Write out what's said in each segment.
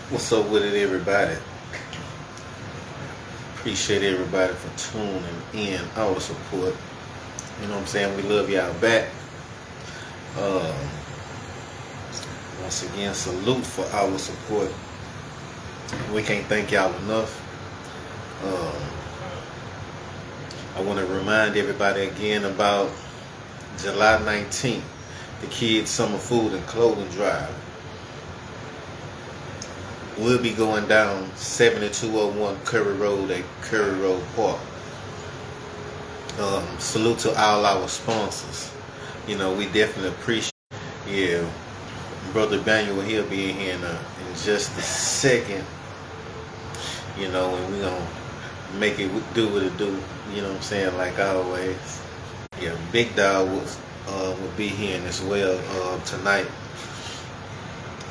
What's up with it, everybody? Appreciate everybody for tuning in, our support. You know what I'm saying? We love y'all back. Um, Once again, salute for our support. We can't thank y'all enough. Um, I want to remind everybody again about July 19th, the Kids Summer Food and Clothing Drive. We'll be going down 7201 Curry Road at Curry Road Park. Salute to all our sponsors. You know, we definitely appreciate. Yeah, Brother Daniel, he'll be in here in just a second. You know, and we gonna make it do what it do. You know what I'm saying? Like always. Yeah, Big Dog will be here as well tonight.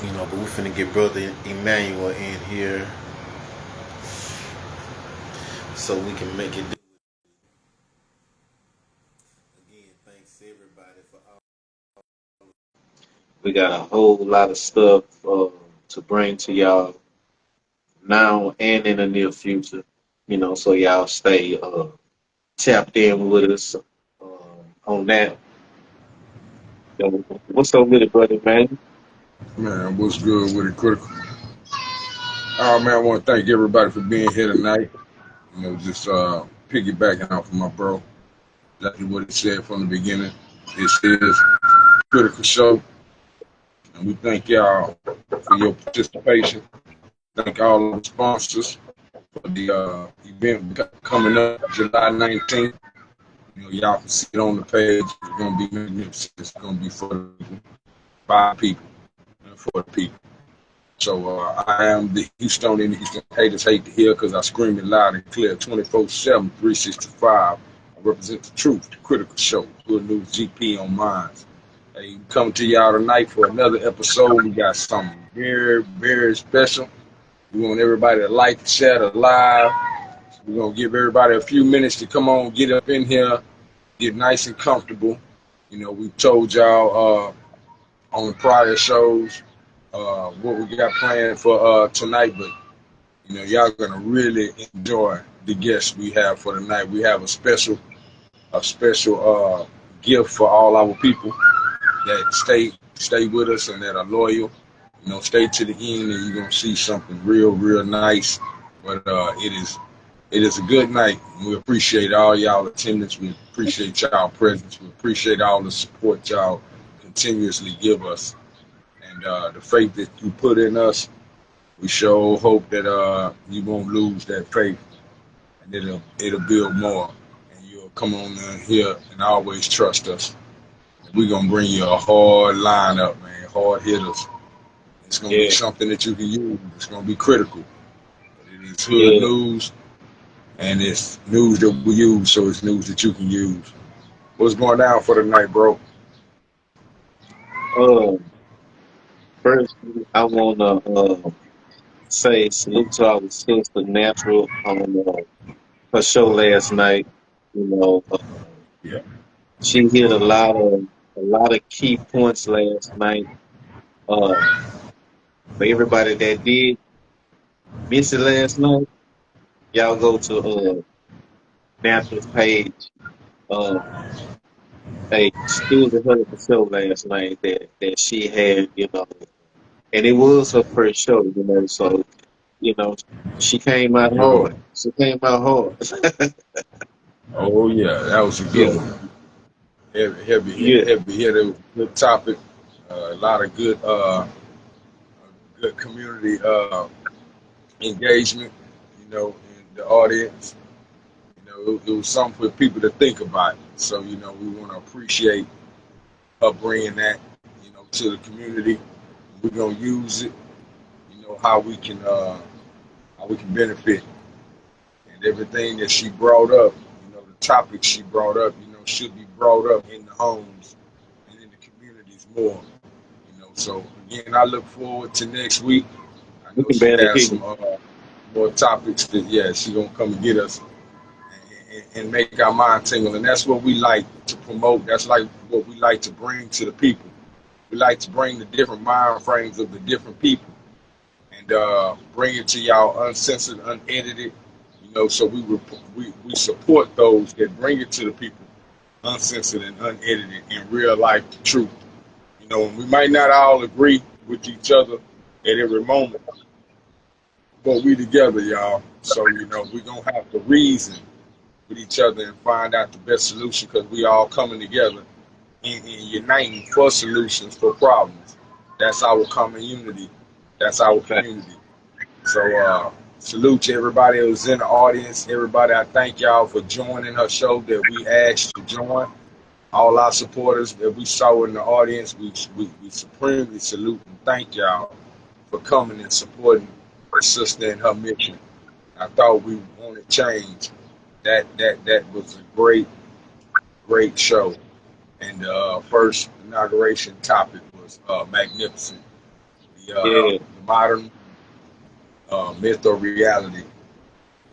You know, but we finna get Brother Emmanuel in here so we can make it do. Again, thanks everybody for all. We got a whole lot of stuff to bring to y'all now and in the near future. You know, so y'all stay tapped in with us on that. So, what's up with it, brother, man? Man, what's good with it, critical? Oh man, I want to thank everybody for being here tonight. You know, just piggybacking off of my bro. Exactly what he said from the beginning. This is Critical Show, and we thank y'all for your participation. Thank all of the sponsors for the event coming up July 19th. You know, y'all can see it on the page. It's gonna be magnificent. It's gonna be for the people, by people, and for the people. So I am the Houstonian. The Houston haters hate to hear because I scream it loud and clear 24/7, 365. I represent the truth, the critical show. Good News GP on Minds. Hey, we coming to y'all tonight for another episode. We got something very, very special. We want everybody to like, share the live. We're going to give everybody a few minutes to come on, get up in here, get nice and comfortable. You know, we told y'all on the prior shows what we got planned for tonight, but you know, y'all gonna really enjoy the guests we have for tonight. We have a special gift for all our people that stay with us and that are loyal. You know, stay to the end, and you're gonna see something real, real nice. But it is a good night. We appreciate all y'all attendance. We appreciate y'all presence. We appreciate all the support y'all continuously give us. And the faith that you put in us, we sure hope that you won't lose that faith, and it'll build more, and you'll come on in here and always trust us. We're gonna bring you a hard lineup, man, hard hitters. It's gonna be something that you can use. It's gonna be critical. It is hood news, and it's news that we use, so it's news that you can use. What's going down for tonight, bro? First, I wanna say salute to our sister Natural on her show last night. You know, Yeah. she hit a lot of key points last night. For everybody that did miss it last night, y'all go to Natural's page. Uh, hey, it was a hell of a show last night that she had. You know, and it was her first show. You know, so you know she came out Yo. hard. She came out hard. Oh yeah, that was a good Yeah, one. Heavy yeah, hitter, good topic. A lot of good community engagement. You know, in the audience. You know, it was something for people to think about. So you know, we want to appreciate her bringing that, you know, to the community. We're gonna use it. You know how we can benefit, and everything that she brought up. You know, the topics she brought up. You know, should be brought up in the homes and in the communities more. You know, so again, I look forward to next week. I we know can she barely has hear some you. more topics that, yeah, she gonna come and get us and make our mind tingle. And that's what we like to promote. That's like what we like to bring to the people. We like to bring the different mind frames of the different people and bring it to y'all uncensored, unedited. So we support those that bring it to the people uncensored and unedited in real life truth. And we might not all agree with each other at every moment, but we together, y'all. So we're gonna have to reason with each other and find out the best solution because we all coming together and uniting for solutions for problems. That's our common unity. That's our community. So salute to everybody who's in the audience. Everybody, I thank y'all for joining our show that we asked to join. All our supporters that we saw in the audience, we supremely salute and thank y'all for coming and supporting the sister and her mission. I thought we wanted change. That was a great show. And the first inauguration topic was magnificent. The modern myth or reality.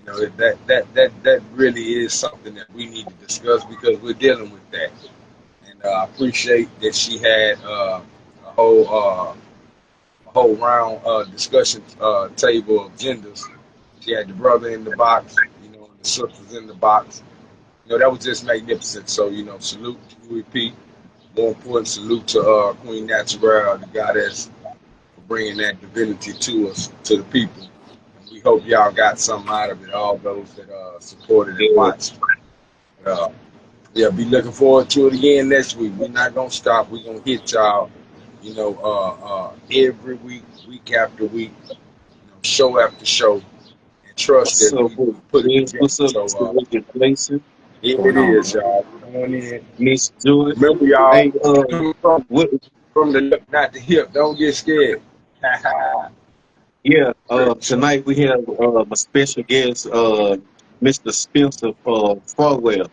That really is something that we need to discuss because we're dealing with that. And I appreciate that she had a whole round discussion table of genders. She had the brother in the box, and the sisters in the box. That was just magnificent. So, salute to UEP. More important, salute to Queen Natural, the goddess, for bringing that divinity to us, to the people. And we hope y'all got something out of it, all those that supported and watched. Be looking forward to it again next week. We're not going to stop. We're going to hit y'all, every week after week, show after show. And trust that we put it together. What's up, So, Mr. Places? it is, y'all. Miss Joy. Remember, y'all, Hey, what? from the lip, not the hip. Don't get scared. Yeah. Tonight we have a special guest, Mr. Spencer Farwell.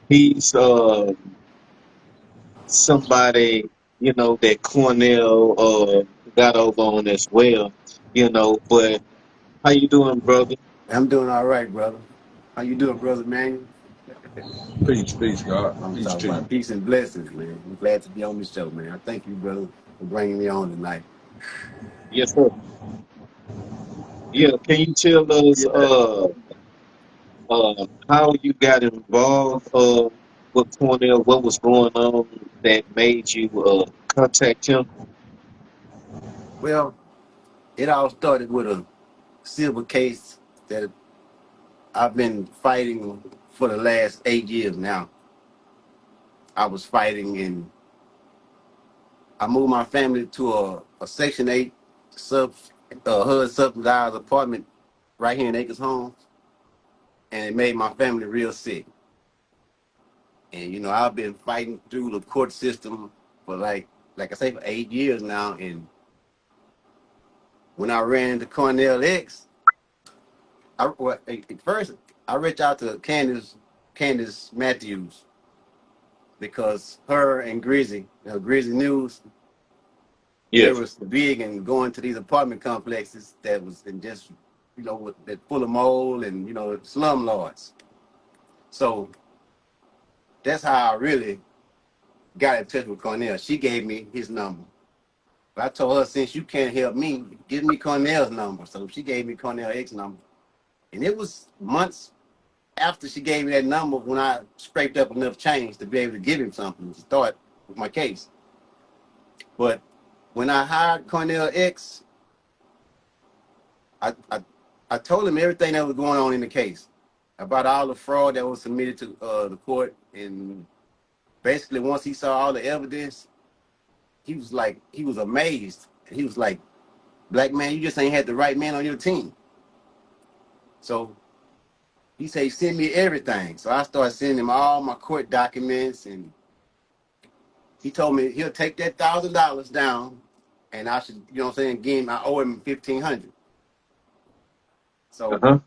He's somebody that Cornell got over on as well. But how you doing, brother? I'm doing all right, brother. How you doing, brother Manuel? Peace, God. I'm Peace talking to you. about peace and blessings, man. I'm glad to be on the show, man. I thank you, brother, for bringing me on tonight. Yes, sir. Yeah. Can you tell us Yeah. how you got involved with Cornell? What was going on that made you contact him? Well, it all started with a civil case that I've been fighting for the last 8 years now. I was fighting and I moved my family to a Section 8 HUD subsidized apartment right here in Acres Homes, and it made my family real sick. And I've been fighting through the court system for like I say, for 8 years now. And when I ran into Cornell X, at first I reached out to Candace Matthews because her and Grizzy, Grizzy News, they Yes. was big and going to these apartment complexes that was in just that full of mold and slum lords. So that's how I really got in touch with Cornell. She gave me his number. But I told her, since you can't help me, give me Cornell's number. So she gave me Cornell X's number. And it was months after she gave me that number when I scraped up enough change to be able to give him something to start with my case. But when I hired Cornell X, I told him everything that was going on in the case, about all the fraud that was submitted to the court. And basically, once he saw all the evidence, he was amazed. He was like, "Black man, you just ain't had the right man on your team." So he said, "Send me everything." So I started sending him all my court documents, and he told me he'll take that $1,000 down, and I should, again, I owe him $1,500. So Uh-huh.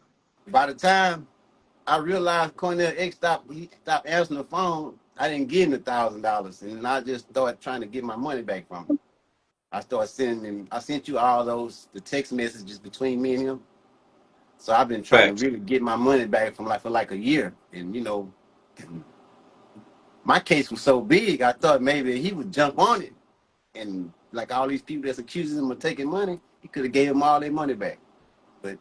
by the time I realized Cornell X stopped answering the phone, I didn't give him the $1,000, and I just started trying to get my money back from him. I started sending him. I sent you all the text messages between me and him. So I've been trying to Facts. really get my money back from for like a year. And my case was so big, I thought maybe he would jump on it. And like all these people that's accusing him of taking money, he could have gave them all their money back. But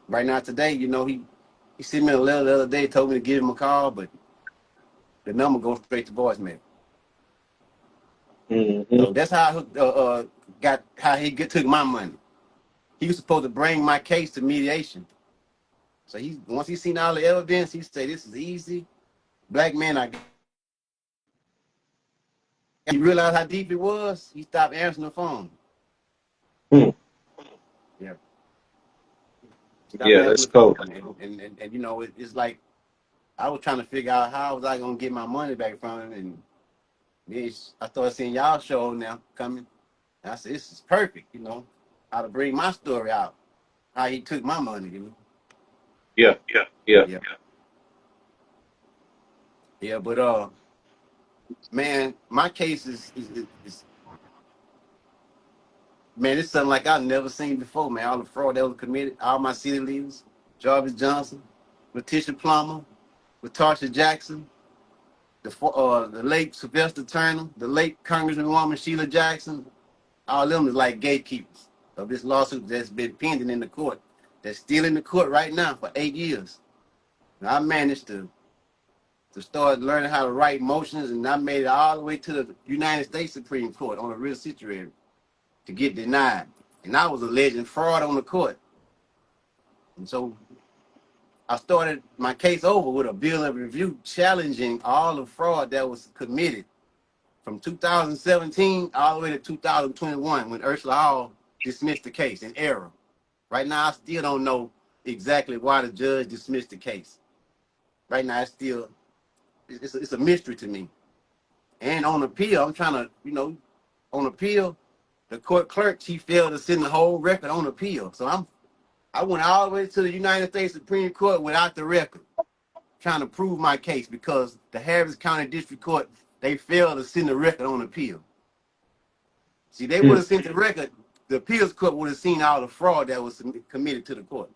right now today, he sent me a letter the other day, told me to give him a call, but the number goes straight to voicemail. Mm-hmm. So that's how he took my money. He was supposed to bring my case to mediation. So once he seen all the evidence, he said, "This is easy. Black man, he realized how deep it was. He stopped answering the phone. Hmm. Yeah. Stopped Yeah, answering that's the phone. cool. And it's like I was trying to figure out how was I gonna get my money back from him, and then I started seeing y'all show now coming. And I said, this is perfect, how to bring my story out, how he took my money. Yeah, yeah. Yeah. Yeah, but man, my case is man, it's something like I've never seen before, man. All the fraud that was committed, all my city leaders, Jarvis Johnson, Letitia Plummer, Latasha Jackson, the late Sylvester Turner, the late Congresswoman Sheila Jackson, all of them is like gatekeepers of this lawsuit that's been pending in the court. That's still in the court right now for 8 years. And I managed to start learning how to write motions, and I made it all the way to the United States Supreme Court on a real situation to get denied. And I was alleging fraud on the court. And so I started my case over with a bill of review challenging all the fraud that was committed from 2017 all the way to 2021 when Ursula Hall dismissed the case in error. Right now, I still don't know exactly why the judge dismissed the case. Right now, it's a mystery to me. And on appeal, I'm trying to, on appeal, the court clerk, she failed to send the whole record on appeal. So I went all the way to the United States Supreme Court without the record, trying to prove my case because the Harris County District Court, they failed to send the record on appeal. See, they would have sent the record, the appeals court would have seen all the fraud that was committed to the court.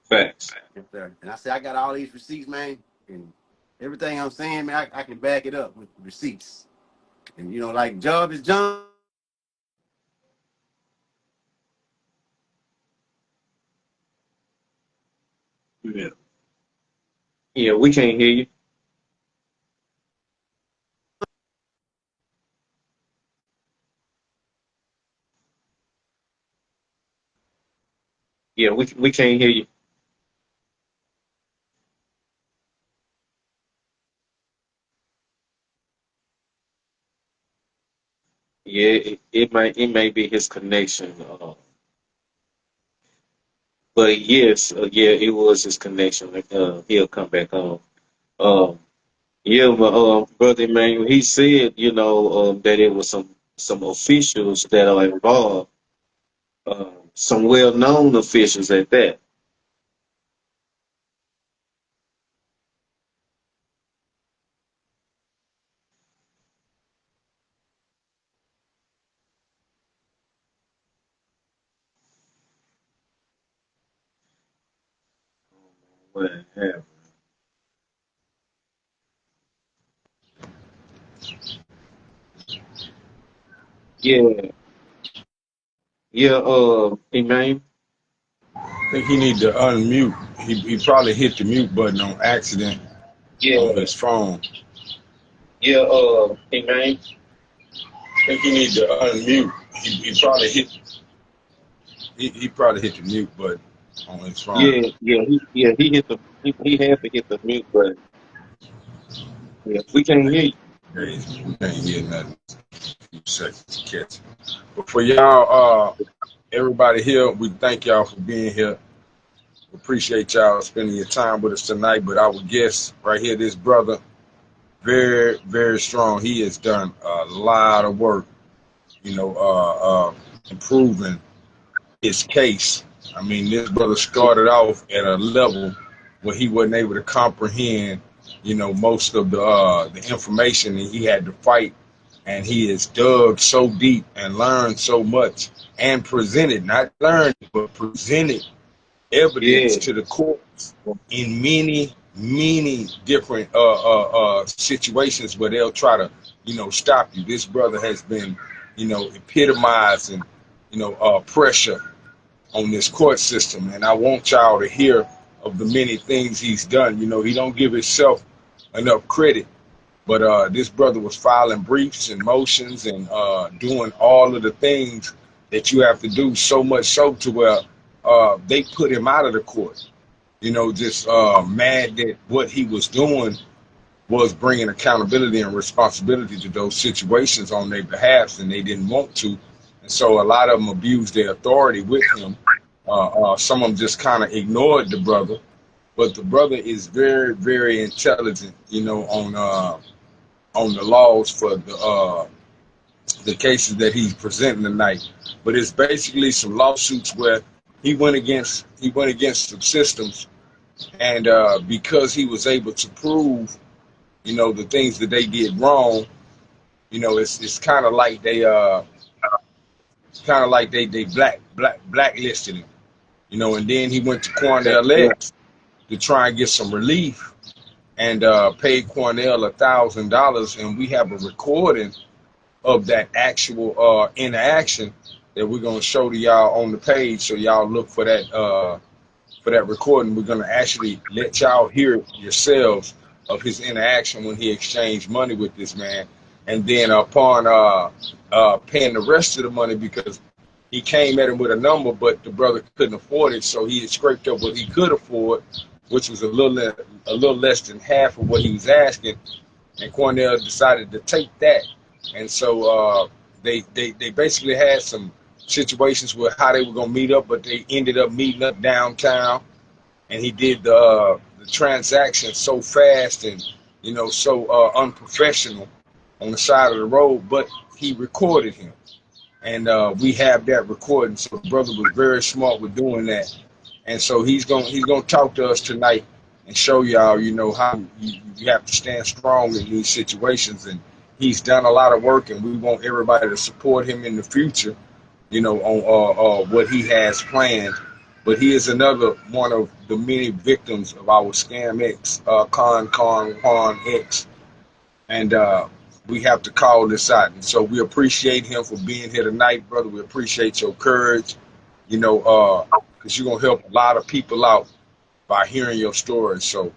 Facts. Yes, sir. And I said, I got all these receipts, man, and everything I'm saying, man, I can back it up with receipts. And, like Jarvis Johnson. Yeah. Yeah, we can't hear you. Yeah, we can't hear you. Yeah, it may be his connection. But yes, yeah, it was his connection. He'll come back on. Um, yeah, but brother Emmanuel, he said, that it was some officials that are involved, some well-known officials at that. What happened? Yeah, yeah, Emmanuel. I think he need to unmute. He probably hit the mute button on accident on Yeah, his phone. yeah, Emmanuel. I think he need to unmute. He probably hit the mute button on his phone. He hit he had to hit the mute button. Yeah, we can't hear you. We can't hear nothing. A few seconds to catch it. But for y'all, everybody here, we thank y'all for being here. We appreciate y'all spending your time with us tonight. But our guest right here, this brother, very, very strong. He has done a lot of work, improving his case. I mean, this brother started off at a level where he wasn't able to comprehend, most of the information, and he had to fight. And he has dug so deep and learned so much and presented, not learned, but presented evidence Yeah. to the courts in many different situations where they'll try to, stop you. This brother has been, epitomizing, pressure on this court system, and I want y'all to hear of the many things he's done. He don't give himself enough credit, but this brother was filing briefs and motions and doing all of the things that you have to do, so much so to where they put him out of the court. Just mad that what he was doing was bringing accountability and responsibility to those situations on their behalf, and they didn't want to. And so a lot of them abused their authority with him. Some of them just kind of ignored the brother, but the brother is very, very intelligent, on the laws for the cases that he's presenting tonight. But it's basically some lawsuits where he went against some systems, and because he was able to prove, the things that they did wrong, it's kind of like they blacklisted him, and then he went to Cornell X to try and get some relief, and paid Cornell $1,000, and we have a recording of that actual interaction that we're gonna show to y'all on the page, so y'all look for that recording. We're gonna actually let y'all hear it yourselves of his interaction when he exchanged money with this man, and then upon paying the rest of the money, because he came at him with a number, but the brother couldn't afford it, so he had scraped up what he could afford, which was a little less than half of what he was asking, and Cornell decided to take that. And so they basically had some situations where how they were gonna meet up, but they ended up meeting up downtown, and he did the transaction so fast and so unprofessional on the side of the road, but he recorded him, and we have that recording. So the brother was very smart with doing that, and so he's gonna talk to us tonight and show y'all, how you have to stand strong in these situations. And he's done a lot of work, and we want everybody to support him in the future, on what he has planned. But he is another one of the many victims of our Scam X, Con X, and we have to call this out. And so we appreciate him for being here tonight, brother. We appreciate your courage, because you're gonna help a lot of people out by hearing your story. So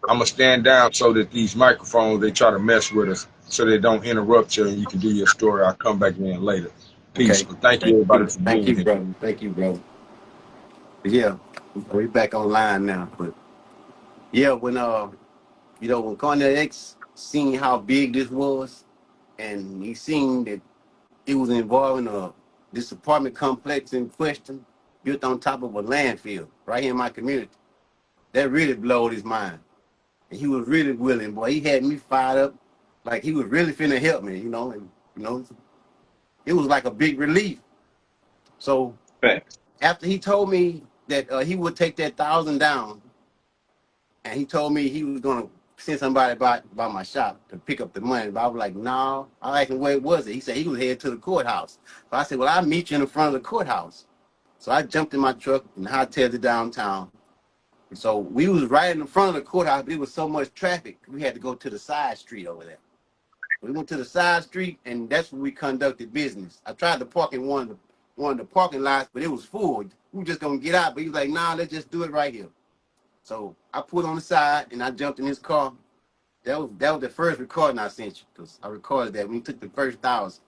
I'm gonna stand down so that these microphones, they try to mess with us, so they don't interrupt you and you can do your story. I'll come back in later. Peace. Okay. But thank you everybody for Thank being you, here. brother. Thank you, brother. Yeah, we're back online now. But yeah, when Cornell X seen how big this was, and he seen that it was involving this apartment complex in question, built on top of a landfill right here in my community, that really blowed his mind. And he was really willing, boy. He had me fired up, like he was really finna help me, and it was like a big relief. So Facts. after he told me that he would take that 1,000 down, and he told me he was gonna send somebody by my shop to pick up the money, but I was like, no. I asked him where was it. He said he was headed to the courthouse. So I said, well, I'll meet you in the front of the courthouse. So I jumped in my truck and hightailed it downtown. And so we was right in the front of the courthouse, but it was so much traffic, we had to go to the side street over there. We went to the side street, and that's where we conducted business. I tried to park in one of the parking lots, but it was full. We were just gonna get out, but he was like, nah, let's just do it right here. So I put on the side and I jumped in his car. That was the first recording I sent you, because I recorded that when he took the first 1,000.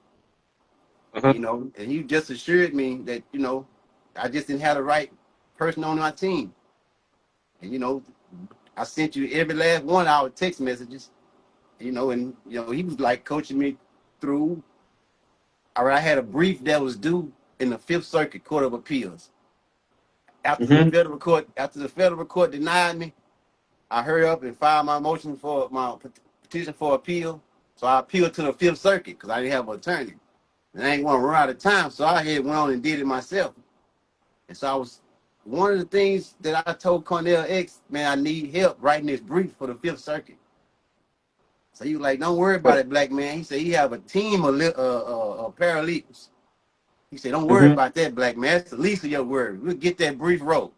Uh-huh. And you just assured me that, I just didn't have the right person on my team. And I sent you every last one of our text messages, and he was like coaching me through. All right, I had a brief that was due in the Fifth Circuit Court of Appeals. After the federal court denied me, I hurried up and filed my petition for appeal. So I appealed to the Fifth Circuit because I didn't have an attorney. And I ain't want to run out of time, so I went on and did it myself. And so one of the things that I told Cornell X, man, I need help writing this brief for the Fifth Circuit. So he was like, don't worry about it, black man. He said he have a team of paralegals. He said, don't worry about that, black man. That's the least of your worries. We'll get that brief wrote.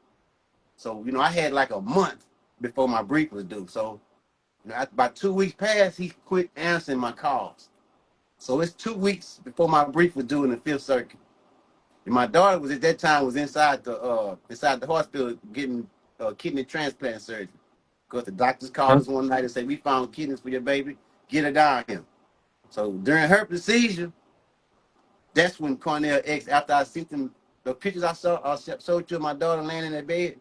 So, I had like a month before my brief was due. So, after about 2 weeks passed, he quit answering my calls. So it's 2 weeks before my brief was due in the Fifth Circuit. And my daughter was at that time was inside the hospital getting kidney transplant surgery. Because the doctors called Huh? us one night and said, "We found kidneys for your baby. Get her down here." So during her procedure, that's when Cornell X, after I sent them the pictures I showed you of my daughter laying in that bed.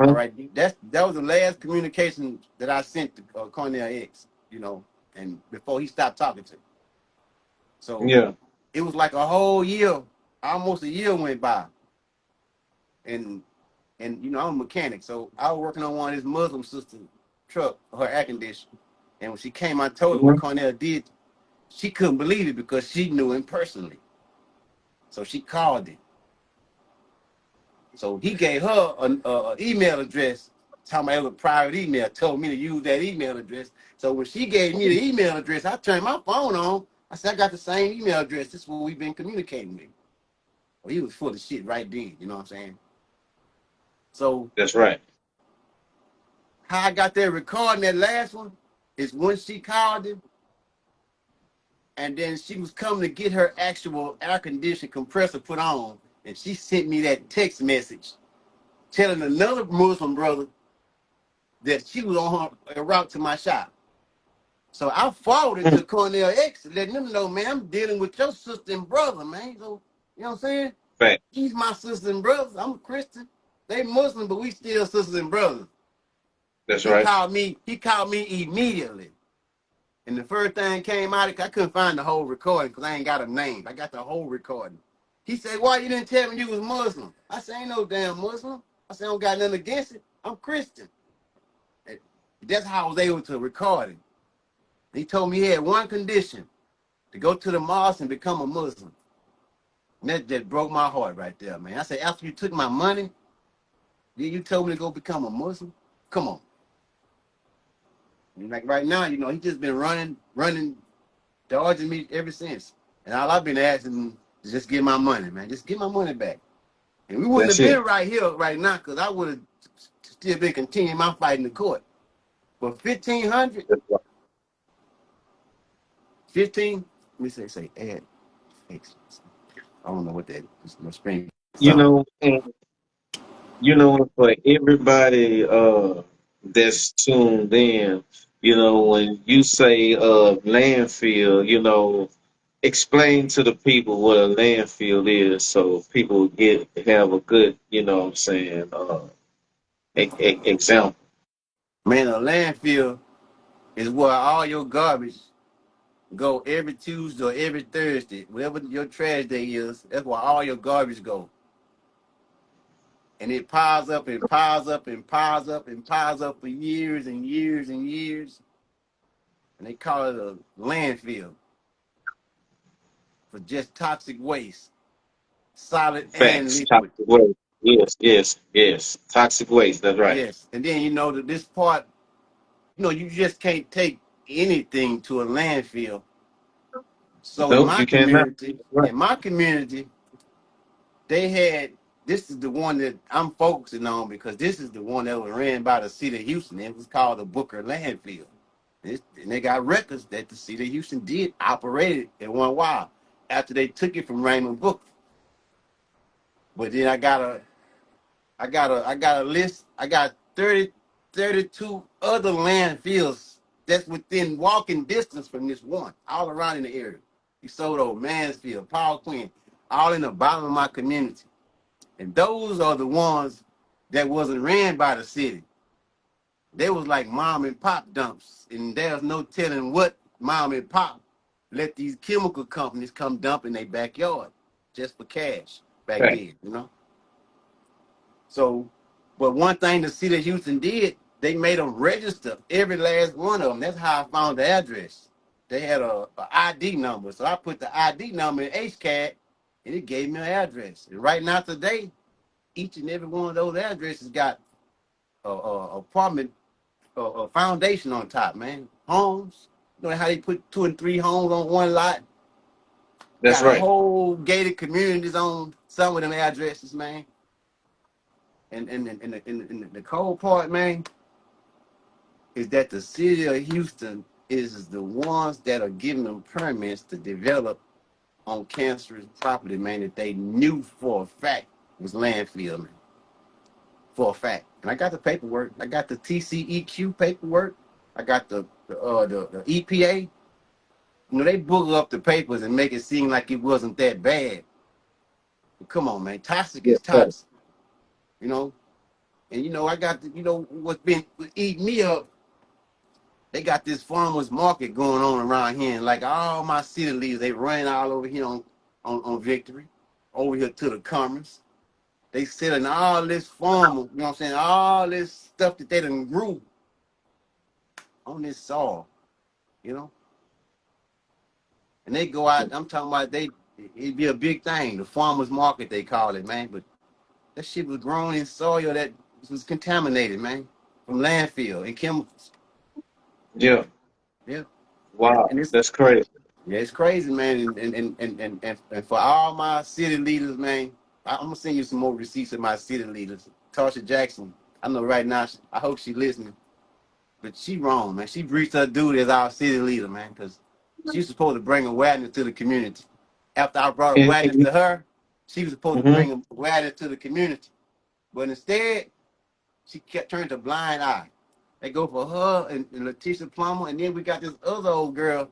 All Huh? right, that was the last communication that I sent to Cornell X, and before he stopped talking to me. So Yeah. it was like a whole year, almost a year went by, and I'm a mechanic, so I was working on one of his Muslim sister truck, her air conditioner, and when she came, I told her what Mhm. Cornell did. She couldn't believe it because she knew him personally, so she called him. So he gave her an email address, talking about it was a private email, told me to use that email address. So when she gave me the email address, I turned my phone on. I said, "I got the same email address. This is what we've been communicating with." Well, he was full of shit right then, you know what I'm saying? So That's right. how I got there recording that last one is when she called him, and then she was coming to get her actual air conditioning compressor put on, and she sent me that text message telling another Muslim brother that she was on her route to my shop. So I forwarded Mm. to Cornell X, letting them know, "Man, I'm dealing with your sister and brother, man." So, you know what I'm saying? Fact. He's my sister and brother. I'm a Christian. They Muslim, but we still sisters and brothers. That's He right. called me, he called me immediately. And the first thing came out, I couldn't find the whole recording because I ain't got a name. I got the whole recording. He said, "Why you didn't tell me you was Muslim?" I said, "Ain't no damn Muslim." I said, "I don't got nothing against it. I'm Christian." And that's how I was able to record it. He told me he had one condition: to go to the mosque and become a Muslim. And that just broke my heart right there, man. I said, after you took my money, then you told me to go become a Muslim? Come on. And like right now, he just been running, dodging me ever since. And all I've been asking him is just get my money, man. Just get my money back. And we wouldn't That's have been it. right here right now because I would have still been continuing my fight in the court. But 1,500, That's right. 15, let me say, add. I don't know what that is. My screen. You So, know, and for everybody that's tuned in, when you say landfill, explain to the people what a landfill is so people have a good, what I'm saying, example. man, a landfill is where all your garbage go every Tuesday or every Thursday, whatever your trash day is. That's where all your garbage go, and it piles up and piles up and piles up and piles up for years and years and years, and they call it a landfill for just toxic waste, solid and Facts. Toxic liquid. waste. Yes, yes, yes. Toxic waste. That's right. Yes, and then that this part, you just can't take anything to a landfill. So in Nope, my you cannot. community, That's right. in my community, they had this is the one that I'm focusing on because this is the one that was ran by the city of Houston. It was called the Booker Landfill. And they got records that the city of Houston did operate it in one while after they took it from Raymond Booker. But then I got a list. I got 32 other landfills that's within walking distance from this one, all around in the area. DeSoto, Mansfield, Paul Quinn, all in the bottom of my community. And those are the ones that wasn't ran by the city. They was like mom and pop dumps. And there's no telling what mom and pop let these chemical companies come dump in their backyard just for cash back Fact. then. So, but one thing the city of Houston did, they made them register every last one of them. That's how I found the address. They had a ID number. So I put the ID number in HCAD and it gave me an address. And right now today, each and every one of those addresses got a apartment, a foundation on top, man. Homes. You know how they put 2 and 3 homes on one lot? That's Got a right. whole gated communities on some of them addresses, man. And the cold part, man, is that the city of Houston is the ones that are giving them permits to develop on cancerous property, man, that they knew for a fact was landfill, man. For a fact. And I got the paperwork. I got the TCEQ paperwork. I got the EPA. You know, they book up the papers and make it seem like it wasn't that bad. But come on, man. Toxic Yeah, is so, toxic. You know? And you know, I got the, you know, what's been eating me up. They got this farmers market going on around here, and like all my city leaders, they running all over here on Victory, over here to the Commerce. They selling all this farmer, you know what I'm saying, all this stuff that they done grew on this soil, you know. And they go out, I'm talking about it'd be a big thing, the farmers market they call it, man. But that shit was grown in soil that was contaminated, man, from landfill and chemicals. yeah. Yeah. Wow, And it's that's crazy. Yeah, it's crazy, man. And for all my city leaders, man, I'm gonna send you some more receipts of my city leaders. Tasha Jackson, I know right now, I hope she listening, but she wrong, man. She breached her duty as our city leader, man, because she's supposed to bring awareness to the community. After I brought awareness And to her, she was supposed to mhm. bring awareness to the community. But instead, she kept turning a blind eye. They go for her and Letitia Plummer, and then we got this other old girl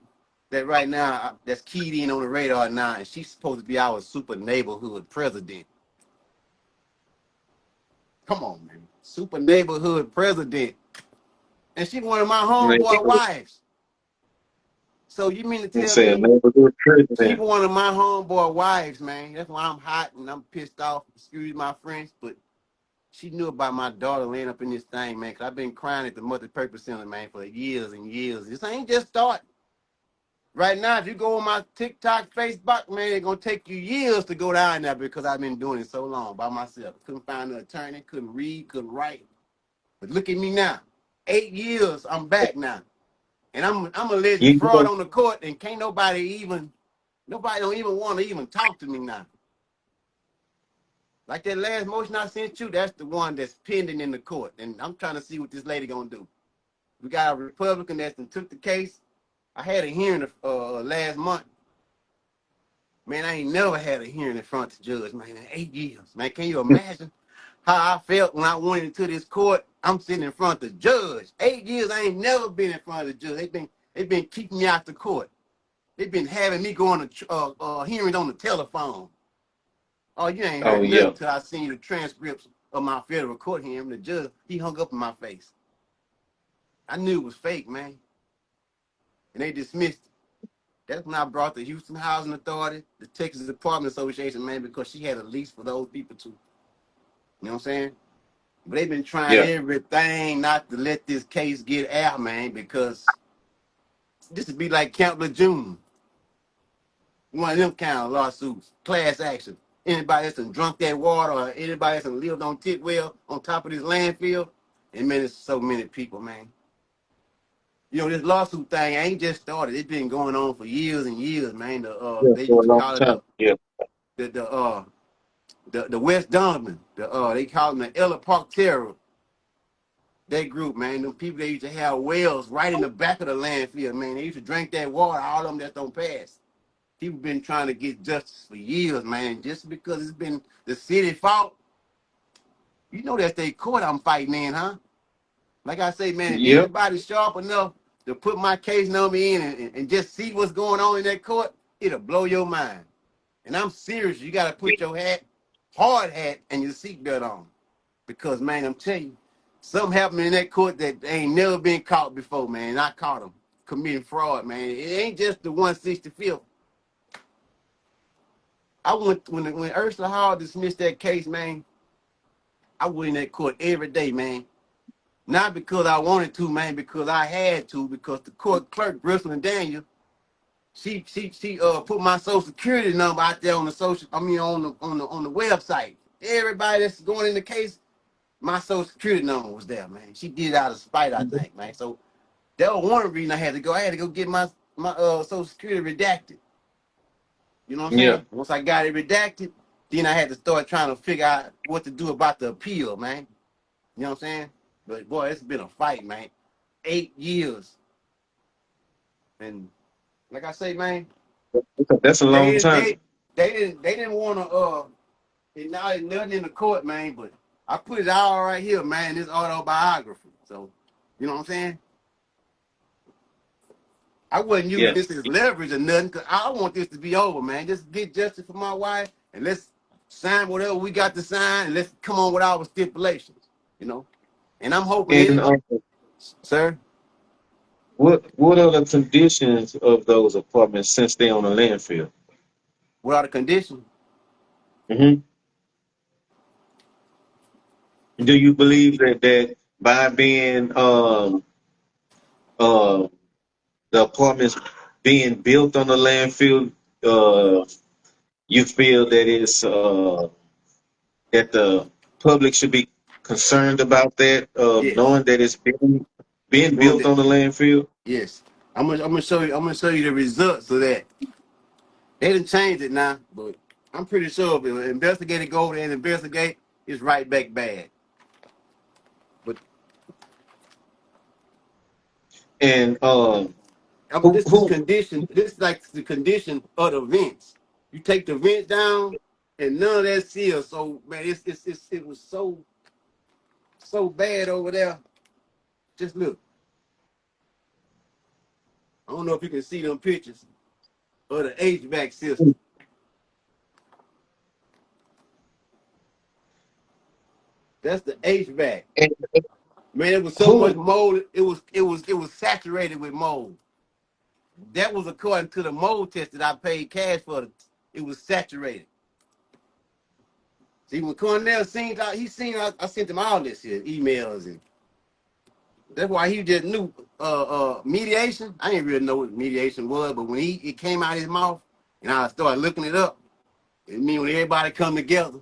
that right now that's keyed in on the radar now, and she's supposed to be our super neighborhood president. Come on, man, super neighborhood president, and she one of my Man, homeboy wives. So you mean to I'm tell saying me neighborhood she president. one of my homeboy wives, man? That's why I'm hot and I'm pissed off. Excuse my French, but she knew about my daughter laying up in this thing, man. Cause I've been crying at the multi-purpose center, man, for years and years. This ain't just starting. Right now, if you go on my TikTok, Facebook, man, it's gonna take you years to go down there because I've been doing it so long by myself. Couldn't find an attorney, couldn't read, couldn't write. But look at me now. 8 years, I'm back now. And I'm alleged You fraud know, on the court, and can't nobody don't even want to even talk to me now. Like that last motion I sent you, that's the one that's pending in the court. And I'm trying to see what this lady gonna do. We got a Republican that took the case. I had a hearing last month. Man, I ain't never had a hearing in front of the judge, man, in 8 years. Man, can you imagine how I felt when I went into this court? I'm sitting in front of the judge. 8 years, I ain't never been in front of the judge. They been keeping me out the court. They've been having me going to hearings on the telephone. Oh, you ain't oh heard nothing yeah, till I seen the transcripts of my federal court hearing. The judge, he hung up in my face. I knew it was fake, man. And they dismissed it. That's when I brought the Houston Housing Authority, the Texas Department Association, man, because she had a lease for those people too. You know what I'm saying? But they've been trying yeah, everything not to let this case get out, man, because this would be like Camp Lejeune, one of them kind of lawsuits, class action. Anybody that's done drunk that water or anybody that's done lived on Titwell on top of this landfill, and man, it's so many people, man. You know, this lawsuit thing ain't just started. It's been going on for years and years, man. yeah, They for used a to long call it time. Yeah, the West Donovan. They call them the Ella Park Terror. That group, man, them people they used to have wells right in the back of the landfill, man. They used to drink that water, all of them that don't pass. People been trying to get justice for years, man. Just because it's been the city fault, you know that's their court I'm fighting in, huh? Like I say, man, if yep, anybody's sharp enough to put my case number in and just see what's going on in that court, it'll blow your mind. And I'm serious. You got to put your hard hat, and your seatbelt on. Because, man, I'm telling you, something happened in that court that ain't never been caught before, man. I caught them committing fraud, man. It ain't just the 165th. I went, when Ursula Hall dismissed that case, man, I went in that court every day, man. Not because I wanted to, man, because I had to, because the court clerk, Grissom and Daniel, she put my social security number out there on the on the website. Everybody that's going in the case, my social security number was there, man. She did it out of spite, I think, man. So that was one reason I had to go. I had to go get my social security redacted. You know what I'm yeah, saying? Once I got it redacted, Then I had to start trying to figure out what to do about the appeal, man. You know what I'm saying? But boy, it's been a fight, man. 8 years. And like I say, man, That's a long they time. they they didn't want to now there's nothing in the court, man, but I put it all right here, man. This autobiography. So, you know what I'm saying? I wasn't using Yeah. this as leverage or nothing, because I want this to be over, man. Just get justice for my wife and let's sign whatever we got to sign and let's come on with our stipulations, you know. And I'm hoping And it, sir. what are the conditions of those apartments since they're on a landfill? What are the conditions? Hmm. Do you believe that by being uh, the apartments being built on the landfill, uh, you feel that it's that the public should be concerned about that, Yes. knowing that it's being Knowing built that, on the landfill? yes. I'm gonna show you the results of that. They didn't change it now, but I'm pretty sure if an investigator go over there and investigate, it's right back bad. But And who this who condition, this is like the condition of the vents. You take the vents down, and none of that seal. So man, it was so bad over there. Just look. I don't know if you can see them pictures of the HVAC system. That's the HVAC. and Man, it was so much who mold. It was saturated with mold. That was according to the mold test that I paid cash for. It was saturated. See, when Cornell seen, I sent him all this here, emails, and that's why he just knew mediation. I didn't really know what mediation was, but when it came out of his mouth, and I started looking it up, it mean when everybody come together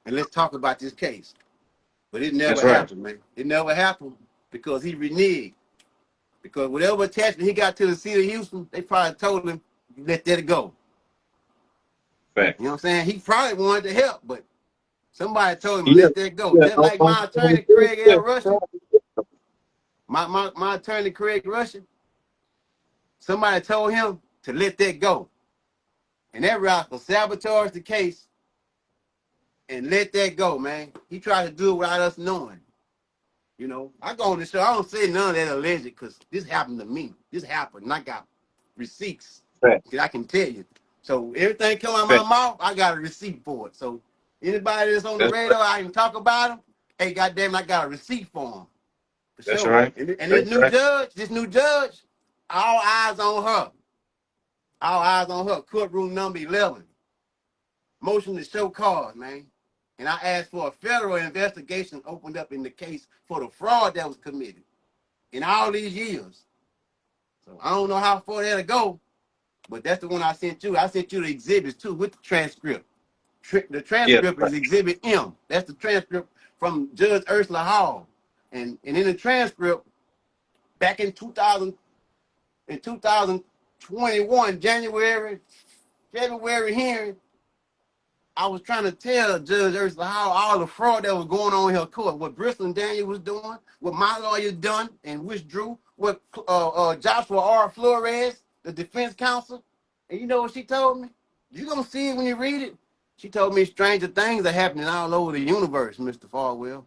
and let's talk about this case. But it never that's right. happened, man. It never happened because he reneged. Because whatever attachment he got to the city of Houston, they probably told him, let that go. Fact. You know what I'm saying? He probably wanted to help, but somebody told him to Yeah, let that go. yeah. Just like my attorney, Craig L. Russian, my attorney, Craig Russian, somebody told him to let that go. And that rascal sabotaged the case and let that go, man. He tried to do it without us knowing. You know, I go on the show. I don't say none of that alleged because this happened to me. This happened, and I got receipts Fact. that I can tell you. So everything come out of my Fact. mouth, I got a receipt for it. So anybody that's on the That's right. radar, I can talk about them. Hey, goddamn, I got a receipt for them for That's sure. right. And That's right. this new judge, all eyes on her. All eyes on her. Courtroom number 11. Motion to show cause, man. And I asked for a federal investigation opened up in the case for the fraud that was committed in all these years. So I don't know how far that'll go, but that's the one I sent you. I sent you the exhibits too with the transcript. The Yeah. transcript is Exhibit M. That's the transcript from Judge Ursula Hall. And in the transcript, back in 2021, January, February hearing, I was trying to tell Judge Ursula how all the fraud that was going on in her court, what Bristol and Daniel was doing, what my lawyer done and withdrew, what Joshua R. Flores, the defense counsel, and you know what she told me? You're going to see it when you read it. She told me stranger things are happening all over the universe, Mr. Farwell.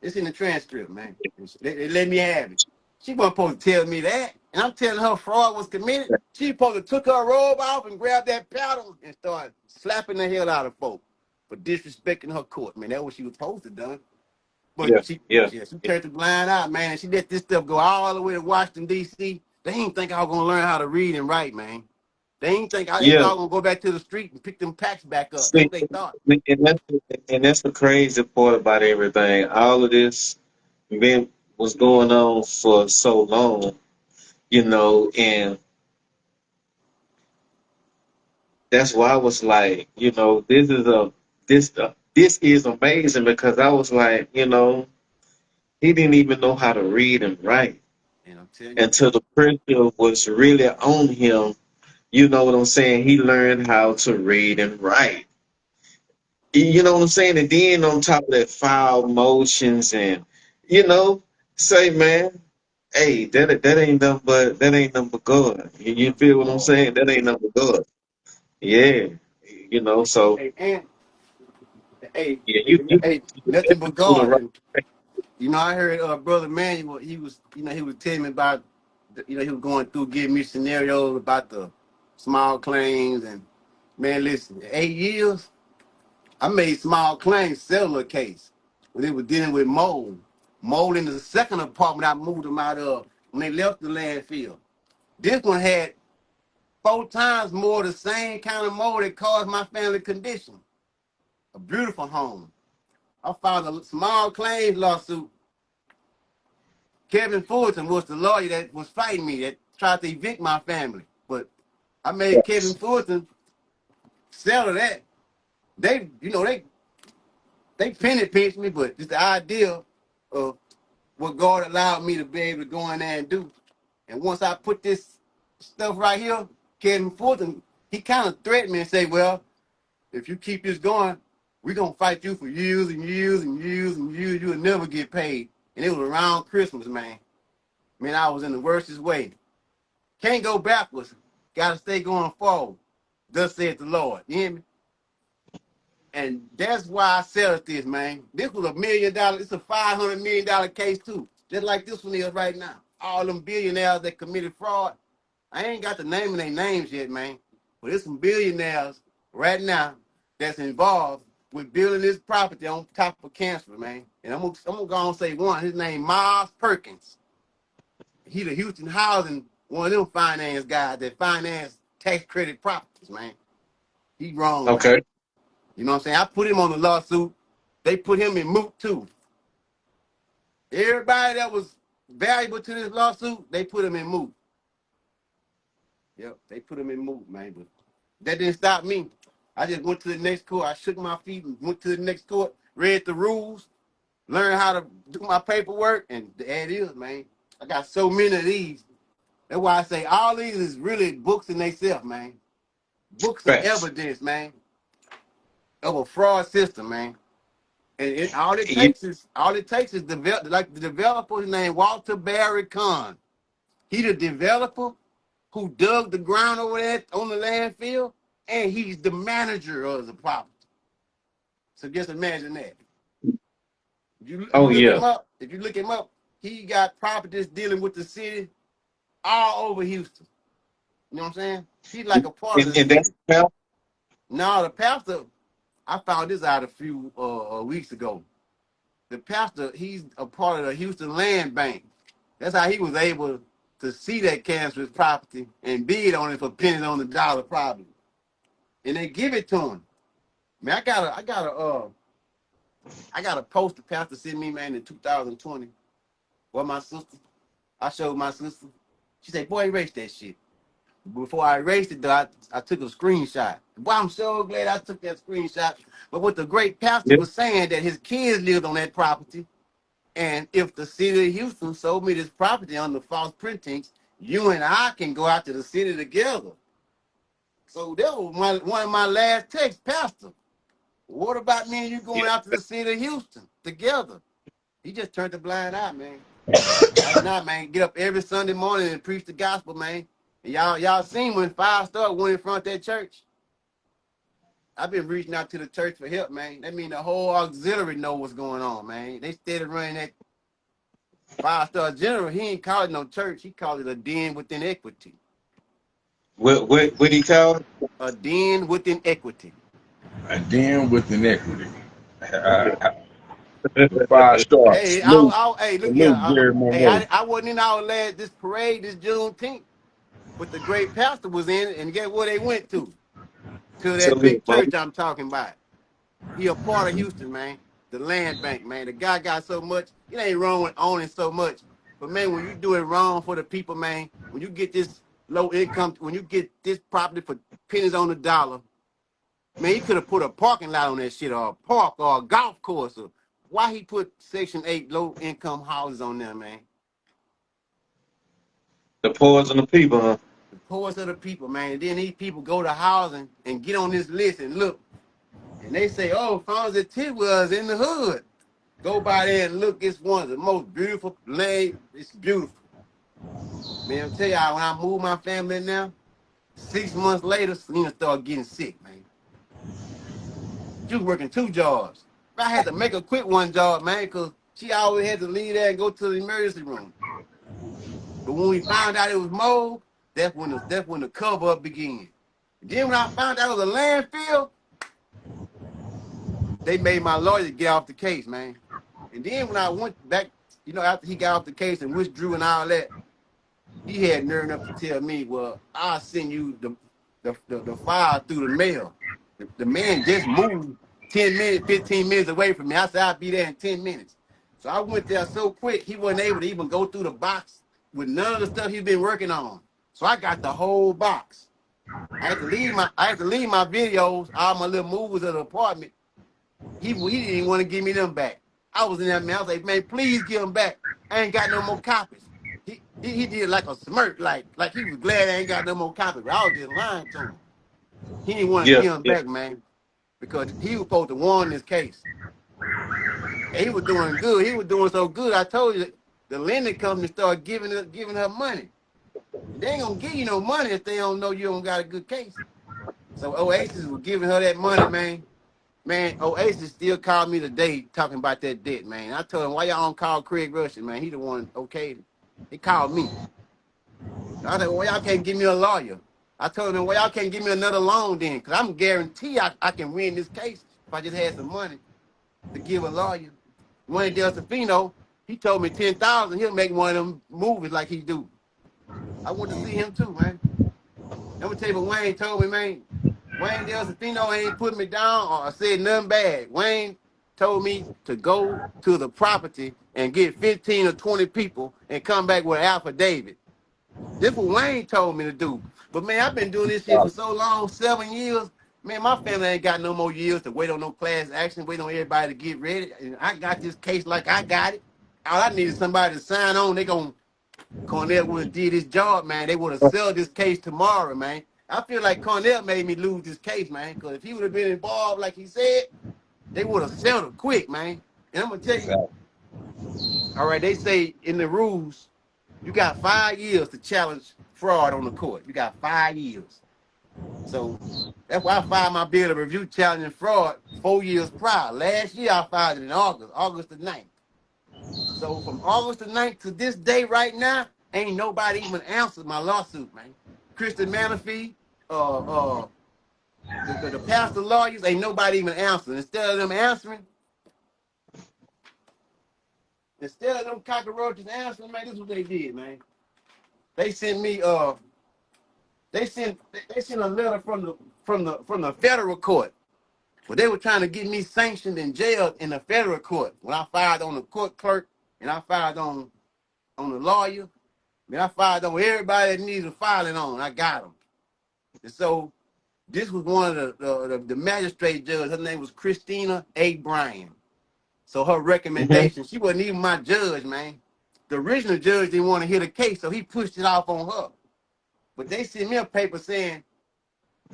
It's in the transcript, man. They let me have it. She wasn't supposed to tell me that. And I'm telling her fraud was committed. She supposed to took her robe off and grabbed that paddle and started slapping the hell out of folk for disrespecting her court, man. That's what she was supposed to do. But Yeah. Yeah. she turned the blind eye, man, and she let this stuff go all the way to Washington, D.C. They didn't think I was going to learn how to read and write, man. They didn't think they Yeah. thought I was going to go back to the street and pick them packs back up. That's See, what they thought. and that's the crazy part about everything. All of this been was going on for so long, and that's why I was like, this is amazing because I was like, he didn't even know how to read and write And I'm telling you, until the pressure was really on him, You know what I'm saying? He learned how to read and write. You know what I'm saying? And then on top of that, foul motions and you know, say man, hey, that ain't nothing but God. You feel what I'm Lord. saying? That ain't nothing but God. Yeah. You know, so Hey, and hey, yeah, hey, you nothing but definitely doing the God. right And you know, I heard brother Manuel. He was, you know, he was telling me about, you know, he was going through giving me scenarios about the small claims and man, listen, 8 years. I made small claims cellular case when they were dealing with mold. Mold in the second apartment I moved them out of when they left the landfill. This one had 4 times more the same kind of mold that caused my family condition. A beautiful home. I filed a small claims lawsuit. Kevin Fulton was the lawyer that was fighting me, that tried to evict my family. But I made Kevin yes. Fulton settle that. They, you know, they penny pinched me, but just the idea of what God allowed me to be able to go in there and do. And once I put this stuff right here, Kevin Fulton, he kind of threatened me and say, well, if you keep this going, we're going to fight you for years and years and years and years. You'll never get paid. And it was around Christmas, man. Man, I was in the worstest way. Can't go backwards. Got to stay going forward. Thus said the Lord. You hear me? And that's why I settled this, man. This was $1 million. It's a $500 million case, too. Just like this one is right now. All them billionaires that committed fraud. I ain't got the name of their names yet, man. But there's some billionaires right now that's involved with building this property on top of cancer, man. And I'm gonna go and say one. His name Miles Perkins. He the Houston Housing, one of them finance guys that finance tax credit properties, man. He wrong, man. Okay. You know what I'm saying? I put him on the lawsuit. They put him in moot too. Everybody that was valuable to this lawsuit, they put him in moot. Yep, they put him in moot, man. But that didn't stop me. I just went to the next court. I shook my feet and went to the next court, read the rules, learned how to do my paperwork, and there it is, man. I got so many of these. That's why I say all these is really books in themselves, man. Books of Facts. evidence, man, of a fraud system, man. And You, all it takes is like the developer named Walter Barry Kahn. He the developer who dug the ground over there on the landfill, and he's the manager of the property. So just imagine that. oh yeah. If you look him up, he got properties dealing with the city all over Houston. You know what I'm saying? He's like a part of the And that's city. Now the pastor, I found this out a few weeks ago. The pastor, he's a part of the Houston Land Bank. That's how he was able to see that cancerous property and bid on it for pennies on the dollar, probably. And they give it to him. Man, I got a post the pastor sent me, man, in 2020. Well, my sister, I showed my sister. She said, "Boy, erase that shit." Before I erased it, though, I took a screenshot. Boy, I'm so glad I took that screenshot. But what the great pastor Yeah. was saying that his kids lived on that property, and if the city of Houston sold me this property under false printings, you and I can go out to the city together. So that was one of my last texts, Pastor. What about me and you Yeah. going out to the city of Houston together? He just turned the blind eye, man. Right now, man, get up every Sunday morning and preach the gospel, man. And y'all seen when Five Star went in front of that church? I've been reaching out to the church for help, man. That mean the whole auxiliary know what's going on, man. They steady running that Five Star General. He ain't call it no church. He called it a den within equity. What he called? A den within equity. And then with inequity. Yep. Uh, the 5 star. Hey, hey, look here. Salute Jerry Hey, Monroe. I wasn't in our this parade this Juneteenth, but the great pastor was in it, and guess where they went to? To that Salute, big man. church I'm talking about. He a part of Houston, man. The land bank, man. The guy got so much. It ain't wrong with owning so much. But man, when you do it wrong for the people, man, when you get this low income, when you get this property for pennies on the dollar, man, he could have put a parking lot on that shit, or a park, or a golf course. Or why he put Section 8 low income houses on there, man? The poison of people, huh? reports of the people, man. And then these people go to housing and get on this list and look. And they say, oh, Fonzie Tidwell's in the hood. Go by there and look. It's one of the most beautiful land. It's beautiful. Man, I'll tell y'all, when I moved my family in there, 6 months later, Selena started getting sick, man. She was working 2 jobs. I had to make her quit one job, man, because she always had to leave there and go to the emergency room. But when we found out it was mold, that's when the cover up began. And then when I found out it was a landfill, they made my lawyer get off the case, man. And then when I went back, after he got off the case and withdrew and all that, he had nerve enough to tell me, well, I'll send you the file through the mail. The man just moved 10 minutes, 15 minutes away from me. I said, I'll be there in 10 minutes. So I went there so quick, he wasn't able to even go through the box with none of the stuff he's been working on. So I got the whole box. I had to leave my videos, all my little movies of the apartment. He didn't even want to give me them back. I was in that man. I was like, man, please give them back. I ain't got no more copies. He did like a smirk, like he was glad I ain't got no more copies. But I was just lying to him. He didn't want to give them back, man, because he was supposed to warn this case. And he was doing good. He was doing so good. I told you the lending company started giving her money. They ain't gonna give you no money if they don't know you don't got a good case. So Oasis was giving her that money, man. Man, Oasis still called me today talking about that debt, man. I told him, why y'all don't call Craig Russian, man? He the one okayed it. He called me. I said, well, y'all can't give me a lawyer. I told him, well, y'all can't give me another loan then, because I'm guaranteed I can win this case if I just had some money to give a lawyer. Wayne Delfino, he told me 10,000, he'll make one of them movies like he do. I want to see him too, man. I'm gonna tell you what Wayne told me, man. Wayne Delfino ain't put me down or said nothing bad. Wayne told me to go to the property and get 15 or 20 people and come back with an affidavit. This is what Wayne told me to do. But man, I've been doing this shit for so long, 7 years. Man, my family ain't got no more years to wait on no class action, wait on everybody to get ready. And I got this case like I got it. All I need is somebody to sign on. Cornell would have did his job, man. They would have settled this case tomorrow, man. I feel like Cornell made me lose this case, man, because if he would have been involved like he said, they would have settled quick, man. And I'm going to tell you, all right, they say in the rules, you got 5 years to challenge fraud on the court. You got 5 years. So that's why I filed my bill of review challenging fraud 4 years prior. Last year, I filed it in August the 9th. So from August the 9th to this day right now, ain't nobody even answered my lawsuit, man. Kristen Manafee, the pastor lawyers, ain't nobody even answering. Instead of them answering, instead of them cockroaches answering, man, this is what they did, man. They sent me they sent a letter from the federal court. But they were trying to get me sanctioned and jailed in the federal court. When I filed on the court clerk and I filed on the lawyer, man, I filed on everybody that needed filing on. I got them. And so this was one of the magistrate judge. Her name was Christina A. Bryan. So her recommendation, she wasn't even my judge, man. The original judge didn't want to hear the case, so he pushed it off on her. But they sent me a paper saying,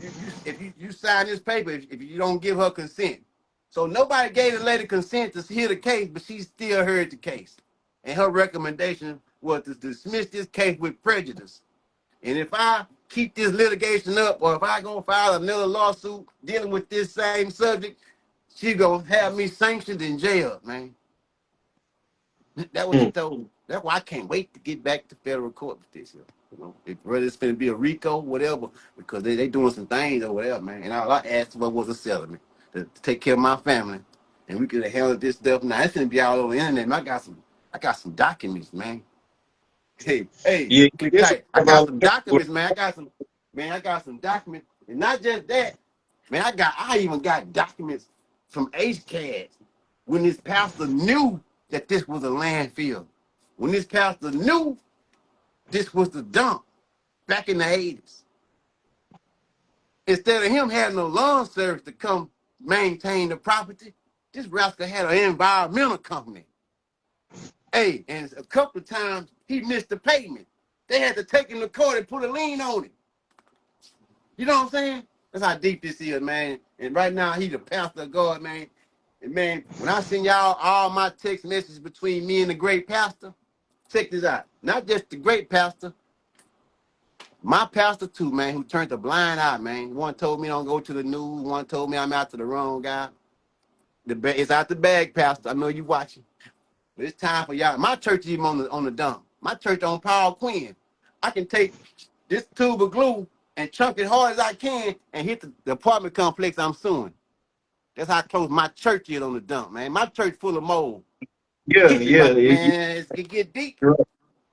if you sign this paper, if you don't give her consent. So nobody gave the lady consent to hear the case, but she still heard the case. And her recommendation was to dismiss this case with prejudice. And if I keep this litigation up, or if I go file another lawsuit dealing with this same subject, she gonna have me sanctioned in jail, man. That's what she told me. That's why I can't wait to get back to federal court with this. You know, whether it's going to be a RICO, whatever, because they doing some things or whatever, man. And all I asked for was a settlement to take care of my family, and we could have handled this stuff. Now it's going to be all over the internet. Man, I got some documents, man. Hey, Yeah, click it's tight. I got about some documents, man. I got some documents, and not just that, man. I even got documents from HCAD when this pastor knew that this was a landfill. When this pastor knew this was the dump back in the 80s. Instead of him having a lawn service to come maintain the property, this rascal had an environmental company. Hey, and a couple of times he missed the payment. They had to take him to court and put a lien on it. You know what I'm saying? That's how deep this is, man. And right now, he the pastor of God, man. And man, when I send y'all all my text messages between me and the great pastor, check this out. Not just the great pastor, my pastor too, man, who turned a blind eye, man. One told me don't go to the news. One told me I'm after the wrong guy. It's out the bag, pastor. I know you watching. But it's time for y'all. My church is even on the dump. My church on Paul Quinn. I can take this tube of glue and chunk it hard as I can and hit the apartment complex I'm suing. That's how close my church is on the dump, man. My church full of mold. Yeah, Kissy, yeah. man, it get deep. Right.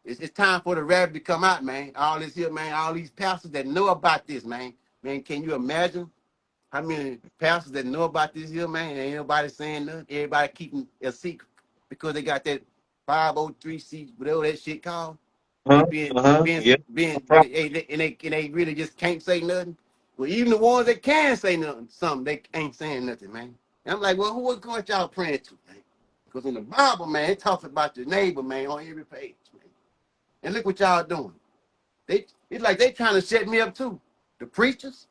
It's time for the rabbit to come out, man. All this here, man, all these pastors that know about this, man. Man, can you imagine how many pastors that know about this here, man? Ain't nobody saying nothing. Everybody keeping a secret because they got that 503C, whatever that shit called. They Yeah. being, Right. and they really just can't say nothing. Well, even the ones that can say something, they ain't saying nothing, man. And I'm like, well, who was going y'all praying to, man? Because in the Bible, man, it talks about your neighbor, man, on every page, man. And look what y'all doing. It's like they trying to set me up too. The preachers,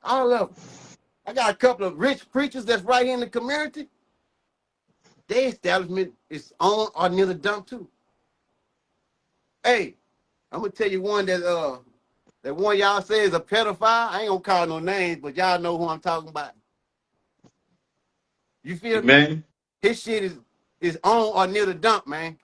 all of them. I got a couple of rich preachers that's right here in the community. Their establishment is on or near the dump too. Hey, I'm gonna tell you one that one y'all say is a pedophile. I ain't gonna call no names, but y'all know who I'm talking about. You feel me? Man. His shit is on or near the dump, man.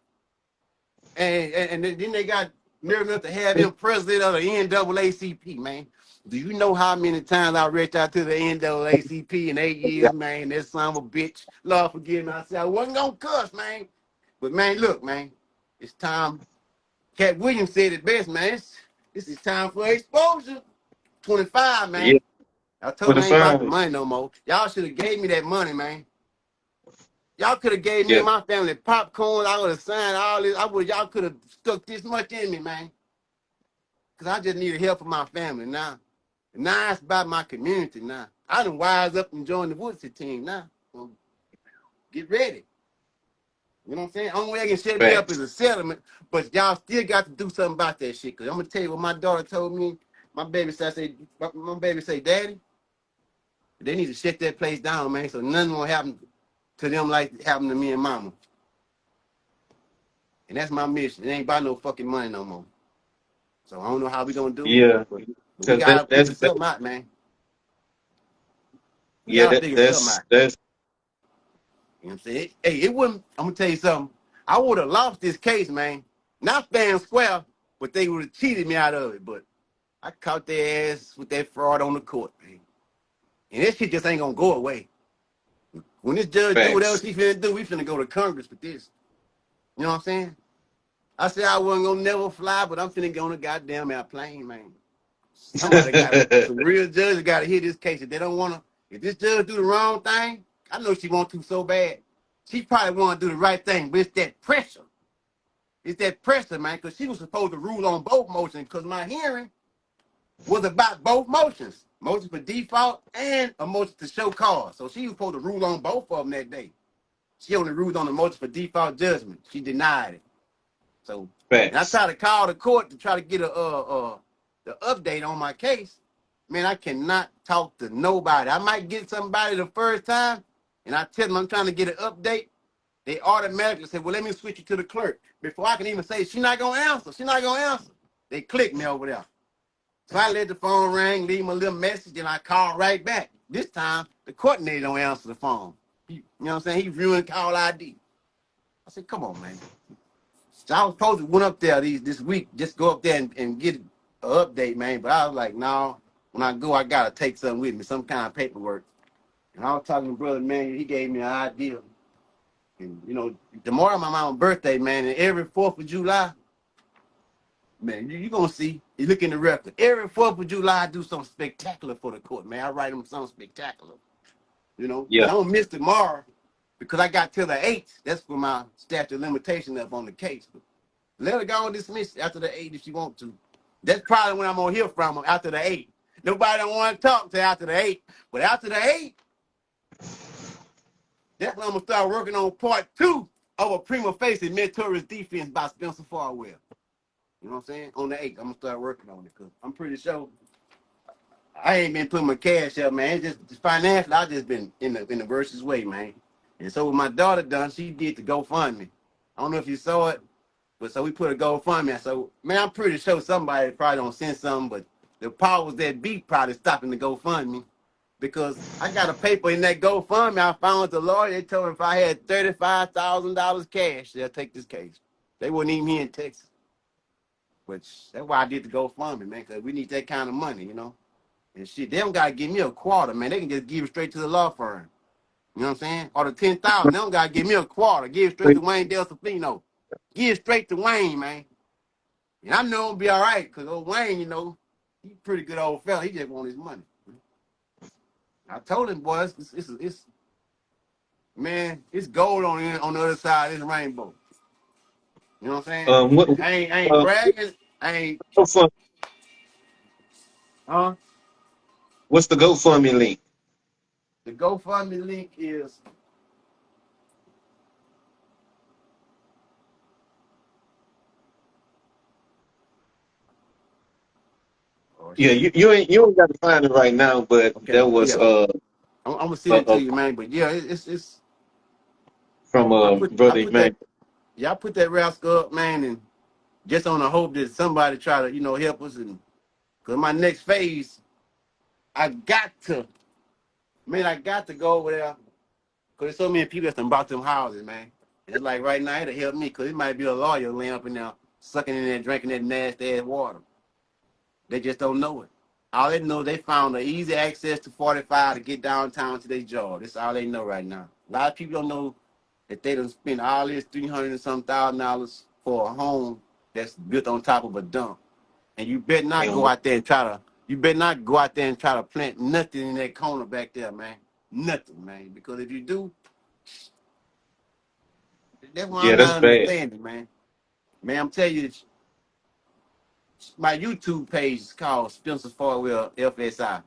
And then they got nerve enough to have him president of the NAACP, man. Do you know how many times I reached out to the NAACP in 8 years, man? That son of a bitch. Lord forgive me. I said I wasn't gonna cuss, man. But man, look, man, it's time. Cat Williams said it best, man. This is time for exposure. 25, Yeah. man. I told him I ain't about the 25. money no more. Y'all should have gave me that money, man. Y'all could have gave me Yeah. and my family popcorn. I would have signed all this. Y'all could have stuck this much in me, man. Because I just needed help for my family now. Now it's about my community now. I done wise up and joined the Woodsy team now. So get ready. You know what I'm saying? Only way they can set me up is Facts. a settlement, but y'all still got to do something about that shit. Because I'm going to tell you what my daughter told me. My baby say, Daddy, they need to shut that place down, man, so nothing will happen to them like it happened to me and mama. And that's my mission. It ain't about no fucking money no more. So I don't know how we gonna do it, Yeah. but we Cause gotta figure something out, man. We yeah, gotta figure something out. that's You know what I'm saying? Hey, it wouldn't. I'm gonna tell you something. I would have lost this case, man. Not fair and square, but they would have cheated me out of it. But I caught their ass with that fraud on the court, man. And this shit just ain't gonna go away. When this judge do whatever facts. she finna do, we finna go to Congress with this. You know what I'm saying? I said I wasn't gonna never fly, but I'm finna go on a goddamn airplane, man. Somebody got some real judges got to hear this case. If they don't want to, if this judge do the wrong thing, I know she want to so bad. She probably want to do the right thing, but it's that pressure. It's that pressure, man, because she was supposed to rule on both motions because my hearing was about both motions. Motion for default and a motion to show cause. So she was supposed to rule on both of them that day. She only ruled on the motion for default judgment. She denied it. So, and I Facts. tried to call the court to try to get the update on my case. Man, I cannot talk to nobody. I might get somebody the first time, and I tell them I'm trying to get an update. They automatically say, well, let me switch you to the clerk. Before I can even say, she's not going to answer. She's not going to answer. They click me over there. So I let the phone ring, leave them a little message, and I call right back. This time, the coordinator don't answer the phone. You know what I'm saying? He ruined call ID. I said, come on, man. So I was supposed to went up there this week, just go up there and get an update, man. But I was like, no, when I go, I got to take something with me, some kind of paperwork. And I was talking to Brother Manuel, he gave me an idea. And, you know, tomorrow my mom's birthday, man, and every 4th of July, man, you're going to see, you look in the record, every 4th of July, I do something spectacular for the court, man. I write them something spectacular, you know. Yeah. I don't miss tomorrow because I got till the 8th. That's for my statute of limitation up on the case. Let her go and dismiss after the 8th if she want to. That's probably when I'm gonna hear from her after the 8th. Nobody don't want to talk to after the 8th. But after the 8th, that's when I'm gonna start working on part 2 of a prima facie meritorious defense by Spencer Farwell. You know what I'm saying? On the 8th, I'm gonna start working on it because I'm pretty sure I ain't been putting my cash up, man. It's just financially, I just been in the worstest way, man. And so what my daughter done, she did the GoFundMe. I don't know if you saw it, but so we put a GoFundMe. So man, I'm pretty sure somebody probably don't send something, but the powers that be probably stopping the GoFundMe because I got a paper in that GoFundMe. I found the lawyer. They told me if I had $35,000 cash, they'll take this case. They wasn't even here in Texas, which that's why I did the GoFundMe, man, because we need that kind of money, you know. And shit, they don't gotta give me a quarter, man. They can just give it straight to the law firm. You know what I'm saying? Or the 10,000, they don't gotta give me a quarter. Give it straight to Wayne Del Safino. Give it straight to Wayne, man. And I know it'll be all right, because old Wayne, you know, he's a pretty good old fella. He just want his money. I told him, boy, it's man, it's gold on the other side of this rainbow. You know what I'm saying? What I ain't bragging. I ain't, GoFund, huh? what's the GoFundMe link? The GoFundMe link is, oh Yeah, shit. you ain't got to find it right now, but Okay, that was yeah. I'm gonna send it to uh you, man. But yeah, it's from I brother put that Emmanuel. yeah, I put that rascal up, man, and just on the hope that somebody try to, you know, help us. And cause my next phase, I got to, man, I got to go over there. Cause there's so many people that's done bought them houses, man. And it's like right now it'll help me, cause it might be a lawyer laying up in there, sucking in there, drinking that nasty ass water. They just don't know it. All they know, they found an easy access to 45 to get downtown to their job. That's all they know right now. A lot of people don't know that they done spend all this 300 and some $1,000 for a home that's built on top of a dump. And you better not And go out there and try to, you better not go out there and try to plant nothing in that corner back there, man. Nothing, man. Because if you do, that's what yeah, I'm that's not bad. understanding, man. Man, I'm telling you, my YouTube page is called Spencer Farwell FSI.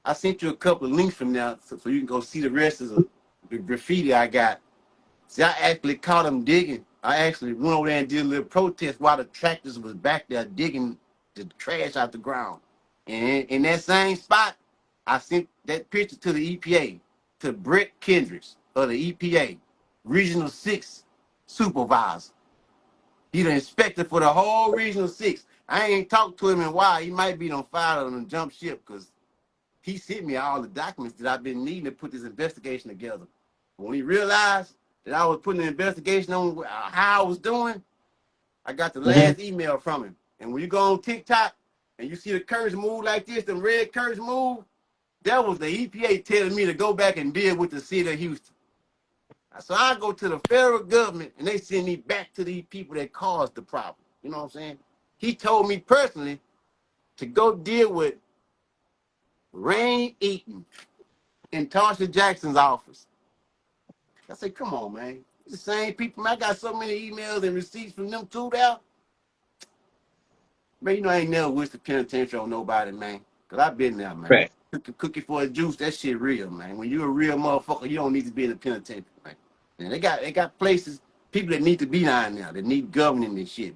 I sent you a couple of links from there so you can go see the rest of the graffiti I got. See, I actually caught them digging. I actually went over there and did a little protest while the tractors was back there digging the trash out the ground. And in that same spot, I sent that picture to the EPA, to Brett Kendricks of the EPA, Regional 6 supervisor. He the inspector for the whole Regional 6. I ain't talked to him in a while. He might be on fire on the jump ship because he sent me all the documents that I've been needing to put this investigation together. When he realized that I was putting an investigation on how I was doing, I got the Hmm. last email from him. And when you go on TikTok and you see the curves move like this, the red curves move, that was the EPA telling me to go back and deal with the city of Houston. So I go to the federal government and they send me back to these people that caused the problem. You know what I'm saying? He told me personally to go deal with Rain Eaton in Tasha Jackson's office. I said, come on, man. It's the same people, man. I got so many emails and receipts from them two there. Man, you know I ain't never wished the penitentiary on nobody, man. Cause I've been there, man. Right. Cookie for a juice, that shit real, man. When you a real motherfucker, you don't need to be in the penitentiary, man. And they got places, people that need to be down there, that need governing and shit.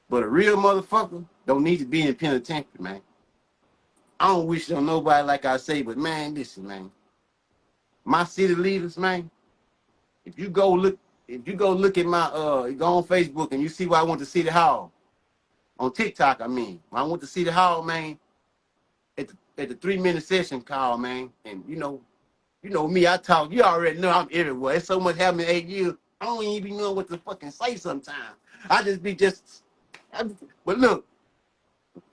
But a real motherfucker don't need to be in the penitentiary, man. I don't wish it on nobody like I say, but man, listen, man. My city leaders, man, if you go look at my go on Facebook and you see where I went to City Hall. On TikTok, I mean. When I went to City Hall, man, at the 3-minute session call, man. And you know me, I talk, you already know I'm everywhere. It's so much happening in 8 years. I don't even know what to fucking say sometimes. I just be but look,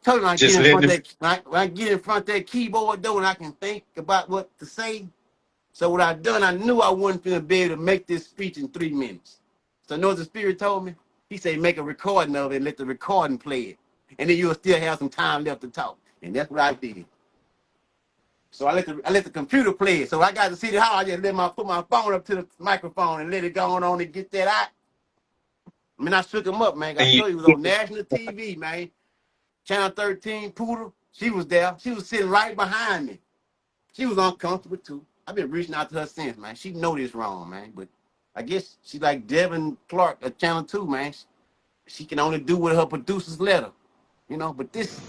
tell me when I get Just in letting front it. of that when I get in front of that keyboard though and I can think about what to say. So what I done, I knew I wasn't gonna be able to make this speech in 3 minutes. So you know what the spirit told me? He said make a recording of it and let the recording play it. And then you'll still have some time left to talk. And that's what I did. So I let the computer play it. So I got to see how I just put my phone up to the microphone and let it go on and get that out. I mean, I shook him up, man. I And you, told you it was on national TV, man. Channel 13, Poodle, she was there. She was sitting right behind me. She was uncomfortable too. I've been reaching out to her since, man. She know this wrong, man. But I guess she like Devin Clark at Channel 2, man. She can only do what her producers let her. But this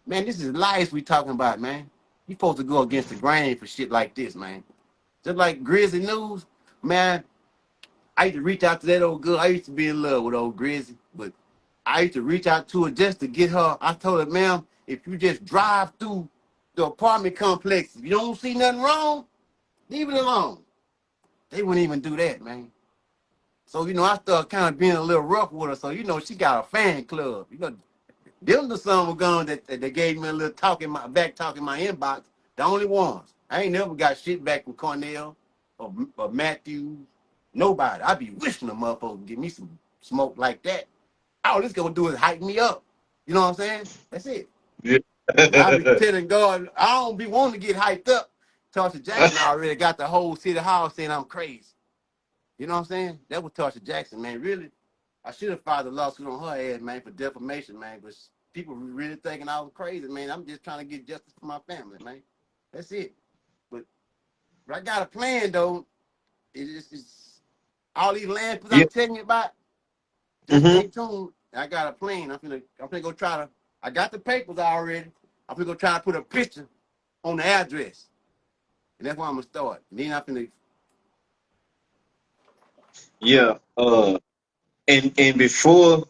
Man, this is life we talking about, man. You supposed to go against the grain for shit like this, man. Just like Grizzly News, man. I used to reach out to that old girl. I used to be in love with old Grizzly, but I used to reach out to her just to get her. I told her, ma'am, if you just drive through the apartment complex, if you don't see nothing wrong, leave it alone. They wouldn't even do that, man. So, I started kind of being a little rough with her. So, she got a fan club. Them the some of guns that gave me a little talk in my back, talk in my inbox. The only ones. I ain't never got shit back from Cornell or Matthews. Nobody. I be wishing a motherfucker give me some smoke like that. All this gonna do is hype me up. You know what I'm saying? That's it. Yeah. I be telling God, I don't be wanting to get hyped up. Tasha Jackson already got the whole city hall saying I'm crazy. You know what I'm saying? That was Tasha Jackson, man. Really, I should have filed a lawsuit on her ass, man, for defamation, man. But people really thinking I was crazy, man. I'm just trying to get justice for my family, man. That's it. But I got a plan, though. It's all these land Yeah. I'm telling you about. Just stay tuned. I got a plan. I'm finna go try to. I got the papers already. I'm finna go try to put a picture on the address, and that's where I'm gonna start. And then I'm finna. Yeah. And before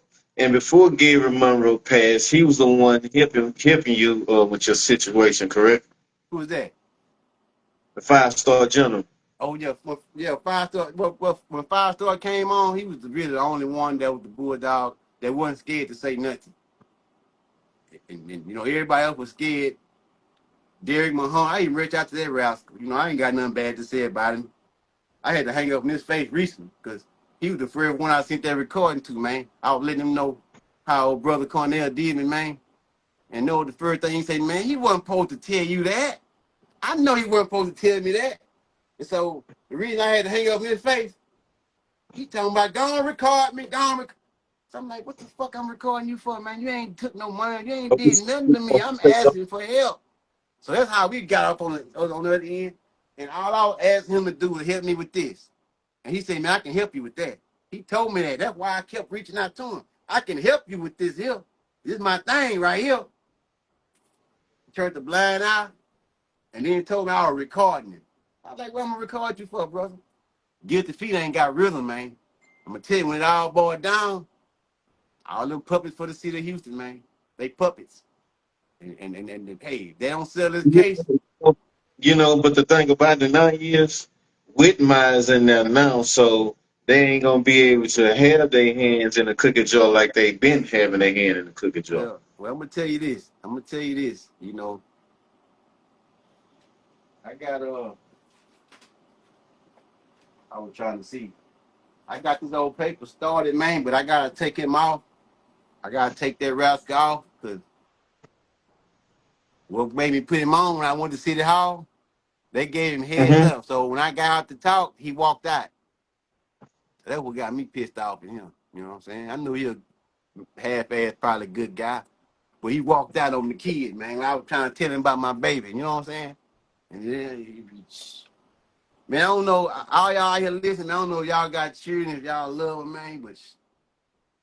Gabriel Monroe passed, he was the one helping you with your situation, correct? Who is that? The 5-star general. Oh yeah, yeah. 5 Star. Well, when 5 Star came on, he was really the only one that was the bulldog that wasn't scared to say nothing. And everybody else was scared. Derek Mahon, I even reached out to that rascal. I ain't got nothing bad to say about him. I had to hang up in his face recently because he was the first one I sent that recording to, man. I was letting him know how old brother Cornell did me, man. And the first thing he said, man, he wasn't supposed to tell you that. I know he wasn't supposed to tell me that. And so the reason I had to hang up in his face, he talking about, go on, record me, go on, So I'm like, what the fuck I'm recording you for, man? You ain't took no money. You ain't did nothing to me. I'm asking for help. So that's how we got up on the other end. And all I was asking him to do was help me with this. And he said, man, I can help you with that. He told me that. That's why I kept reaching out to him. I can help you with this here. This is my thing right here. He turned the blind eye and then told me I was recording it. I was like, what am I gonna record you for, brother? Guilty Feet ain't got rhythm, man. I'm gonna tell you, when it all boiled down, all them puppets for the city of Houston, man. They puppets. And hey, they don't sell this case. But the thing about it now is, Whitmire's in there now, so they ain't gonna be able to have their hands in the cookie jar like they been having their hand in the cookie jar. Well, I'm gonna tell you this. I got I was trying to see. I got this old paper started, man, but I gotta take him off. I gotta take that rascal off because what made me put him on when I went to City Hall, they gave him heads up. So when I got out to talk, he walked out. That's what got me pissed off at him. You know what I'm saying? I knew he was half-ass, probably good guy, but he walked out on the kid, man. I was trying to tell him about my baby. You know what I'm saying? And then, man, I don't know. All y'all out here listening, I don't know if y'all got children, if y'all love them, man, but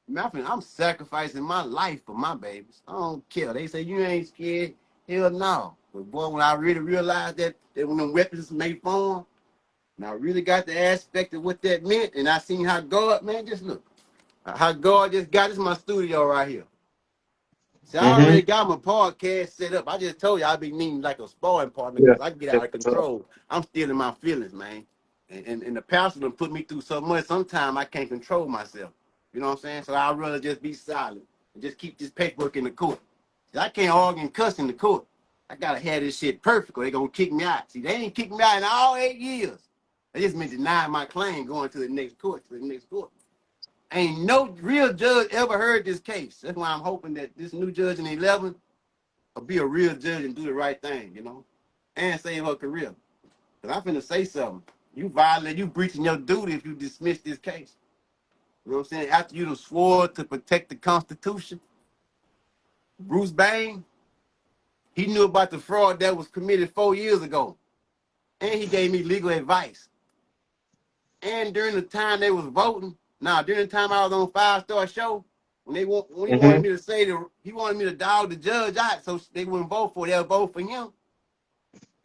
man, I'm sacrificing my life for my babies. I don't care. They say you ain't scared. Hell no. But boy, when I really realized that when them weapons may form, and I really got the aspect of what that meant, and I seen how God, man, just look. How God just got this my studio right here. See, I already got my podcast set up. I just told you I be needing like a sparring partner Yeah. because I get out of control. I'm still in my feelings, man. And the pastor done put me through so much, sometimes I can't control myself. You know what I'm saying? So I'd rather just be silent and just keep this paperwork in the court. See, I can't argue and cuss in the court. I gotta have this shit perfect or they gonna kick me out. See, they ain't kicked me out in all 8 years. They just been denying my claim going to the next court, Ain't no real judge ever heard this case. That's why I'm hoping that this new judge in 11 will be a real judge and do the right thing, and save her career. Because I'm finna say something. You breaching your duty if you dismiss this case. You know what I'm saying? After you swore to protect the Constitution, Bruce Bain, he knew about the fraud that was committed 4 years ago. And he gave me legal advice. And during the time they was voting, during the time I was on 5 Star Show, When he wanted Mhm. me to say he wanted me to dog the judge out so they wouldn't vote for it, they'll vote for him.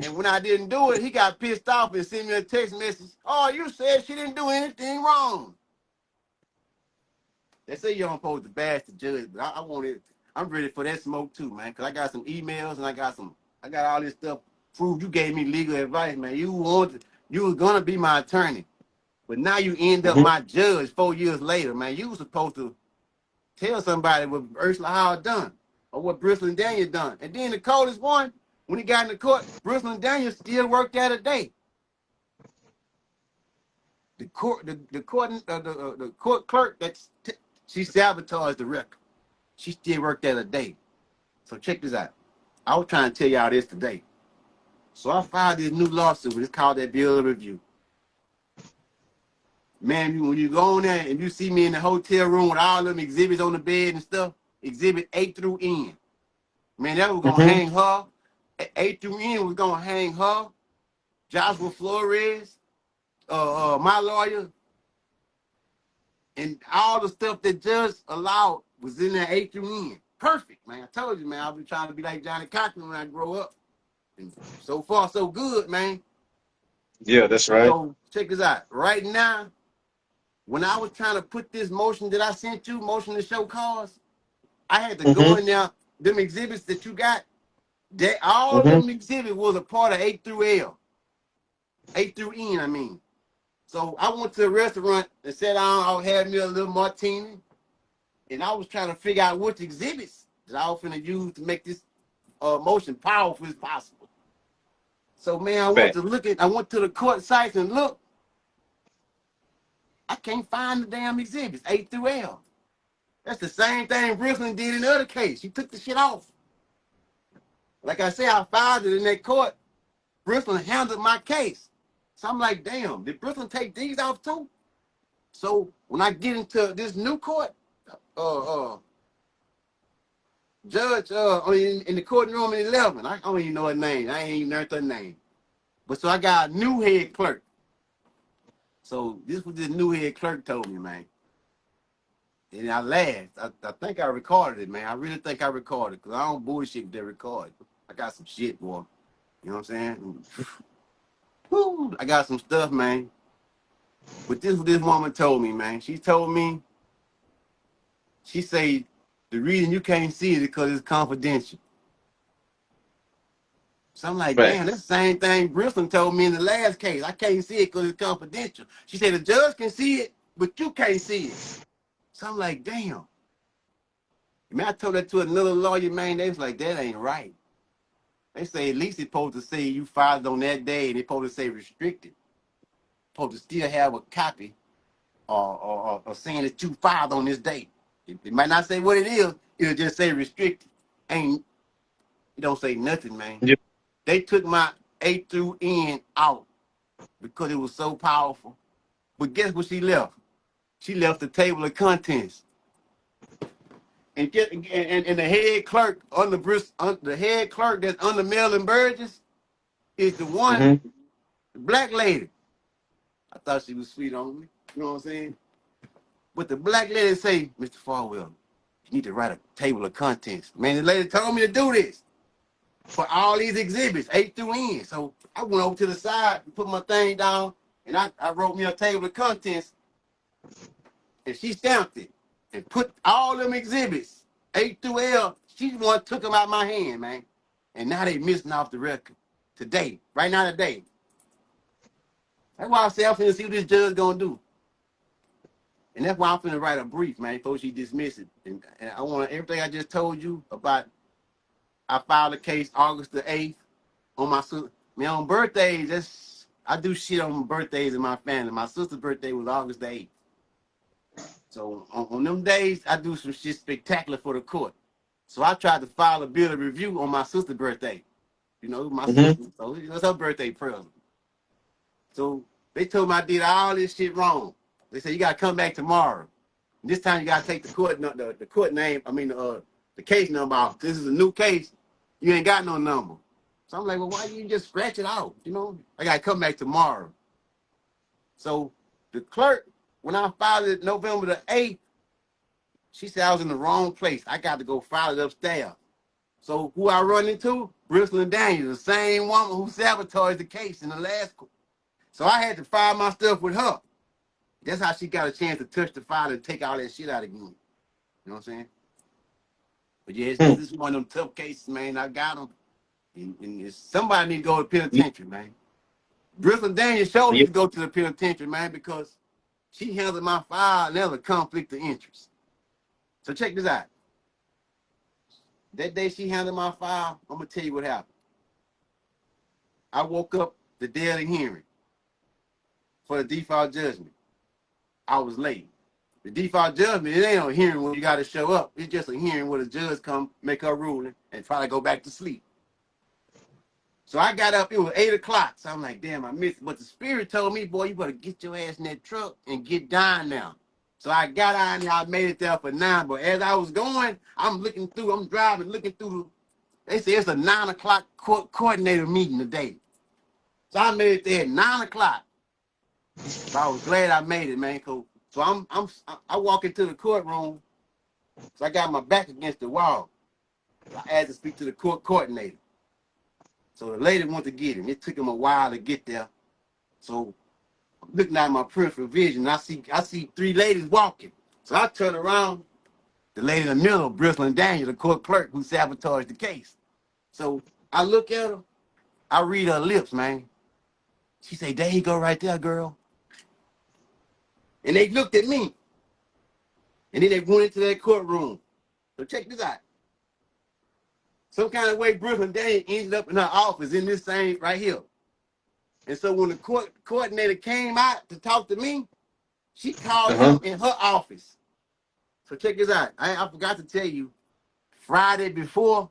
And when I didn't do it, he got pissed off and sent me a text message. Oh, you said she didn't do anything wrong. They say you don't supposed to bash the judge, but I want it. I'm ready for that smoke too, man. Cause I got some emails and I got all this stuff. Prove you gave me legal advice, man. You was gonna be my attorney, but now you end up Mhm. my judge 4 years later, man. You was supposed to tell somebody what Ursula Howard done or what Bristol and Daniel done. And then the coldest one, when he got in the court, Bristol and Daniel still worked there today. The court clerk she sabotaged the record. She still worked there today. So check this out. I was trying to tell y'all this today. So I filed this new lawsuit. It's called that bill of review. Man, when you go on there and you see me in the hotel room with all them exhibits on the bed and stuff, exhibit A through N. Man, that was gonna Mhm. hang her. A through N was gonna hang her, Joshua Flores, my lawyer, and all the stuff that judge allowed was in there A through N. Perfect, man. I told you, man. I've been trying to be like Johnny Cochran when I grow up. And so far, so good, man. Yeah, that's right. So check this out. Right now, when I was trying to put this motion that I sent you, motion to show cause, I had to go Mhm. in there. Them exhibits that you got, all of Mhm. them exhibits was a part of A through L, A through N, I mean. So I went to a restaurant and sat down. I had me a little martini, and I was trying to figure out which exhibits that I was going to use to make this motion powerful as possible. So man, Fact. I went to the court sites and look. I can't find the damn exhibits, A through L. That's the same thing Brooklyn did in the other case. She took the shit off. Like I said, I filed it in that court. Brooklyn handled my case. So I'm like, damn, did Brooklyn take these off too? So when I get into this new court, judge in the courtroom in 11, I don't even know her name. I ain't even learned her name. But so I got a new head clerk. So this was this new head clerk told me, man. And I laughed. I think I recorded it, man. I really think I recorded because I don't bullshit with that record. I got some shit, boy. You know what I'm saying? Woo, I got some stuff, man. But this woman told me, man. She told me, she said, the reason you can't see it is because it's confidential. So I'm like, damn, that's Facts. the same thing Briston told me in the last case. I can't see it because it's confidential. She said the judge can see it, but you can't see it. So I'm like, damn. Man, I told that to another lawyer, man. They was like, that ain't right. They say at least it's supposed to say you filed on that day, and it's supposed to say restricted. Supposed to still have a copy or saying that you filed on this date. It might not say what it is. It'll just say restricted. Ain't it don't say nothing, man. Yeah. They took my A through N out because it was so powerful. But guess what she left? She left the table of contents. And the head clerk the head clerk that's under Marilyn Burgess is the one, Mhm. the black lady. I thought she was sweet on me. You know what I'm saying? But the black lady say, Mr. Farwell, you need to write a table of contents. Man, the lady told me to do this for all these exhibits, A through N. So I went over to the side and put my thing down, and I wrote me a table of contents, and she stamped it and put all them exhibits, A through L. She the one took them out of my hand, man. And now they missing off the record today, right now today. That's why I say I'm finna see what this judge gonna do. And that's why I'm finna write a brief, man, before she dismiss it. And I want everything I just told you about. I filed a case August the 8th on my sister. Man, on birthdays, I do shit on birthdays in my family. My sister's birthday was August the 8th. So on them days, I do some shit spectacular for the court. So I tried to file a bill of review on my sister's birthday. You know, my Mhm. sister. So it was her birthday present. So they told me I did all this shit wrong. They said you gotta come back tomorrow. And this time you gotta take the court the court name. I mean the case number off. This is a new case. You ain't got no number. So I'm like, well, why you just scratch it out? You know, I gotta come back tomorrow. So the clerk, when I filed it November the 8th, She said I was in the wrong place. I got to go file it upstairs. So who I run into? Bristol and Daniel, the same woman who sabotaged the case in Alaska. So I had to file my stuff with her. That's how she got a chance to touch the file and take all that shit out again. You know what I'm saying? But yeah, this is one of them tough cases, man. I got them. And somebody need to go to the penitentiary, man. Bristol and Daniel showed me to go to the penitentiary, man, because she handled my file and there was a conflict of interest. So check this out. That day she handled my file, I'm going to tell you what happened. I woke up the day of the hearing for the default judgment. I was late. The default judgment, it ain't a hearing where you got to show up. It's just a hearing where the judge come make her ruling and try to go back to sleep. So I got up, it was 8 o'clock. So I'm like, damn, I missed it. But the spirit told me, boy, you better get your ass in that truck and get down now. So I got on there, I made it there for 9. But as I was going, I'm driving, looking through. They say it's a 9 o'clock coordinator meeting today. So I made it there at 9 o'clock. So I was glad I made it, man. So I walk into the courtroom. So I got my back against the wall. So I had to speak to the court coordinator. So the lady went to get him. It took him a while to get there. So I'm looking at my peripheral vision. I see 3 ladies walking. So I turn around. The lady in the middle, Bristol and Daniel, the court clerk who sabotaged the case. So I look at her. I read her lips, man. She say, there you go right there, girl. And they looked at me. And then they went into that courtroom. So check this out. Some kind of way Bristol and Daniel ended up in her office in this same right here. And so when the coordinator came out to talk to me, she called him in her office. So check this out. I forgot to tell you, Friday before,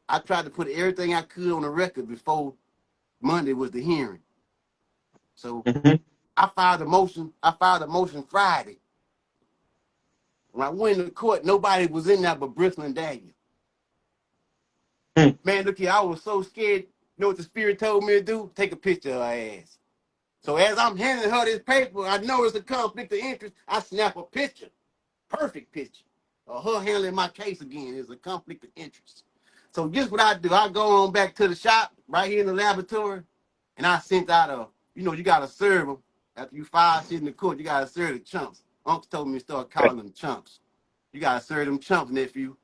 I tried to put everything I could on the record before Monday was the hearing. So I filed a motion Friday. When I went to court, nobody was in there but Bristol and Daniel. Man, look here, I was so scared. You know what the spirit told me to do? Take a picture of her ass. So as I'm handing her this paper, I know it's a conflict of interest. I snap a picture, perfect picture, of her handling my case again. It's a conflict of interest. So guess what I do? I go on back to the shop right here in the laboratory, and I sent out you got to serve them. After you file shit in the court, you got to serve the chumps. Uncle told me to start calling them chumps. You got to serve them chumps, nephew.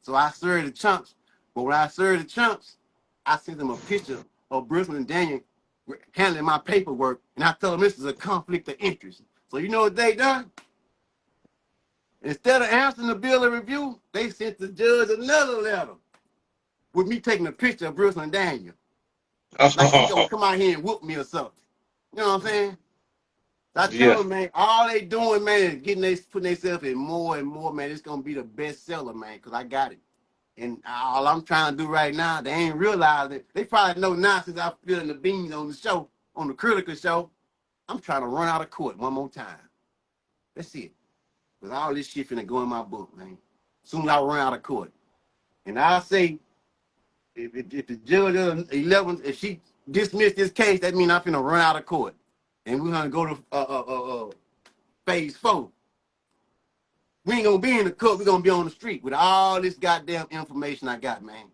So I served the chumps. But when I served the chumps, I sent them a picture of Bristol and Daniel handling my paperwork, and I told them this is a conflict of interest. So you know what they done? Instead of answering the bill of review, they sent the judge another letter with me taking a picture of Bristol and Daniel. Like she gonna come out here and whoop me or something. You know what I'm saying? So I tell them, man, all they doing, man, is putting themselves in more and more, man. It's gonna be the best seller, man, because I got it. And all I'm trying to do right now, they ain't realized it. They probably know now since I'm spilling the beans on the show, on the Critical Show. I'm trying to run out of court one more time. That's it. Because all this shit finna go in my book, man. Soon as I run out of court. And I'll say, if the judge of 11, if she dismissed this case, that means I'm finna run out of court. And we're gonna go to phase 4. We ain't gonna be in the court, we're gonna be on the street with all this goddamn information I got, man.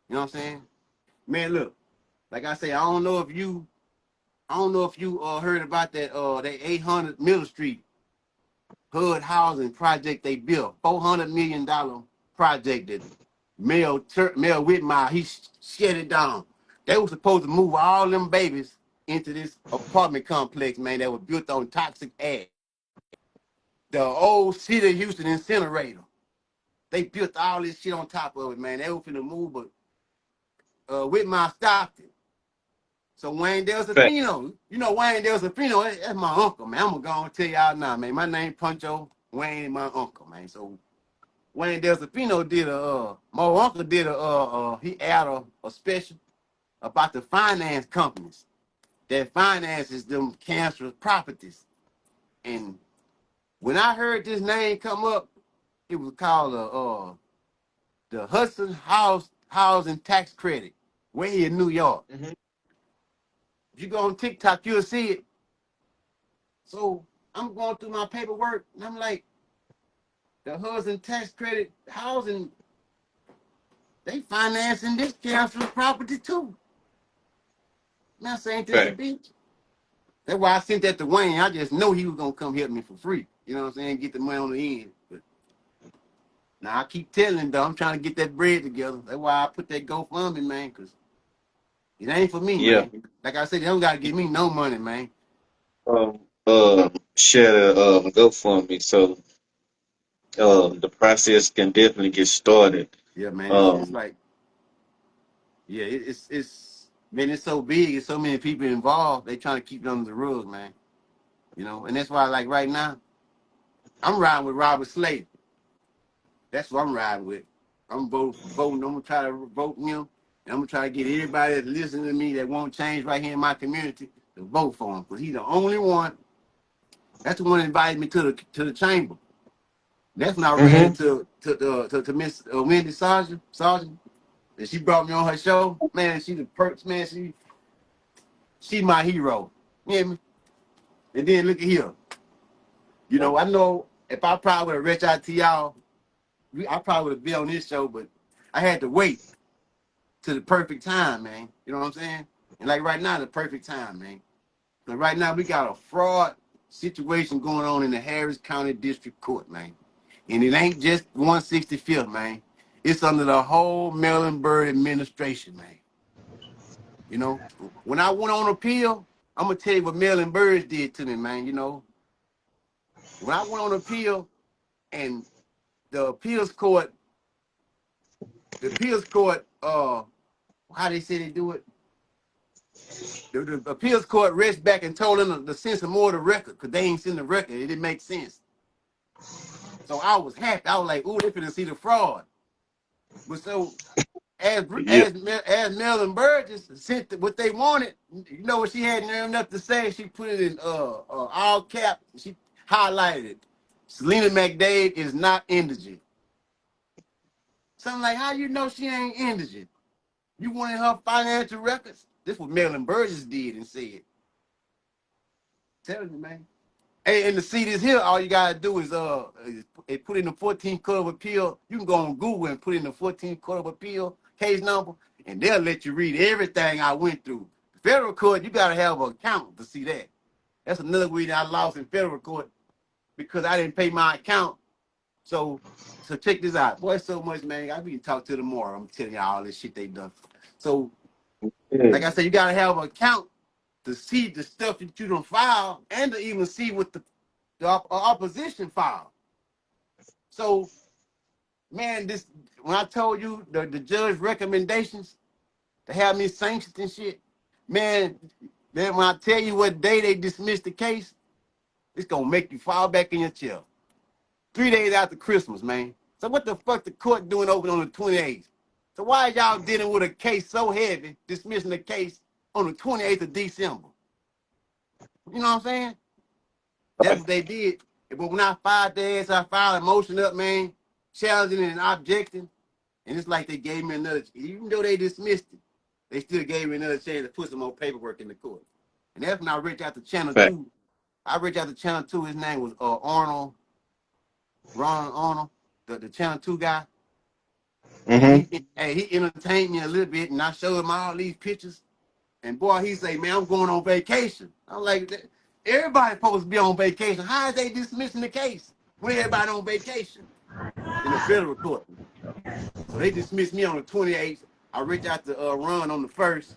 You know what I'm saying? Man, look, like I say, I don't know if you heard about that 800 Middle Street HUD housing project they built, $400 million project that Mel Whitmire, he shut it down. They were supposed to move all them babies into this apartment complex, man, that was built on toxic ash. The old City of Houston incinerator. They built all this shit on top of it, man. They were finna move, but Whitmire stopped it. So Wayne Del Safino, you know Wayne Del Safino, that's my uncle, man. I'm gonna go and tell y'all now, man. My name Puncho, Wayne, my uncle, man. So Wayne Del Safino did my uncle did he added a special about the finance companies that finances them cancerous properties. And when I heard this name come up, it was called the Hudson Housing Tax Credit, way in New York. If you go on TikTok, you'll see it. So I'm going through my paperwork, and I'm like, the Hudson tax credit housing, they financing this council's property too. Man, I say, ain't this a Fact. bitch? That's why I sent that to Wayne. I just know he was gonna come help me for free. You know what I'm saying? Get the money on the end. But now I keep telling him though, I'm trying to get that bread together. That's why I put that GoFundMe, man, because it ain't for me, Yeah. man. Like I said, they don't gotta give me no money, man. Share the GoFundMe so the process can definitely get started. Yeah, man. It's Um, like, yeah, it's man, it's so big, it's so many people involved, they trying to keep it under the rug, man. You know, and that's why like right now, I'm riding with Robert Slade. That's what I'm riding with. I'm voting. I'm gonna try to vote him, and I'm gonna try to get everybody that's listening to me that won't change right here in my community to vote for him, because he's the only one. That's the one that invited me to the chamber. That's when I ran hmm into Miss Wendy Sargent, and she brought me on her show. Man, she the perks, man. She my hero. You hear me? And then look at here. You know, I know if I probably would have reached out to y'all, I probably would have been on this show, but I had to wait to the perfect time, man. You know what I'm saying? And like right now, the perfect time, man. Because right now we got a fraud situation going on in the Harris County District Court, man. And it ain't just 165th, man. It's under the whole Maryland Byrd administration, man. You know, when I went on appeal, I'm gonna tell you what Maryland Byrd did to me, man. You know, when I went on appeal and the appeals court, how they say they do it, the appeals court rests back and told them to send some more of the record because they ain't send the record. It didn't make sense. So I was happy. I was like, ooh, they finna see the fraud. But so as Yeah. as Marilyn Burgess sent what they wanted, you know what she had enough to say? She put it in all cap. She highlighted it. Selena McDade is not indigent. So I'm like, how you know she ain't indigent? You wanted her financial records? This what Marilyn Burgess did and said. Telling you, man. Hey, and to see this here, all you gotta do is put in the 14th Court of Appeal. You can go on Google and put in the 14th Court of Appeal case number, and they'll let you read everything I went through. Federal court, you gotta have an account to see that. That's another reason I lost in federal court, because I didn't pay my account. So check this out. Boy, so much, man. I can talk to tomorrow. I'm telling y'all all this shit they done. So, like I said, you gotta have an account to see the stuff that you don't file and to even see what the opposition filed. So, man, this when I told you the judge recommendations to have me sanctioned and shit, man, then when I tell you what day they dismissed the case, it's gonna make you fall back in your chair. 3 days after Christmas, man. So what the fuck the court doing open on the 28th? So why y'all dealing with a case so heavy, dismissing the case on the 28th of December? You know what I'm saying? That's what they did. But when I filed their ass, I filed a motion up, man, challenging and objecting. And it's like they gave me another, even though they dismissed it, they still gave me another chance to put some more paperwork in the court. And that's when I reached out to Channel Fact. 2. I reached out to Channel 2. His name was Ronald Arnold, the Channel 2 guy. And hmm he entertained me a little bit, and I showed him all these pictures. And boy, he say, man, I'm going on vacation. I'm like, everybody supposed to be on vacation. How is they dismissing the case when everybody on vacation in the federal court? So they dismissed me on the 28th. I reached out to Ron on the 1st.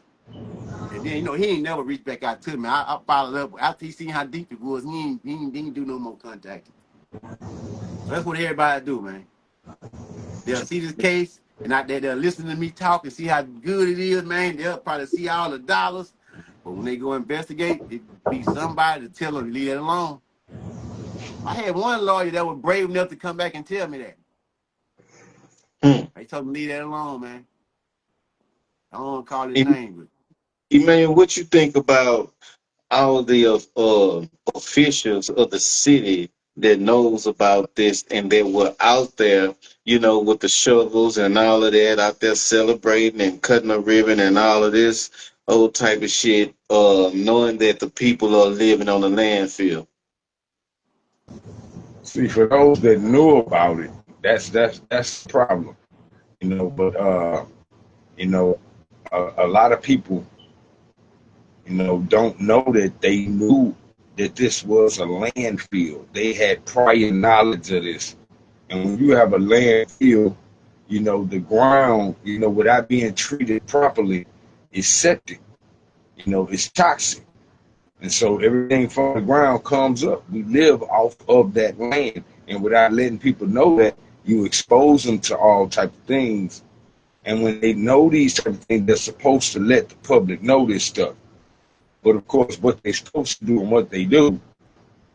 And then, you know, he ain't never reached back out to me. I followed up. After he seen how deep it was, he ain't do no more contacting. So that's what everybody do, man. They'll see this case, and they'll listen to me talk and see how good it is, man. They'll probably see all the dollars. But when they go investigate, it be somebody to tell them to leave that alone. I had one lawyer that was brave enough to come back and tell me that. They told me to leave that alone, man. I don't want to call his name, but Emmanuel, what you think about all the officials of the city that knows about this and that were out there, with the shovels and all of that, out there celebrating and cutting a ribbon and all of this old type of shit, knowing that the people are living on the landfill? See, for those that knew about it, that's the problem, But you know, a lot of people, don't know that they knew that this was a landfill. They had prior knowledge of this, and when you have a landfill, the ground, without being treated properly, is septic. It's toxic. And so everything from the ground comes up. We live off of that land. And without letting people know that, you expose them to all type of things. And when they know these type of things, they're supposed to let the public know this stuff. But of course, what they're supposed to do and what they do,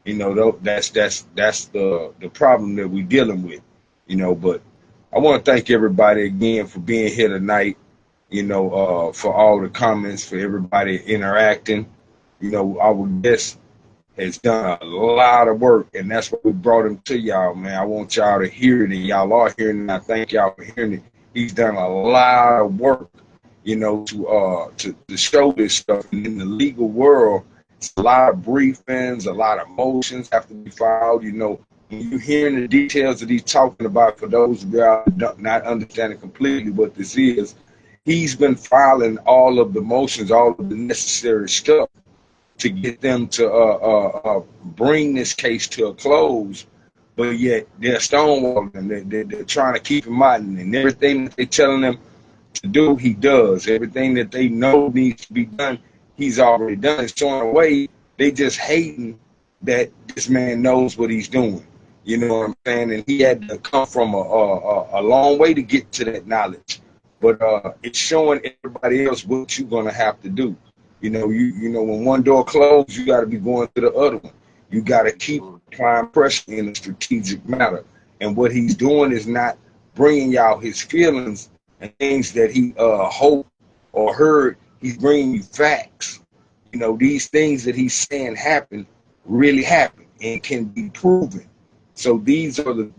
that's the problem that we're dealing with. But I want to thank everybody again for being here tonight, for all the comments, for everybody interacting. Our guest has done a lot of work, and that's why we brought him to y'all, man. I want y'all to hear it, and y'all are hearing it, and I thank y'all for hearing it. He's done a lot of work, to show this stuff. And in the legal world, it's a lot of briefings, a lot of motions have to be filed. When you're hearing the details that he's talking about, for those of y'all not understanding completely what this is, he's been filing all of the motions, all of the necessary stuff to get them to bring this case to a close, but yet they're stonewalling him. They're trying to keep him out, and everything that they're telling him to do, he does. Everything that they know needs to be done, he's already done. It's showing away. They just hating that this man knows what he's doing. You know what I'm saying? And he had to come from a long way to get to that knowledge. But it's showing everybody else what you're gonna have to do. When one door closed, you got to be going to the other one. You got to keep applying pressure in a strategic manner. And what he's doing is not bringing y'all his feelings and things that he hoped or heard. He's bringing you facts. These things that he's saying really happen and can be proven. So these are the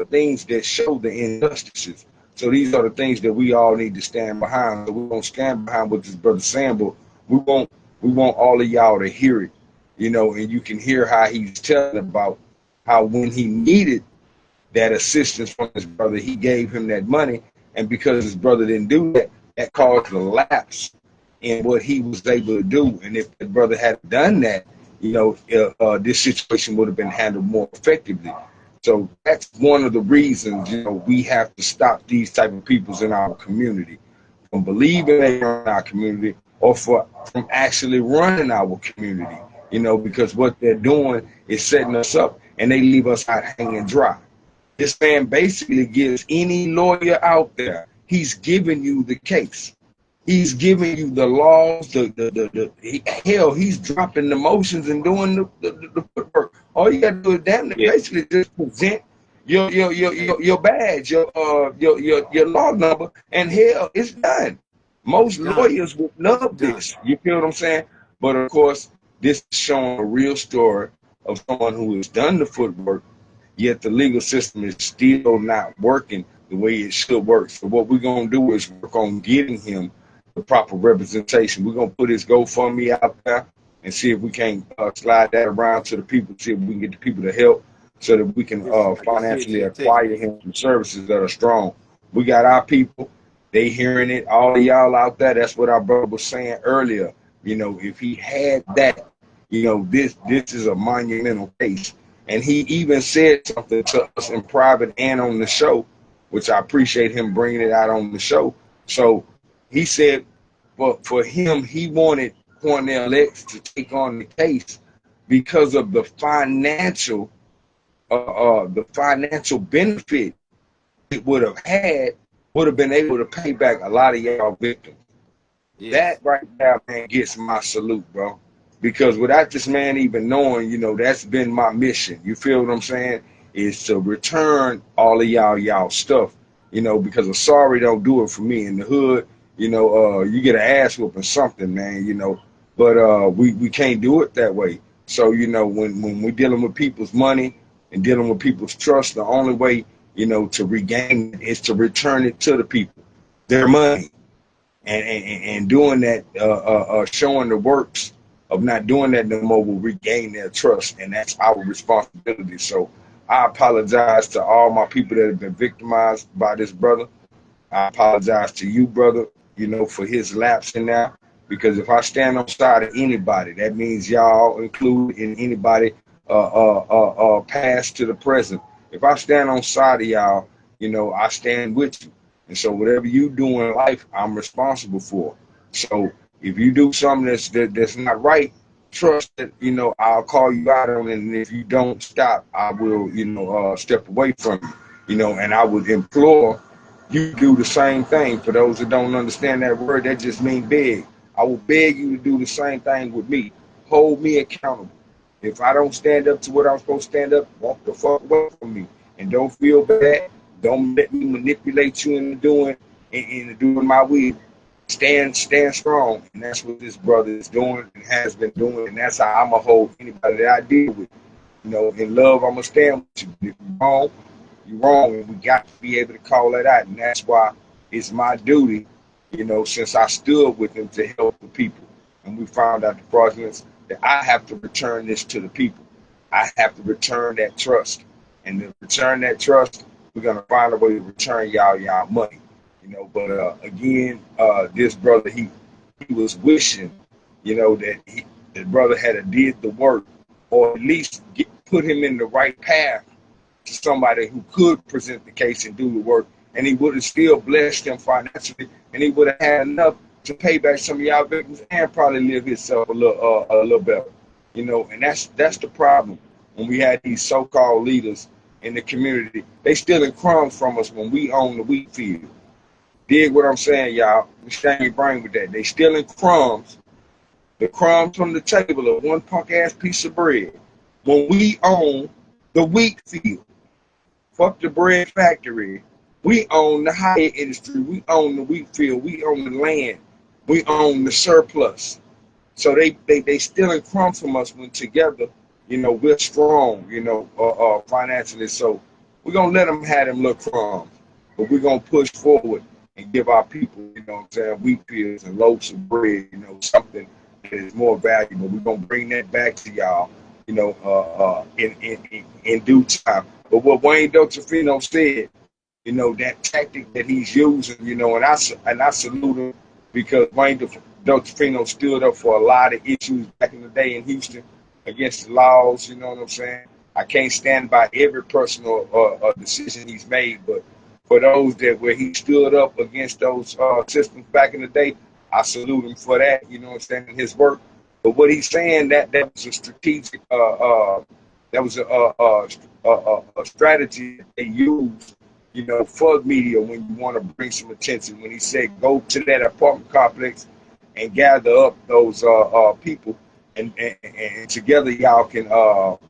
things that show the injustices. So these are the things that we all need to stand behind. So we won't stand behind what this brother saying, but we want all of y'all to hear it, and you can hear how he's telling about how when he needed that assistance from his brother, he gave him that money, and because his brother didn't do that, that caused a lapse in what he was able to do. And if the brother had done that, this situation would have been handled more effectively. So that's one of the reasons, we have to stop these type of peoples in our community from believing they run our community, or from actually running our community, because what they're doing is setting us up, and they leave us out hanging dry. This man basically gives any lawyer out there, he's giving you the case. He's giving you the laws, hell, he's dropping the motions and doing the footwork. All you gotta do is basically just present your badge, your law number, and hell, it's done. Most lawyers would love this. You feel what I'm saying? But of course, this is showing a real story of someone who has done the footwork, yet the legal system is still not working the way it should work. So what we're going to do is work on getting him the proper representation. We're going to put his GoFundMe out there and see if we can slide that around to the people, see if we can get the people to help so that we can financially acquire him some services that are strong. We got our people. They hearing it, all of y'all out there. That's what our brother was saying earlier. If he had that, this is a monumental case. And he even said something to us in private and on the show, which I appreciate him bringing it out on the show. So he said, for him, he wanted Cornell X to take on the case because of the financial benefit it would have had. Would have been able to pay back a lot of y'all victims. Yes. That right now, man, gets my salute, bro. Because without this man even knowing, that's been my mission. You feel what I'm saying? Is to return all of y'all stuff. Because a sorry don't do it for me in the hood. You get an ass whooping something, man. But we can't do it that way. So when we're dealing with people's money and dealing with people's trust, the only way to regain it is to return it to the people, their money, and doing that, showing the works of not doing that no more will regain their trust, and that's our responsibility. So I apologize to all my people that have been victimized by this brother. I apologize to you, brother, for his lapse in there. Because if I stand on side of anybody, that means y'all include in anybody past to the present. If I stand on side of y'all, I stand with you. And so whatever you do in life, I'm responsible for. So if you do something that's not right, trust that, I'll call you out on it. And if you don't stop, I will, step away from you, and I would implore you do the same thing. For those that don't understand that word, that just means beg. I will beg you to do the same thing with me. Hold me accountable. If I don't stand up to what I'm supposed to stand up, walk the fuck away from me. And don't feel bad. Don't let me manipulate you into doing my will. Stand strong. And that's what this brother is doing and has been doing. And that's how I'm going to hold anybody that I deal with. In love, I'm going to stand with you. If you're wrong, you're wrong, and we got to be able to call that out. And that's why it's my duty, since I stood with them to help the people. And we found out the fraudulence that I have to return this to the people. I have to return that trust. And to return that trust, we're going to find a way to return y'all money. But again, this brother, he was wishing, that the brother had did the work, or at least put him in the right path to somebody who could present the case and do the work, and he would have still blessed them financially, and he would have had enough to pay back some of y'all victims and probably live himself a little better, And that's the problem when we had these so-called leaders in the community. They stealing crumbs from us when we own the wheat field. Dig what I'm saying, y'all? Stain your brain with that. They stealing crumbs, the crumbs from the table of one punk ass piece of bread, when we own the wheat field. Fuck the bread factory. We own the higher industry. We own the wheat field. We own the land. We own the surplus. So they stealing crumbs from us when together, we're strong, financially. So we're going to let them have them little crumbs. But we're going to push forward and give our people, wheat fields and loaves of bread, something that is more valuable. We're going to bring that back to y'all, in due time. But what Wayne Deltafino said, that tactic that he's using, and I salute him, because Wayne Deltafino stood up for a lot of issues back in the day in Houston against the laws, you know what I'm saying? I can't stand by every personal decision he's made, but for those that where he stood up against those systems back in the day, I salute him for that, you know what I'm saying, in his work. But what he's saying, that was a strategic, that was a strategy that they used, for media when you want to bring some attention. When he said, go to that apartment complex and gather up those people, and together y'all can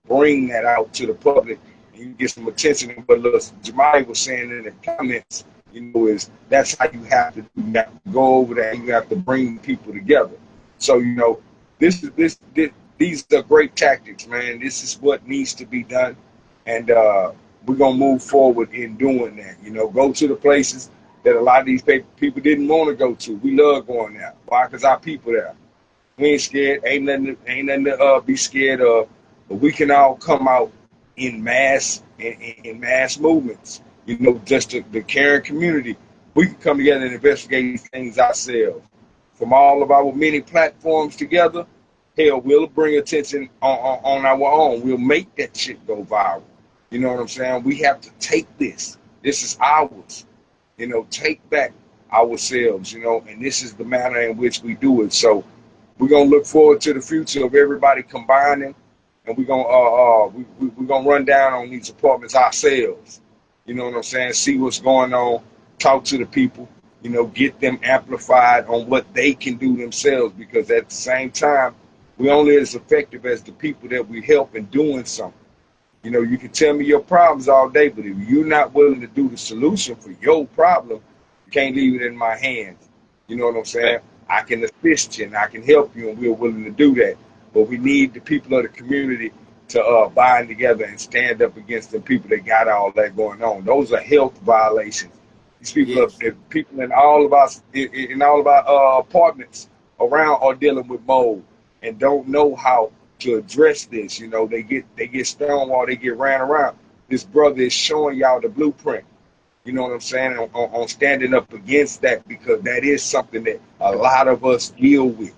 bring that out to the public, and you get some attention. And what Jamali was saying in the comments, is that's how you have to do. You have to go over there. You have to bring people together. So these are great tactics, man. This is what needs to be done, and we're gonna move forward in doing that. Go to the places that a lot of these people didn't want to go to. We love going there. Why? Because our people there. We ain't scared. Ain't nothing to be scared of. But we can all come out in mass movements. Just the caring community. We can come together and investigate these things ourselves. From all of our many platforms together, hell, we'll bring attention on our own. We'll make that shit go viral. You know what I'm saying? We have to take this. This is ours. Take back ourselves, and this is the manner in which we do it. So we're gonna look forward to the future of everybody combining, and we're gonna run down on these apartments ourselves. You know what I'm saying? See what's going on, talk to the people, get them amplified on what they can do themselves, because at the same time, we're only as effective as the people that we help in doing something. You can tell me your problems all day, but if you're not willing to do the solution for your problem, you can't leave it in my hands. You know what I'm saying? I can assist you and I can help you, and we're willing to do that. But we need the people of the community to bind together and stand up against the people that got all that going on. Those are health violations. These people, Yes. people in all of our apartments around are dealing with mold and don't know how to address this. They get stonewalled, they get ran around. this brother is showing y'all the blueprint. You know what I'm saying? On standing up against that, because that is something that a lot of us deal with.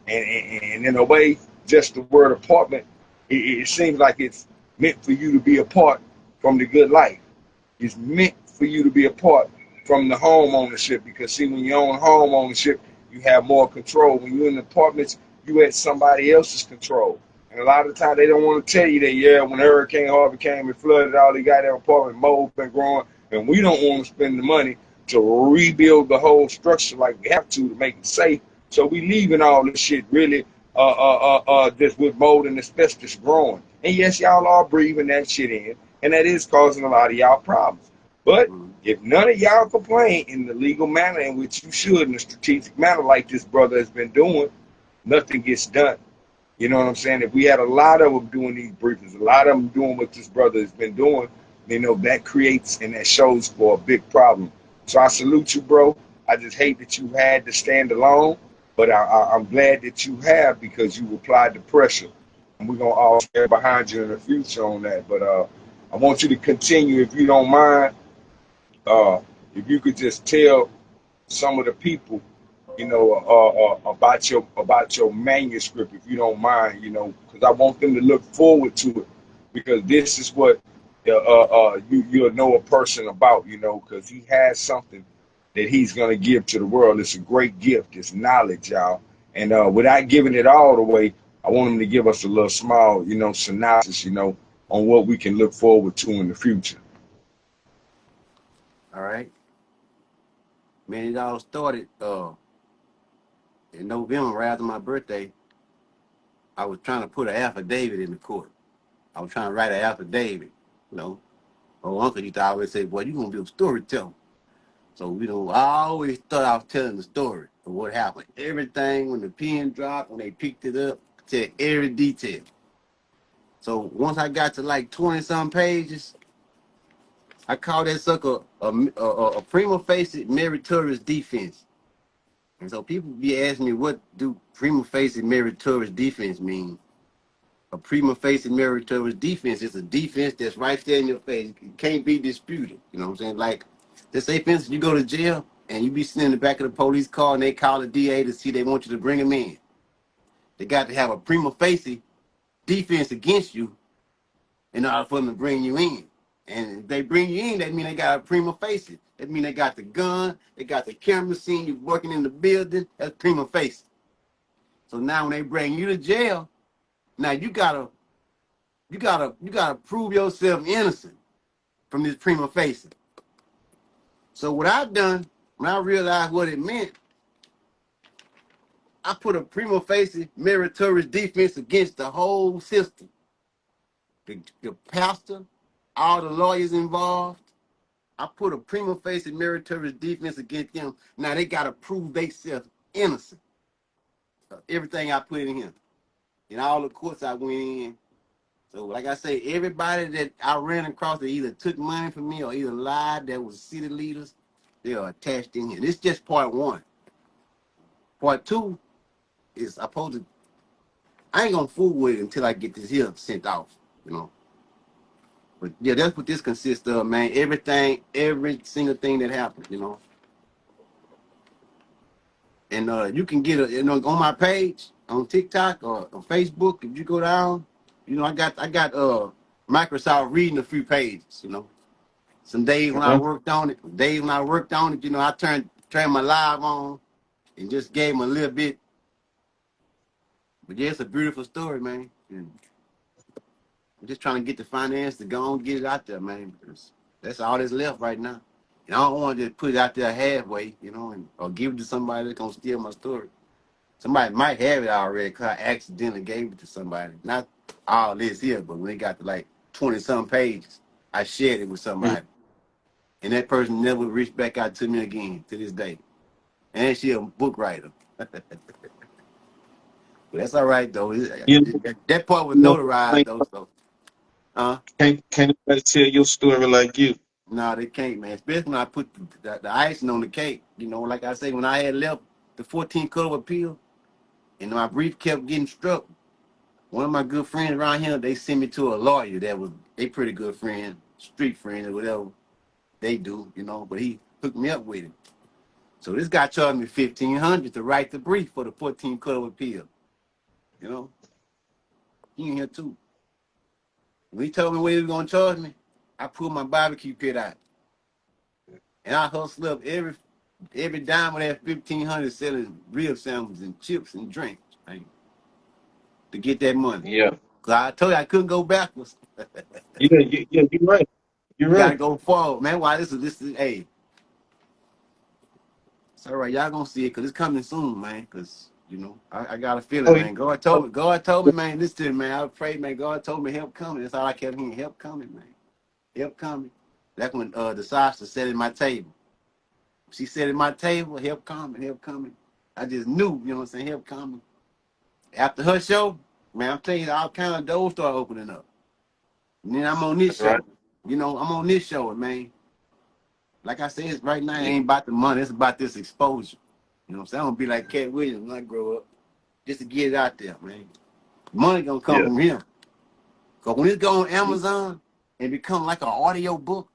And in a way, just the word apartment, it seems like it's meant for you to be apart from the good life. It's meant for you to be apart from the home ownership, because see, when you own home ownership, you have more control. When you're in apartments, you at somebody else's control. And a lot of the time they don't want to tell you that, yeah, when Hurricane Harvey came and flooded all the goddamn apartment, mold been growing, and we don't want to spend the money to rebuild the whole structure like we have to make it safe. So we leaving all this shit really just with mold and asbestos growing. And yes, y'all are breathing that shit in, and that is causing a lot of y'all problems. But if none of y'all complain in the legal manner in which you should, in a strategic manner like this brother has been doing, nothing gets done. You know what I'm saying? If we had a lot of them doing these briefings, a lot of them doing what this brother has been doing, you know, that creates and that shows for a big problem. So I salute you, bro. I just hate that you had to stand alone, but I'm glad that you have, because you applied the pressure. And we're going to all stand behind you in the future on that. But I want you to continue, if you don't mind, if you could just tell some of the people, you know, about your manuscript, if you don't mind, you know, because I want them to look forward to it, because this is what you'll know a person about, you know, because he has something that he's gonna give to the world. It's a great gift. It's knowledge, y'all. And without giving it all away, I want him to give us a little small, you know, synopsis, you know, on what we can look forward to in the future. All right. Man, it all started in November, right after my birthday. I was trying to put an affidavit in the court. I was trying to write an affidavit, you know. Oh, uncle used to always say, boy, you gonna be a storyteller. So, you know, I always thought I was telling the story of what happened. Everything, when the pen dropped, when they picked it up, tell every detail. So once I got to like 20 some pages, I called that sucker a prima facie meritorious defense. And so people be asking me, what do prima facie meritorious defense mean? A prima facie meritorious defense is a defense that's right there in your face. It can't be disputed. You know what I'm saying? Like, just say, for instance, you go to jail and you be sitting in the back of the police car and they call the DA to see they want you to bring him in. They got to have a prima facie defense against you in order for them to bring you in. And if they bring you in, that mean they got a prima facie. That mean they got the gun, they got the camera scene, you working in the building. That's prima facie. So now when they bring you to jail, now you gotta prove yourself innocent from this prima facie. So what I've done, when I realized what it meant, I put a prima facie meritorious defense against the whole system. The pastor, all the lawyers involved. I put a prima facie meritorious defense against them. Now they got to prove themselves innocent of everything I put in here. In all the courts I went in. So like I say, everybody that I ran across that either took money from me or either lied, that was city leaders, they are attached in here. This is just part one. Part two is I ain't gonna fool with it until I get this here sent off, you know. But yeah, that's what this consists of, man. Everything, every single thing that happened, you know. And you can get it, on my page on TikTok or on Facebook. If you go down, I got Microsoft reading a few pages. Some days when I Uh-huh. worked on it, I turned my live on and just gave them a little bit. But yeah, it's a beautiful story, man. And I'm just trying to get the finance to go and get it out there, man. Because that's all that's left right now. And I don't want to just put it out there halfway, or give it to somebody that's gonna steal my story. Somebody might have it already because I accidentally gave it to somebody. Not all this here, but when it got to like 20-some pages, I shared it with somebody. And that person never reached back out to me again to this day. And she a book writer. But that's all right, though. You That part was know, notarized, though. So, can't nobody tell your story like you. no, they can't, man. Especially when I put the icing on the cake. Like I say, when I had left the 14 Code of Appeal and my brief kept getting struck, one of my good friends around here, they sent me to a lawyer that was a pretty good friend. street friends or whatever they do, you know. But he hooked me up with it. So this guy charged me $1,500 to write the brief for the 14 Court of Appeal. You know, he in here too. When he told me what he was gonna charge me, I pulled my barbecue pit out. And I hustled up every dime of that 1,500 selling rib sandwiches and chips and drinks, man, to get that money. Yeah. Cause I told you I couldn't go backwards. Yeah, you're right. You're You gotta right. go forward, man. Why this is hey. It's all right, y'all gonna see it because it's coming soon, man. Cause you know, I got a feeling, Oh, man. God told me, man, listen to me, man. I prayed, man. God told me help coming. That's all I kept hearing. Help coming, man. Help coming. That's when the sister said at my table. She said at my table, help coming, help coming. I just knew, you know what I'm saying, help coming. After her show, man, I'm telling you, all kind of doors start opening up. And then I'm on this that's right. show. You know, I'm on this show, man. Like I said, right now, it Yeah. ain't about the money. It's about this exposure. You know what I'm saying? I'm gonna be like Cat Williams when I grow up, just to get it out there, man. Money gonna come Yeah. from him. Cause when it go on Amazon and become like an audio book,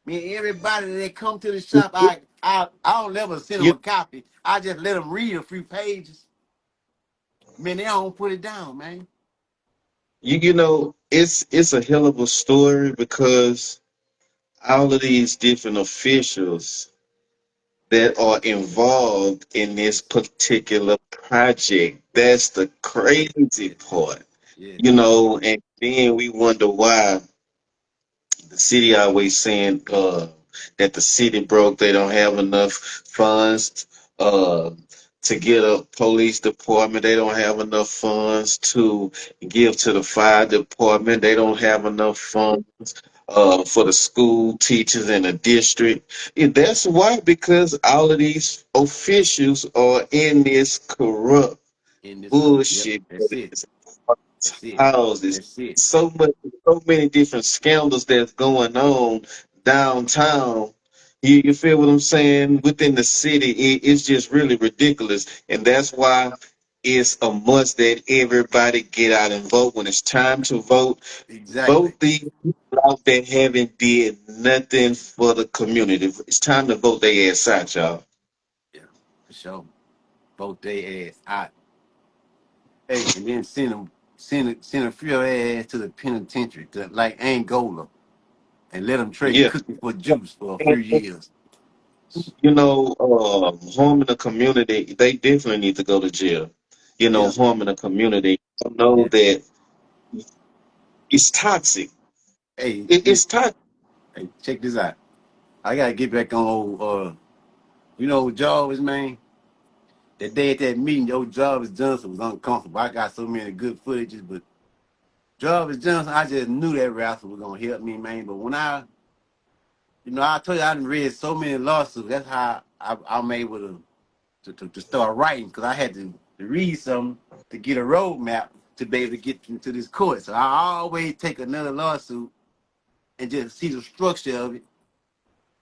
man, everybody that come to the shop, I don't never send them You, a copy. I just let them read a few pages. Man, they don't put it down, man. you know, it's a hell of a story because all of these different officials that are involved in this particular project. That's the crazy Yes, part, yes, you know, and then we wonder why the city always saying that the city broke, they don't have enough funds uh, to get a police department, they don't have enough funds to give to the fire department, they don't have enough funds for the school teachers in the district. And that's why, because all of these officials are in this corrupt in this court. Yep, bullshit that's it. That's it. houses. That's it. So many different scandals that's going on downtown. You feel what I'm saying? Within the city, it's just really ridiculous, and that's why it's a must that everybody get out and vote when it's time to vote. Exactly. Vote these people out that haven't did nothing for the community. It's time to vote their ass out, y'all. Yeah, for sure. Both they ass out. Hey, and then send a few ass to the penitentiary, to like Angola, and let them trade Yeah. cookie for juice for a few years. You know, harming the community, they definitely need to go to jail. You know, Yeah, harming the community. I know yeah. that it's toxic. Hey, It's toxic. hey, check this out. I gotta get back on old, you know, Jarvis, man. That day at that meeting, old Jarvis Johnson was uncomfortable. I got so many good footages, but Jarvis Johnson, I just knew that rapper was gonna help me, man. But when I told you I done read so many lawsuits. That's how I'm able to start writing because I had to read something to get a roadmap to be able to get into this court. So I always take another lawsuit and just see the structure of it.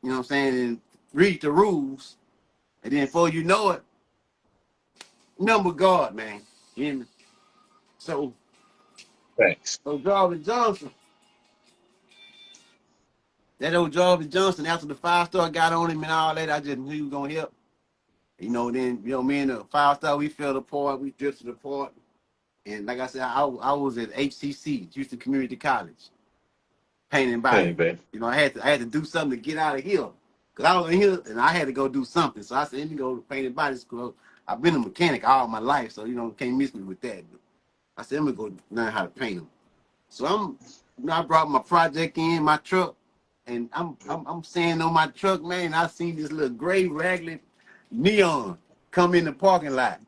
You know what I'm saying? And read the rules, and then before you know it, number guard, man. You hear me? So, Thanks. so Jarvis Johnson, that old Jarvis Johnson, after the 5-star got on him and all that, I just knew he was gonna help. You know, then me and the 5-star, we fell apart, we drifted apart. And like I said, I was at HCC, Houston Community College, painting by. Hey, baby. You know, I had to do something to get out of here. Cause I was in here and I had to go do something. So I said, let me go to painting body school. I've been a mechanic all my life, so can't miss me with that. I said, let me go learn how to paint them. So I brought my project in, my truck, and I'm saying on my truck, man, I seen this little gray raggedy neon come in the parking lot.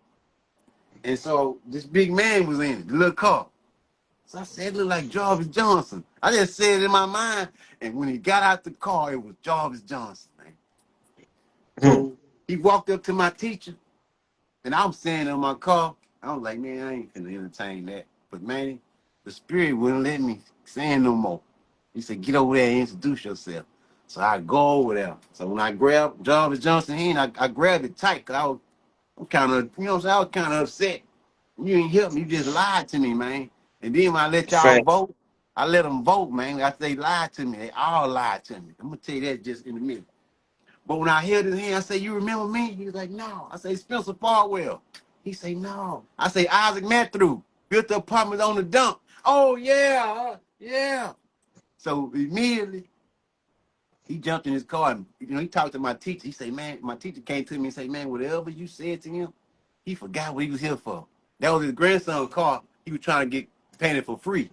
And so this big man was in it, the little car. So I said, it looked like Jarvis Johnson. I just said it in my mind. And when he got out the car, it was Jarvis Johnson, man. Hmm. So he walked up to my teacher, and I'm saying in my car, I was like, man, I ain't finna entertain that. But man, the spirit wouldn't let me say no more. He said, get over there and introduce yourself. So I go over there. So when I grabbed Jarvis Johnson hand, I grabbed it tight because I'm kind of, I was kind of upset. You ain't help me, you just lied to me, man. And then when I let y'all Fact. vote, I let them vote, man. After they lied to me, they all lied to me. I'm gonna tell you that just in a minute. But when I held his hand, I say, "You remember me?" He was like, "No." I say, "Spencer Farwell." He say, "No." I say, "Isaac Matthew built the apartment on the dump." "Oh yeah, yeah." So immediately he jumped in his car and he talked to my teacher. He say, "Man," my teacher came to me and say, "Man, whatever you said to him, he forgot what he was here for." That was his grandson's car. He was trying to get painted for free.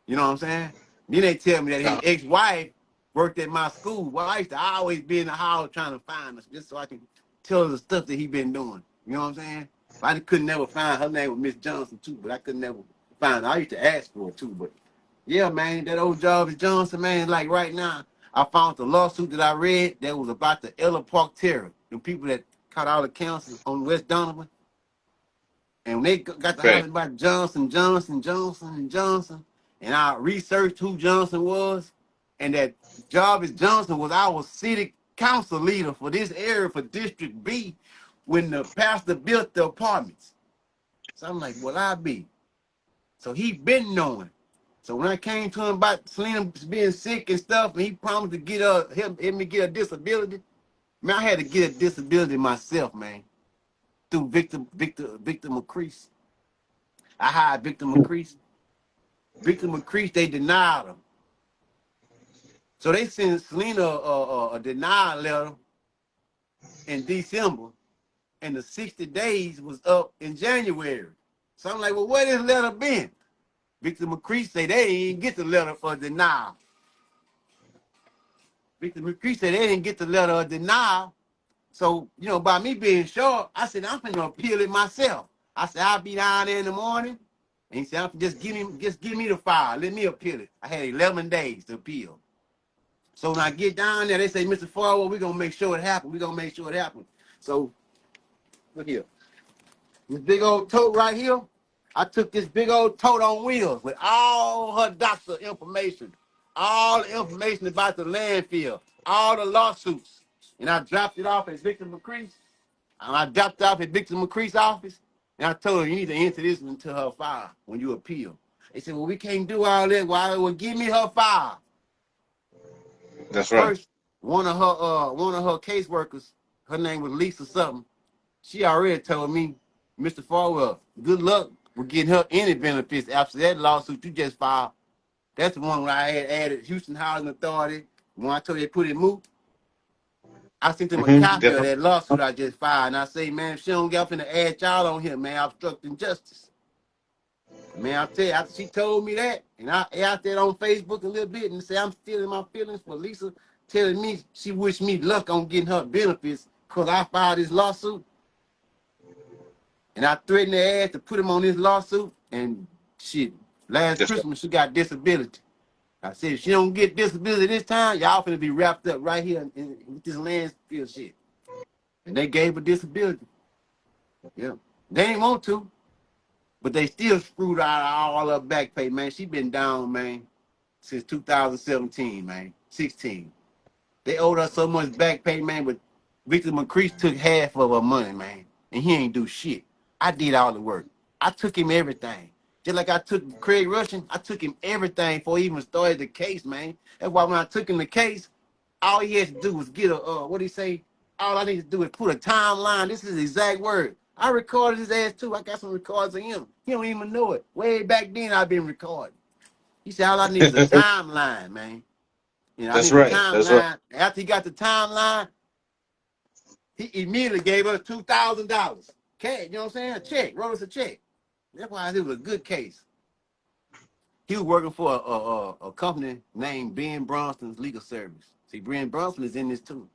You know what I'm saying? Then they tell me that his ex-wife worked at my school. Well, I used to always be in the hall trying to find us just so I can tell her the stuff that he been doing. You know what I'm saying? I could never find her name was Miss Johnson too, but I could never find her. I used to ask for it too, but yeah, man, that old Jarvis Johnson, man, like right now, I found the lawsuit that I read that was about the Ella Park terror, the people that caught all the council on West Donovan. And when they got to Right. hollering about Johnson, and I researched who Johnson was, and that Jarvis Johnson was our city council leader for this area for District B when the pastor built the apartments. So I'm like, well, I be. So he been knowing. So when I came to him about Selena being sick and stuff, and he promised to get help me get a disability, man, I had to get a disability myself, man, through Victor McCrease. I hired Victor McCrease. Victor McCrease, they denied him. So they sent Selena a denial letter in December, and the 60 days was up in January. So I'm like, well, where this letter been? Victor McCrease say they didn't get the letter for denial. Victor McCrease said they didn't get the letter of denial. So, by me being short, I said, I'm gonna appeal it myself. I said, I'll be down there in the morning. And he said, just give me the file. Let me appeal it. I had 11 days to appeal. So when I get down there, they say, "Mr. Farwell, we're gonna make sure it happens. We're gonna make sure it happens." So look here. This big old tote right here. I took this big old tote on wheels with all her doctor information, all the information about the landfill, all the lawsuits. And I dropped it off at Victor McCrease. And I dropped it off at Victor McCreese's office. And I told her, you need to enter this into her file when you appeal. They said, well, we can't do all that. Well, give me her file. That's right. First, one of her caseworkers, her name was Lisa something. She already told me, "Mr. Farwell, good luck with getting her any benefits after that lawsuit you just filed." That's the one where I had added Houston Housing Authority. When I told you they put it moot, I sent them a copy of Definitely. that lawsuit I just filed. And I say, man, if she don't get up in the add y'all on here, man, obstructing justice. Man, I'll tell you, after she told me that, and I out there on Facebook a little bit and say I'm still in my feelings for Lisa telling me she wished me luck on getting her benefits because I filed this lawsuit. And I threatened her ass to put him on this lawsuit. And shit, last That's right. Christmas, she got disability. I said, if she don't get disability this time, y'all finna be wrapped up right here with this landfill shit. And they gave her disability. Yeah. They ain't want to, but they still screwed out all her back pay, man. She been down, man, since 2017, man, 16. They owed her so much back pay, man, but Victor McCrease took half of her money, man, and he ain't do shit. I did all the work. I took him everything. Just like I took Craig Russian, I took him everything before he even started the case, man. That's why when I took him the case, all he had to do was get what he say? All I need to do is put a timeline. This is his exact word. I recorded his ass too. I got some records of him. He don't even know it. Way back then, I've been recording. He said, all I need is a timeline, man. I That's need a right. That's right. timeline. After he got the timeline, he immediately gave us $2,000. Cash, you know what I'm saying? A check, wrote us a check. That's why it was a good case. He was working for a company named Ben Bronson's Legal Service. See, Ben Bronson is in this too.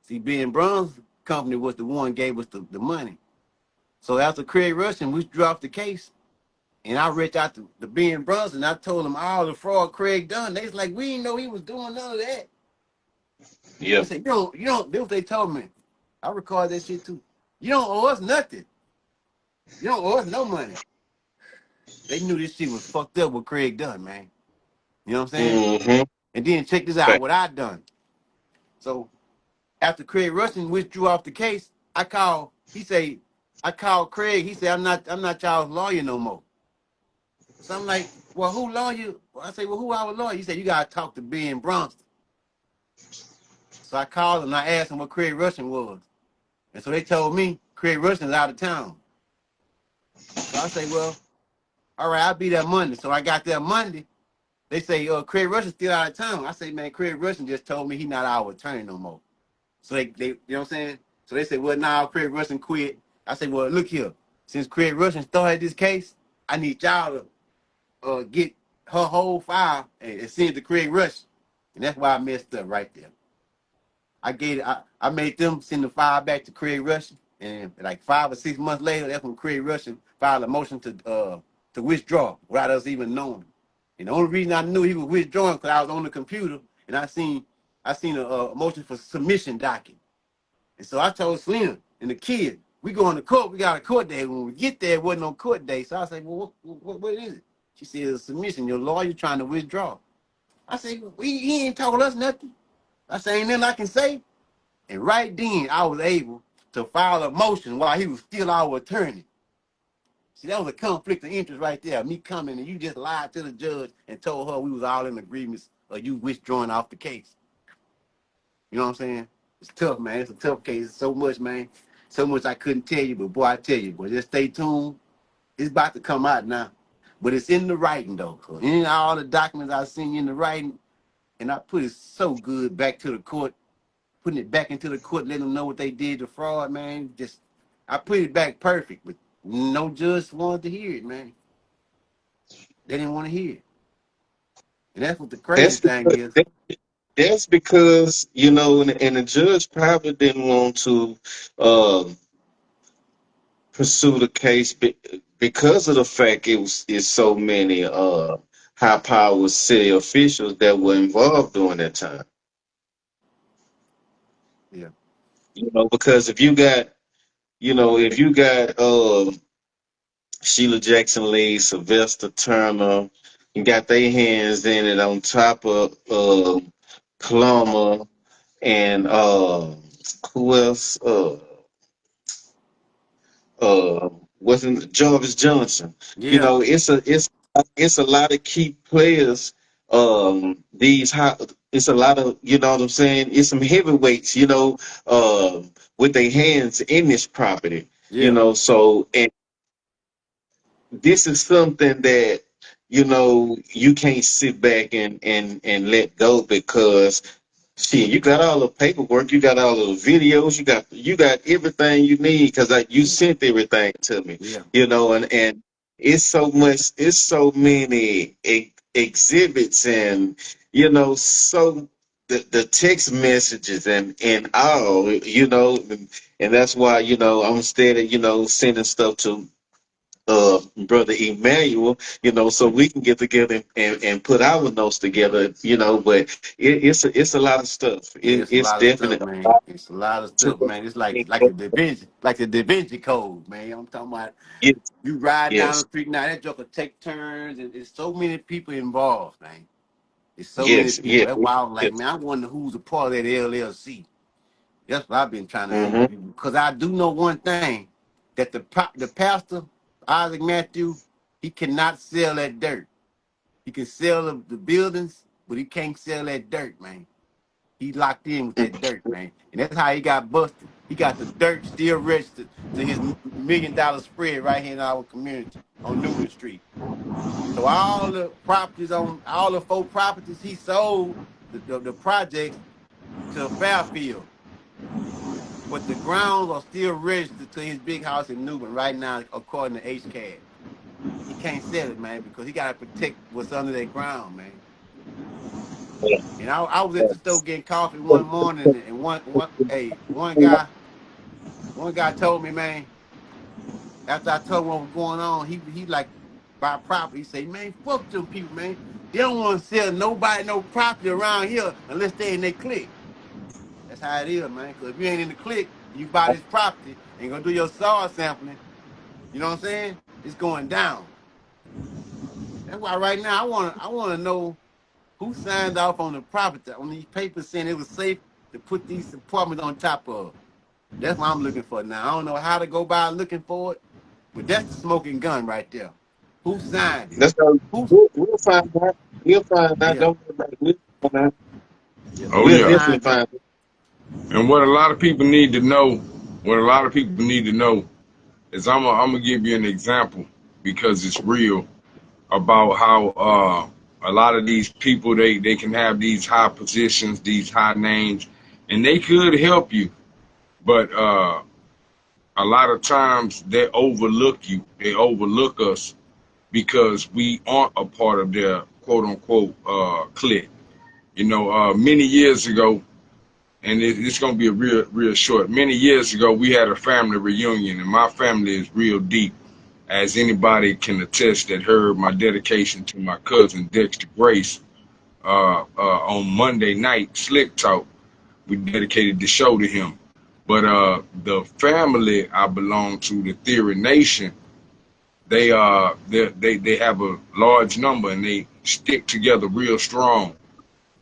See, Ben Bronson's company was the one gave us the money. So after Craig Russian, we dropped the case, and I reached out to Ben Bronson. I told him all the fraud Craig done. They was like, we didn't know he was doing none of that. They Yep. said, you don't, that's what they told me. I recorded that shit too. You don't owe us nothing. You don't owe us no money. They knew this shit was fucked up what Craig done, man. You know what I'm saying? Mm-hmm. And then check this out, Right. what I done. So after Craig Rushing withdrew off the case, I called Craig. He said, I'm not y'all's lawyer no more. So I'm like, well, who lawyer? I say, well, who our lawyer? He said, you gotta talk to Ben Bronston. So I called him and I asked him what Craig Rushing was. And so they told me Craig Rushing's out of town. So I say, well, all right, I'll be there Monday. So I got there Monday. They say, Craig Rushing's still out of town. I say, man, Craig Rushing just told me he's not our attorney no more. So they you know what I'm saying? So they said, well, now Craig Rushing quit. I said, well, look here. Since Craig Rushing started this case, I need y'all to get her whole file and send it to Craig Rushing. And that's why I messed up right there. I made them send the file back to Craig Rushing, and like 5 or 6 months later, that's when Craig Rushing filed a motion to withdraw without us even knowing. And the only reason I knew he was withdrawing because I was on the computer and I seen a motion for submission docket. And so I told Selena and the kid, we going to court. We got a court day. When we get there, it wasn't no court day. So I said, well, what is it? She said, it's a submission. Your lawyer trying to withdraw. I said, well, he ain't told us nothing. I said, ain't nothing I can say. And right then, I was able to file a motion while he was still our attorney. See, that was a conflict of interest right there. Me coming and you just lied to the judge and told her we was all in agreement of you withdrawing off the case. You know what I'm saying? It's tough, man. It's a tough case. It's so much, man. So much I couldn't tell you, but boy, I tell you, boy, just stay tuned. It's about to come out now. But it's in the writing, though. So in all the documents I seen in the writing, and I put it so good back to the court, putting it back into the court, letting them know what they did to fraud, man. Just, I put it back perfect, but no judge wanted to hear it, man. They didn't want to hear it. And that's what the crazy That's thing because is. that's because and the judge probably didn't want to um, pursue the case because of the fact it's so many high powered city officials that were involved during that time. Yeah. Because if you got Sheila Jackson Lee, Sylvester Turner, and got their hands in it on top of Plummer and who else? Wasn't Jarvis Johnson. Yeah. It's a lot of key players. These high, it's a lot of what I'm saying. It's some heavyweights, with their hands in this property. Yeah. So and this is something that you can't sit back and let go because see, you got all the paperwork, you got all the videos, you got everything you need because you sent everything to me, Yeah. and it's it's so many exhibits and so the text messages and all, and that's why I'm steady, sending stuff to brother Emmanuel, so we can get together and put our notes together, but it's a lot of stuff. Yeah, it's a It's lot of stuff, definitely a man. lot It's a lot of to stuff, man. It's like it. the Da Vinci Code, man. I'm talking about Yes, you ride down yes, the street now, that joker take turns, and there's so many people involved, man. There's so many yes, people. yes, That's why I was like, yes. man, I wonder who's a part of that LLC. That's what I've been trying to Mm-hmm. figure. Because I do know one thing, that the pastor, Isaac Matthew, he cannot sell that dirt. He can sell the buildings, but he can't sell that dirt, man. He locked in with that dirt, man. And that's how he got busted. He got the dirt still registered to his $1 million spread right here in our community on Newman Street. So all the properties on all the 4 properties, he sold the projects to Fairfield. But the grounds are still registered to his big house in Newman right now, according to HCAD. He can't sell it, man, because he got to protect what's under that ground, man. And I was at the store getting coffee one morning, and one guy told me, man, after I told him what was going on, he like buy property. He say, man, fuck them people, man. They don't want to sell nobody no property around here unless they in their clique. That's how it is, man. Because if you ain't in the clique, you buy this property and gonna do your soil sampling. You know what I'm saying? It's going down. That's why right now I wanna know who signed off on the property on these papers saying it was safe to put these apartments on top of. That's what I'm looking for now. I don't know how to go by looking for it, but that's the smoking gun right there. Who signed it? That's how Who's we'll find out. We'll find out. Yeah, Don't worry about it. We'll find out. yeah. Oh We'll We'll yeah. definitely find out. find out. And what a lot of people need to know, what a lot of people need to know is I'm gonna give you an example because it's real about how a lot of these people they can have these high positions, these high names, and they could help you, but a lot of times they overlook you. They overlook us because we aren't a part of their quote unquote clique. You know, many years ago, and it's gonna be a real short. Many years ago, we had a family reunion, and my family is real deep, as anybody can attest that heard my dedication to my cousin Dexter Grace on Monday night Slick Talk. We dedicated the show to him. But the family I belong to, the Theory Nation, they have a large number and they stick together real strong.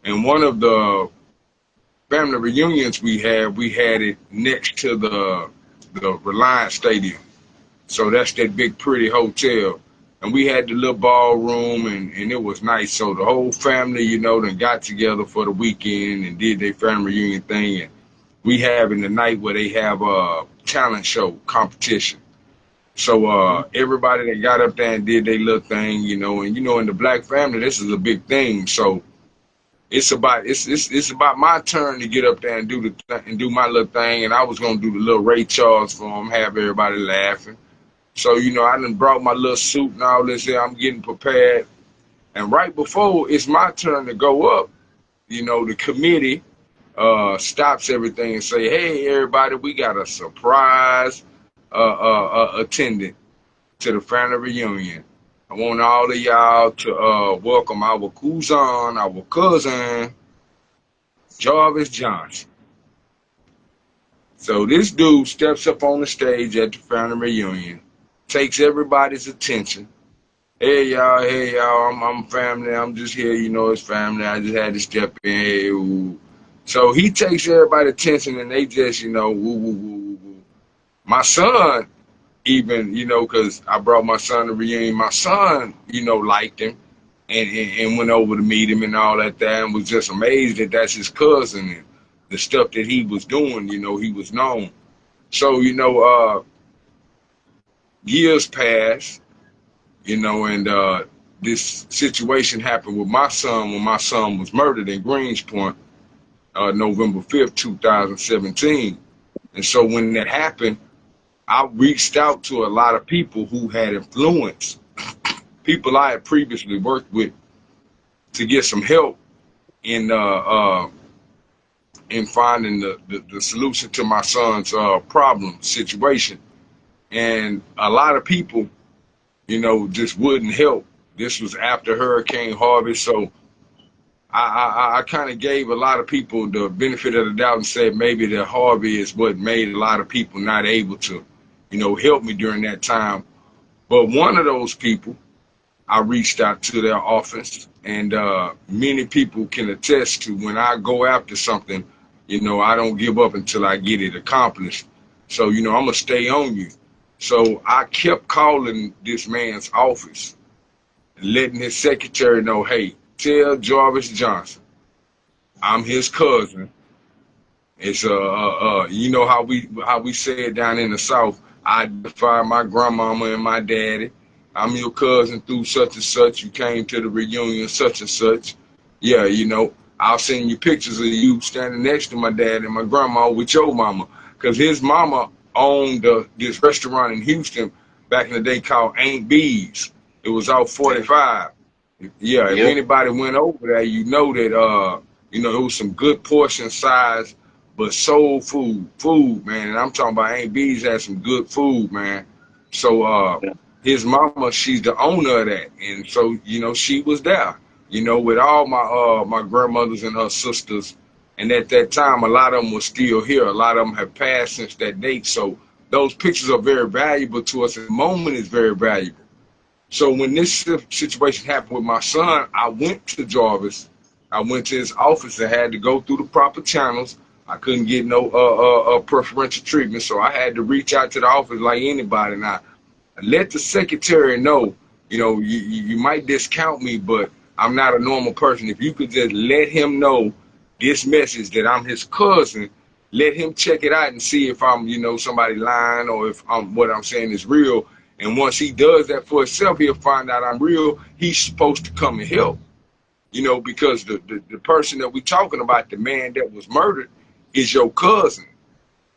And one of the family reunions we had it next to the Reliance Stadium. So that's that big pretty hotel. And we had the little ballroom and it was nice. So the whole family, you know, then got together for the weekend and did their family reunion thing. And we having the night where they have a talent show competition. So everybody that got up there and did their little thing, you know, and you know in the black family this is a big thing. So it's about my turn to get up there and do my little thing, and I was gonna do the little Ray Charles for them, have everybody laughing. So you know, I done brought my little suit and all this here. I'm getting prepared, and right before it's my turn to go up, you know, the committee stops everything and say, "Hey, everybody, we got a surprise attendant to the family reunion. I want all of y'all to welcome our cousin, Jarvis Johnson." So this dude steps up on the stage at the family reunion, takes everybody's attention. Hey y'all, I'm family. I'm just here, you know, it's family. I just had to step in. Hey, ooh. So he takes everybody's attention, and they just, you know, woo woo woo woo woo. My son, even, you know, because I brought my son to reunion. My son, you know, liked him and went over to meet him and all that and was just amazed that that's his cousin and the stuff that he was doing, you know, he was known. So, you know, years passed, you know, and this situation happened with my son when my son was murdered in Greenspoint, November 5th, 2017. And so when that happened, I reached out to a lot of people who had influence, people I had previously worked with, to get some help in finding the solution to my son's problem situation. And a lot of people, you know, just wouldn't help. This was after Hurricane Harvey, so I kind of gave a lot of people the benefit of the doubt and said maybe that Harvey is what made a lot of people not able to, you know, help me during that time. But one of those people, I reached out to their office, and many people can attest to when I go after something, you know, I don't give up until I get it accomplished. So, you know, I'm going to stay on you. So I kept calling this man's office, letting his secretary know, hey, tell Jarvis Johnson, I'm his cousin. It's you know how we say it down in the South. I identify my grandmama and my daddy. I'm your cousin through such and such. You came to the reunion such and such. Yeah, you know, I'll send you pictures of you standing next to my dad and my grandma with your mama, cause his mama owned this restaurant in Houston back in the day called Aunt B's. It was off 45. Yeah, if Yep. anybody went over there, you know that you know, it was some good portion size, but soul food, man. And I'm talking about Aunt B's had some good food, man. So Yeah. his mama, she's the owner of that, and so you know she was there, you know, with all my grandmothers and her sisters. And at that time, a lot of them were still here. A lot of them have passed since that date. So those pictures are very valuable to us. And the moment is very valuable. So when this situation happened with my son, I went to Jarvis. I went to his office and had to go through the proper channels. I couldn't get no preferential treatment, so I had to reach out to the office like anybody. And I let the secretary know, you know, you might discount me, but I'm not a normal person. If you could just let him know this message that I'm his cousin, let him check it out and see if I'm, somebody lying or if what I'm saying is real. And once he does that for himself, he'll find out I'm real. He's supposed to come and help, because the person that we talking about, the man that was murdered, is your cousin.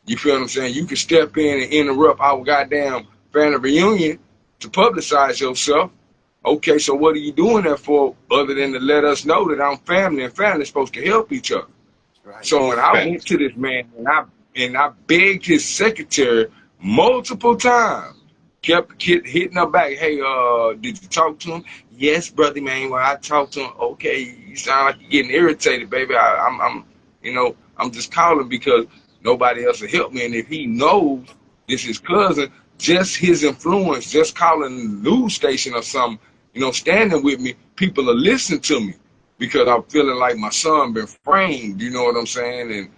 You feel what I'm saying? You can step in and interrupt our goddamn family reunion to publicize yourself. Okay, so what are you doing that for other than to let us know that I'm family and family's supposed to help each other? Right. So when I went to this man and I begged his secretary multiple times, kept hitting her back, hey, did you talk to him? Yes, brother man, when I talked to him, okay, you sound like you're getting irritated, baby. I'm just calling because nobody else will help me. And if he knows this is cousin, just his influence, just calling the news station or something, standing with me, people are listening to me because I'm feeling like my son been framed, you know what I'm saying? And,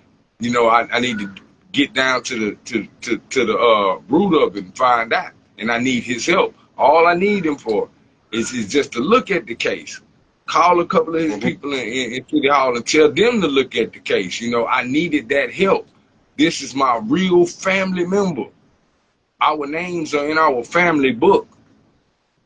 I need to get down to the root of it and find out. And I need his help. All I need him for is just to look at the case. Call a couple of his people in City Hall and tell them to look at the case. I needed that help. This is my real family member. Our names are in our family book.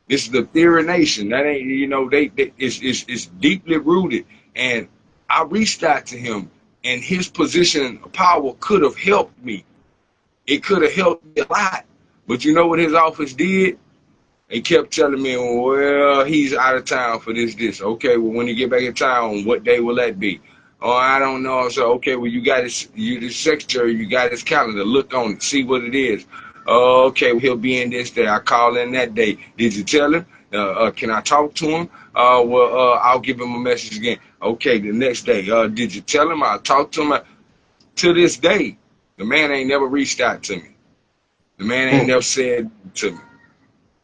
This is the Theory Nation. That ain't, it's deeply rooted. And I reached out to him, and his position of power could have helped me. It could have helped me a lot. But you know what his office did? They kept telling me, well, he's out of town for this. Okay, well, when he get back in town, what day will that be? Oh, I don't know. So, okay, well, you the secretary, you got his calendar. Look on it, see what it is. Okay, well, he'll be in this day. I call in that day. Did you tell him? Can I talk to him? I'll give him a message again. Okay, the next day. Did you tell him? I'll talk to him. To this day, the man ain't never reached out to me. The man ain't never said to me.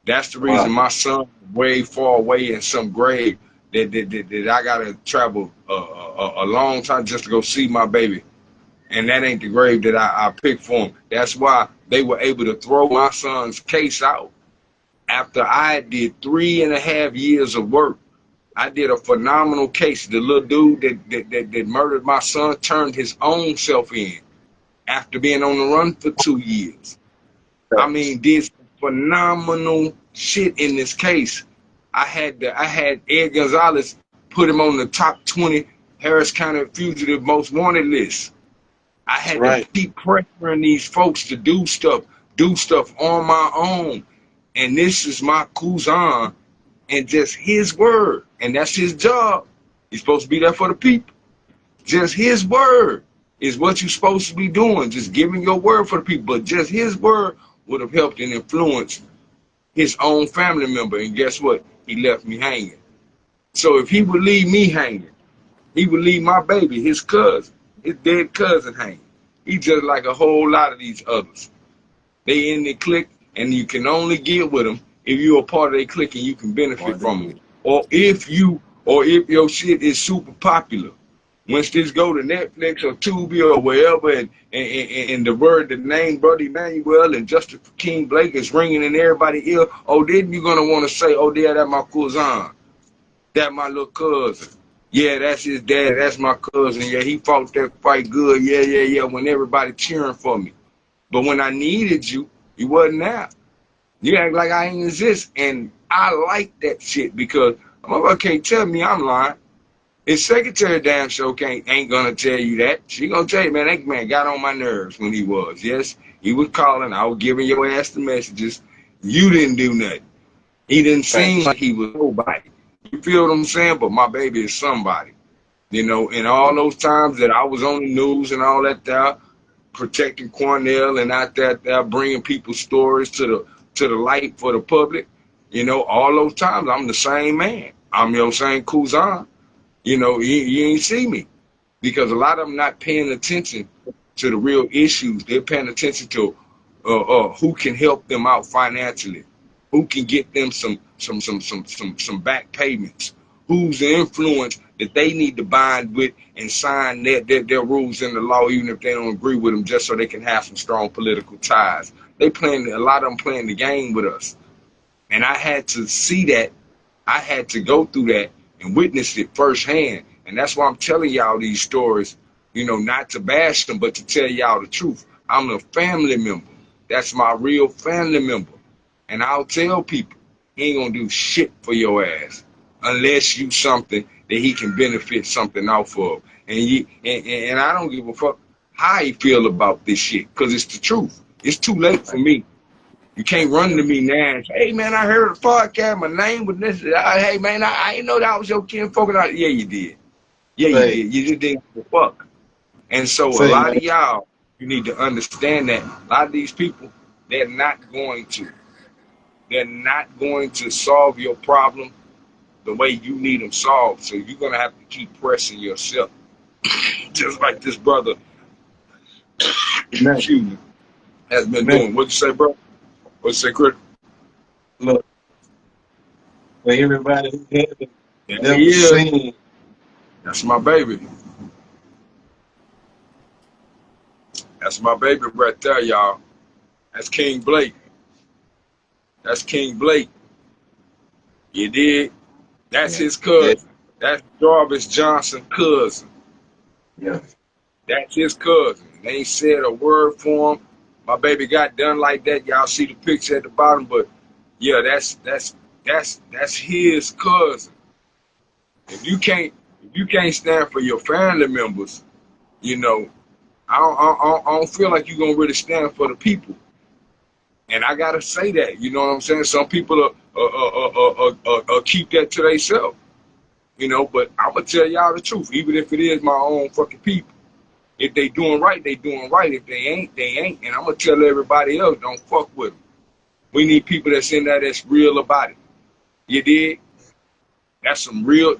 That's the reason my son way far away in some grave that I gotta travel a long time just to go see my baby. And that ain't the grave that I picked for him. That's why they were able to throw my son's case out after I did 3.5 years of work. I did a phenomenal case. The little dude that murdered my son turned his own self in after being on the run for 2 years. I mean, did phenomenal shit in this case. I had Ed Gonzalez put him on the top 20 Harris County fugitive most wanted list. I had to keep pressuring these folks to do stuff on my own. And this is my cousin and just his word. And that's his job. He's supposed to be there for the people. Just his word is what you're supposed to be doing. Just giving your word for the people. But just his word would have helped and influenced his own family member. And guess what? He left me hanging. So if he would leave me hanging, he would leave my baby, his cousin, his dead cousin hanging. He's just like a whole lot of these others. They in the clique, and you can only get with them if you're a part of their clique and you can benefit from it. Or if your shit is super popular. Once this go to Netflix or Tubi or wherever, and the name Brother Emmanuel and Justice King Blake is ringing in everybody's ear, then you're gonna want to say, yeah, that's my cousin, that's my little cousin. Yeah, that's his dad, that's my cousin. Yeah, he fought that fight good. Yeah. When everybody cheering for me. But when I needed you, you wasn't there. You act like I ain't exist. And I like that shit because a motherfucker can't tell me I'm lying. His secretary damn sure ain't gonna tell you that. She gonna tell you, man, that man got on my nerves when he was. Yes, he was calling. I was giving your ass the messages. You didn't do nothing. He didn't seem like he was nobody. You feel what I'm saying? But my baby is somebody. And all those times that I was on the news and all that there, protecting Cornell and out there bringing people's stories to the light for the public, all those times I'm the same man. I'm your same cousin. You ain't see me because a lot of them not paying attention to the real issues. They're paying attention to who can help them out financially, who can get them some back payments, who's the influence that they need to bind with and sign their rules in the law, even if they don't agree with them, just so they can have some strong political ties. A lot of them playing the game with us. And I had to see that. I had to go through that and witnessed it firsthand. And that's why I'm telling y'all these stories, not to bash them, but to tell y'all the truth. I'm a family member. That's my real family member. And I'll tell people, he ain't gonna do shit for your ass unless you something that he can benefit something off of. And I don't give a fuck how he feel about this shit, because it's the truth. It's too late for me. You can't run to me now and say, hey man, I heard a podcast, my name was this. Hey man, I didn't know that was your kinfolk. Yeah, you did. Yeah, you did. You just didn't give a fuck. And so a lot of y'all, you need to understand that a lot of these people, they're not going to solve your problem the way you need them solved. So you're gonna have to keep pressing yourself. Just like this brother, excuse me, has been doing. What'd you say, bro? What'd you say, Chris? Look, for everybody who hasn't never seen. That's my baby. That's my baby right there, y'all. That's King Blake. That's King Blake. You did? That's his cousin. That's Jarvis Johnson' cousin. Yeah. That's his cousin. They ain't said a word for him. My baby got done like that. Y'all see the picture at the bottom, but yeah, that's his cousin. If you can't stand for your family members, I don't feel like you're gonna really stand for the people. And I gotta say that, you know what I'm saying? Some people keep that to themselves, But I'm gonna tell y'all the truth, even if it is my own fucking people. If they doing right, they doing right. If they ain't, they ain't. And I'm gonna tell everybody else, don't fuck with them. We need people that's in there that's real about it. You dig? That's some real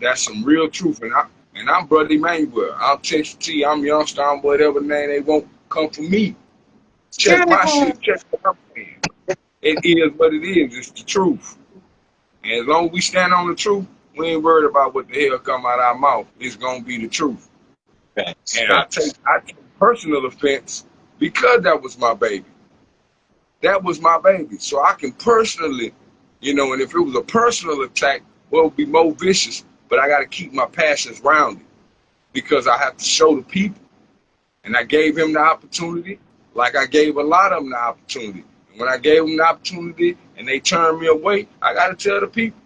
truth. And I'm Brother Emmanuel. I'm Texas T. I'm Youngster. I'm whatever name they won't come for me. Check my shit. Check what I'm saying. It is what it is. It's the truth. And as long as we stand on the truth, we ain't worried about what the hell come out our mouth. It's gonna be the truth. Facts. And I take personal offense because that was my baby. That was my baby. So I can personally, and if it was a personal attack, well, it would be more vicious, but I got to keep my passions rounded because I have to show the people. And I gave him the opportunity like I gave a lot of them the opportunity. And when I gave them the opportunity and they turned me away, I got to tell the people.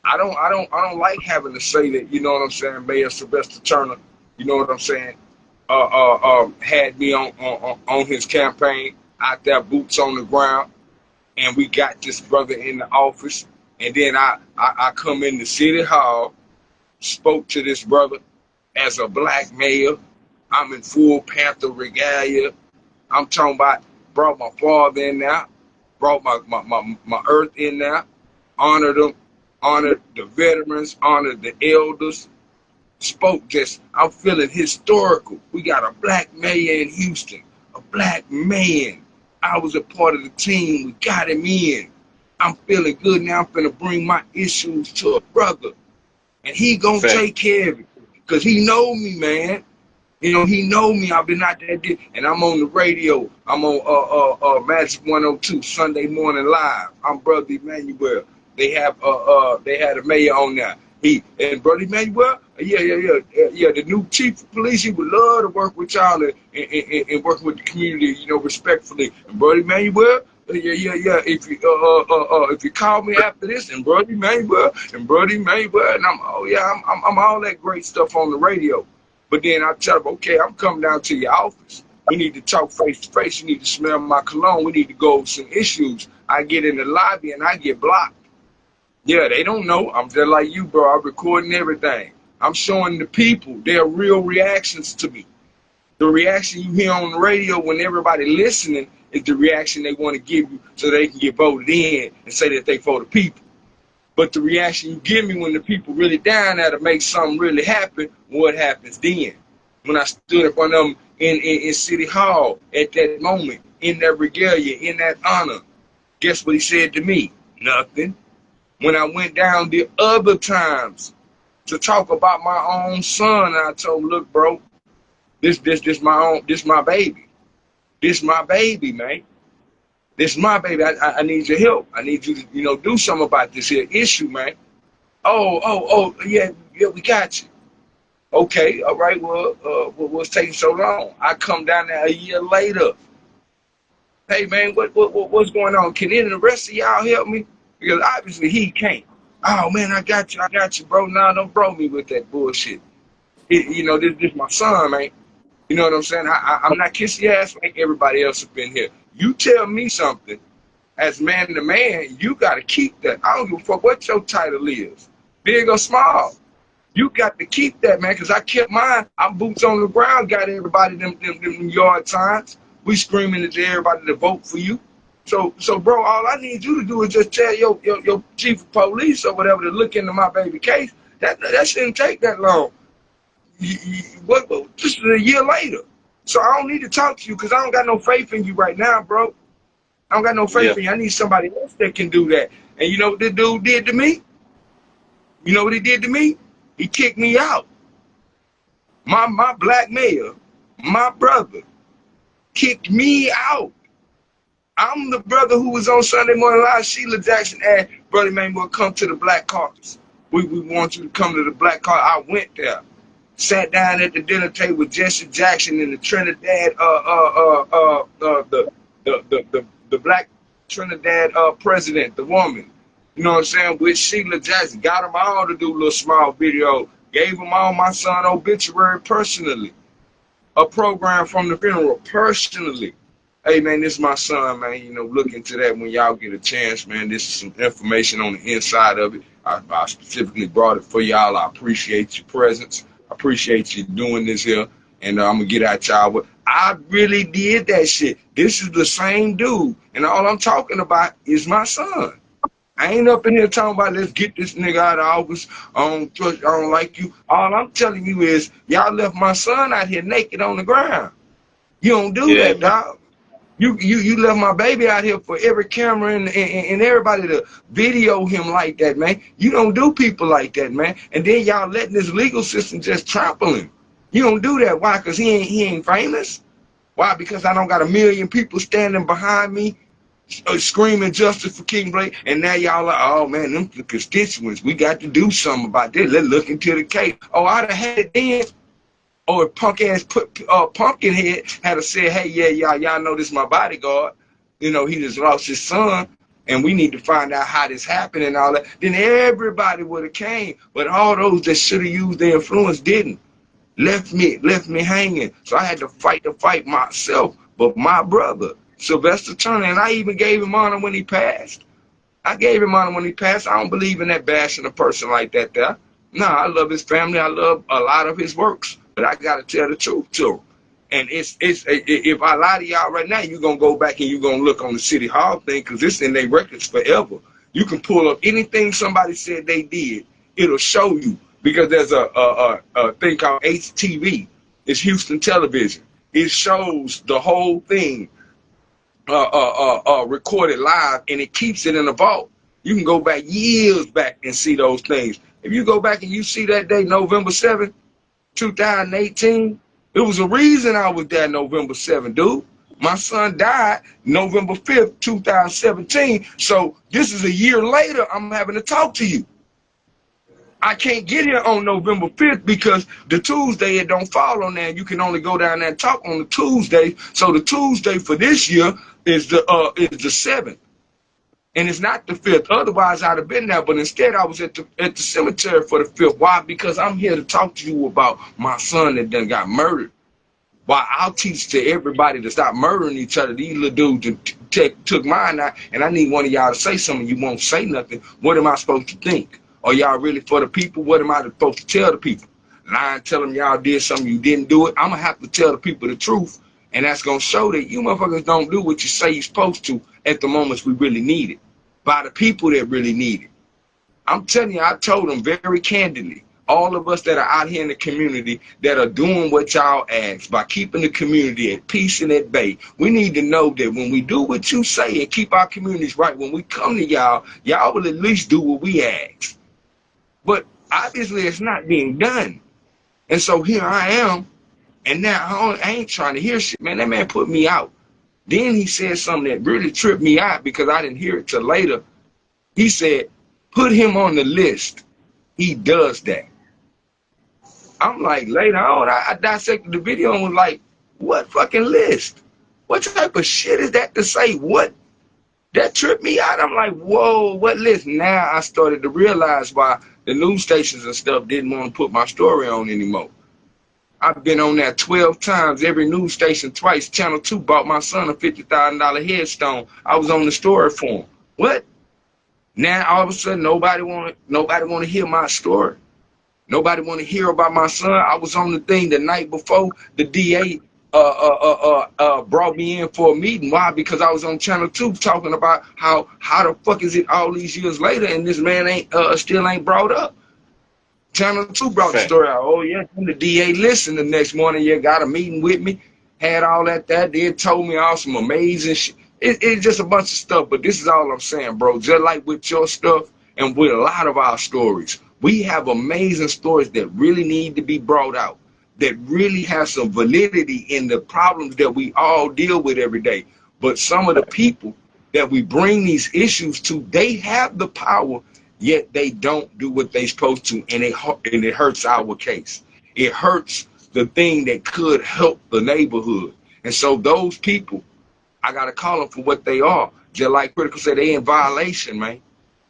I don't like having to say that, you know what I'm saying, Mayor Sylvester Turner, you know what I'm saying, had me on his campaign, out there, boots on the ground, and we got this brother in the office. And then I come in the city hall, spoke to this brother as a black mayor. I'm in full Panther regalia. I'm talking about, brought my father in there, brought my earth in there, honored them, honored the veterans, honored the elders, spoke just, I'm feeling historical. We got a black mayor in Houston, a black man. I was a part of the team. We got him in. I'm feeling good now. I'm finna bring my issues to a brother. And he gonna take care of it. Because he know me, man. He know me. I've been out there, and I'm on the radio. I'm on Magic 102 Sunday morning live. I'm Brother Emmanuel. They had a mayor on there. And Brother Emmanuel, the new chief of police, he would love to work with y'all and work with the community, respectfully. And Brother Emmanuel, if you call me after this, and Brother Emmanuel, and I'm all that great stuff on the radio. But then I tell them, okay, I'm coming down to your office. We need to talk face to face. You need to smell my cologne. We need to go over some issues. I get in the lobby and I get blocked. Yeah, they don't know. I'm just like you, bro. I'm recording everything. I'm showing the people their real reactions to me. The reaction you hear on the radio when everybody listening is the reaction they want to give you so they can get voted in and say that they for the people. But the reaction you give me when the people really down there to make something really happen, what happens then? When I stood in front of them in City Hall at that moment, in that regalia, in that honor, guess what he said to me? Nothing. When I went down the other times to talk about my own son, I told him, look, bro, this my baby. This my baby, man. This my baby. I need your help. I need you to, do something about this here issue, man. Yeah, Yeah, we got you. Okay, all right, well, what's taking so long? I come down there a year later. Hey, man, what's going on? Can any of the rest of y'all help me? Because obviously he can't. Oh, man, I got you, bro. Nah, don't bro me with that bullshit. This my son, man. You know what I'm saying? I'm not kissing your ass like everybody else up in here. You tell me something, as man to man, you got to keep that. I don't give a fuck what your title is, big or small. You got to keep that, man, because I kept mine. I'm boots on the ground, got everybody them yard signs. We screaming at everybody to vote for you. So, bro, all I need you to do is just tell your chief of police or whatever to look into my baby case. That shouldn't take that long. This is a year later. So I don't need to talk to you because I don't got no faith in you right now, bro. I don't got no faith in you. I need somebody else that can do that. And you know what this dude did to me? You know what he did to me? He kicked me out. My black mayor, my brother, kicked me out. I'm the brother who was on Sunday Morning Live. Sheila Jackson asked, Brother Manuel, come to the Black Caucus. We want you to come to the Black Caucus. I went there. Sat down at the dinner table with Jesse Jackson and the Trinidad, the black Trinidad president, the woman. You know what I'm saying? With Sheila Jackson. Got them all to do a little small video. Gave them all my son obituary personally. A program from the funeral personally. Hey, man, this is my son, man. You know, look into that when y'all get a chance, man. This is some information on the inside of it. I specifically brought it for y'all. I appreciate your presence. I appreciate you doing this here. And I'm going to get at y'all. But I really did that shit. This is the same dude. And all I'm talking about is my son. I ain't up in here talking about let's get this nigga out of office. I don't like you. All I'm telling you is y'all left my son out here naked on the ground. You don't do that, dog. You left my baby out here for every camera and everybody to video him like that, man. You don't do people like that, man. And then y'all letting this legal system just trample him. You don't do that. Why? Because he ain't famous? Why? Because I don't got a million people standing behind me screaming justice for King Blake, and now y'all like, oh man, them the constituents, we got to do something about this. Let's look into the case. Oh, I'd have had it then. Or if punk ass Pumpkinhead had to say, hey, yeah, y'all know this is my bodyguard. You know, he just lost his son, and we need to find out how this happened and all that. Then everybody would have came, but all those that should have used their influence didn't. Left me hanging. So I had to fight the fight myself. But my brother, Sylvester Turner, and I even gave him honor when he passed. I gave him honor when he passed. I don't believe in that bashing a person like that there. No, I love his family. I love a lot of his works. But I got to tell the truth to him. And if I lie to y'all right now, you're going to go back and you're going to look on the City Hall thing because it's in their records forever. You can pull up anything somebody said they did. It'll show you because there's a thing called HTV. It's Houston Television. It shows the whole thing recorded live, and it keeps it in the vault. You can go back years back and see those things. If you go back and you see that day, November 7th, 2018, it was a reason I was there November 7th, dude. My son died November 5th, 2017. So this is a year later, I'm having to talk to you. I can't get here on November 5th because the Tuesday, it don't fall on there. You can only go down there and talk on the Tuesday. So the Tuesday for this year is the 7th. And it's not the 5th. Otherwise, I'd have been there. But instead, I was at the cemetery for the 5th. Why? Because I'm here to talk to you about my son that done got murdered. Why? I'll teach to everybody to stop murdering each other. These little dudes took mine out, and I need one of y'all to say something. You won't say nothing. What am I supposed to think? Are y'all really for the people? What am I supposed to tell the people? Lying, tell them y'all did something, you didn't do it. I'm going to have to tell the people the truth. And that's going to show that you motherfuckers don't do what you say you're supposed to at the moments we really need it. By the people that really need it. I'm telling you, I told them very candidly, all of us that are out here in the community that are doing what y'all ask by keeping the community at peace and at bay, we need to know that when we do what you say and keep our communities right, when we come to y'all, y'all will at least do what we ask. But obviously it's not being done. And so here I am. And now I ain't trying to hear shit, man. That man put me out. Then he said something that really tripped me out because I didn't hear it till later. He said, put him on the list. He does that. I'm like, later on, I dissected the video and was like, what fucking list? What type of shit is that to say? What? That tripped me out. I'm like, whoa, what list? Now I started to realize why the news stations and stuff didn't want to put my story on anymore. I've been on there 12 times, every news station twice. Channel 2 bought my son a $50,000 headstone. I was on the story for him. What? Now all of a sudden nobody want to hear my story. Nobody want to hear about my son. I was on the thing the night before the DA brought me in for a meeting. Why? Because I was on Channel 2 talking about how the fuck is it all these years later and this man ain't still ain't brought up. Channel 2 brought the story out. Oh yeah, the DA listened the next morning. Yeah, got a meeting with me, had all that. Then told me all some amazing shit. It's just a bunch of stuff. But this is all I'm saying, bro. Just like with your stuff and with a lot of our stories, we have amazing stories that really need to be brought out, that really have some validity in the problems that we all deal with every day. But some of the people that we bring these issues to, they have the power, yet they don't do what they're supposed to, and it hurts our case. It hurts the thing that could help the neighborhood. And so those people, I got to call them for what they are. Just like Critical said, they in violation, man.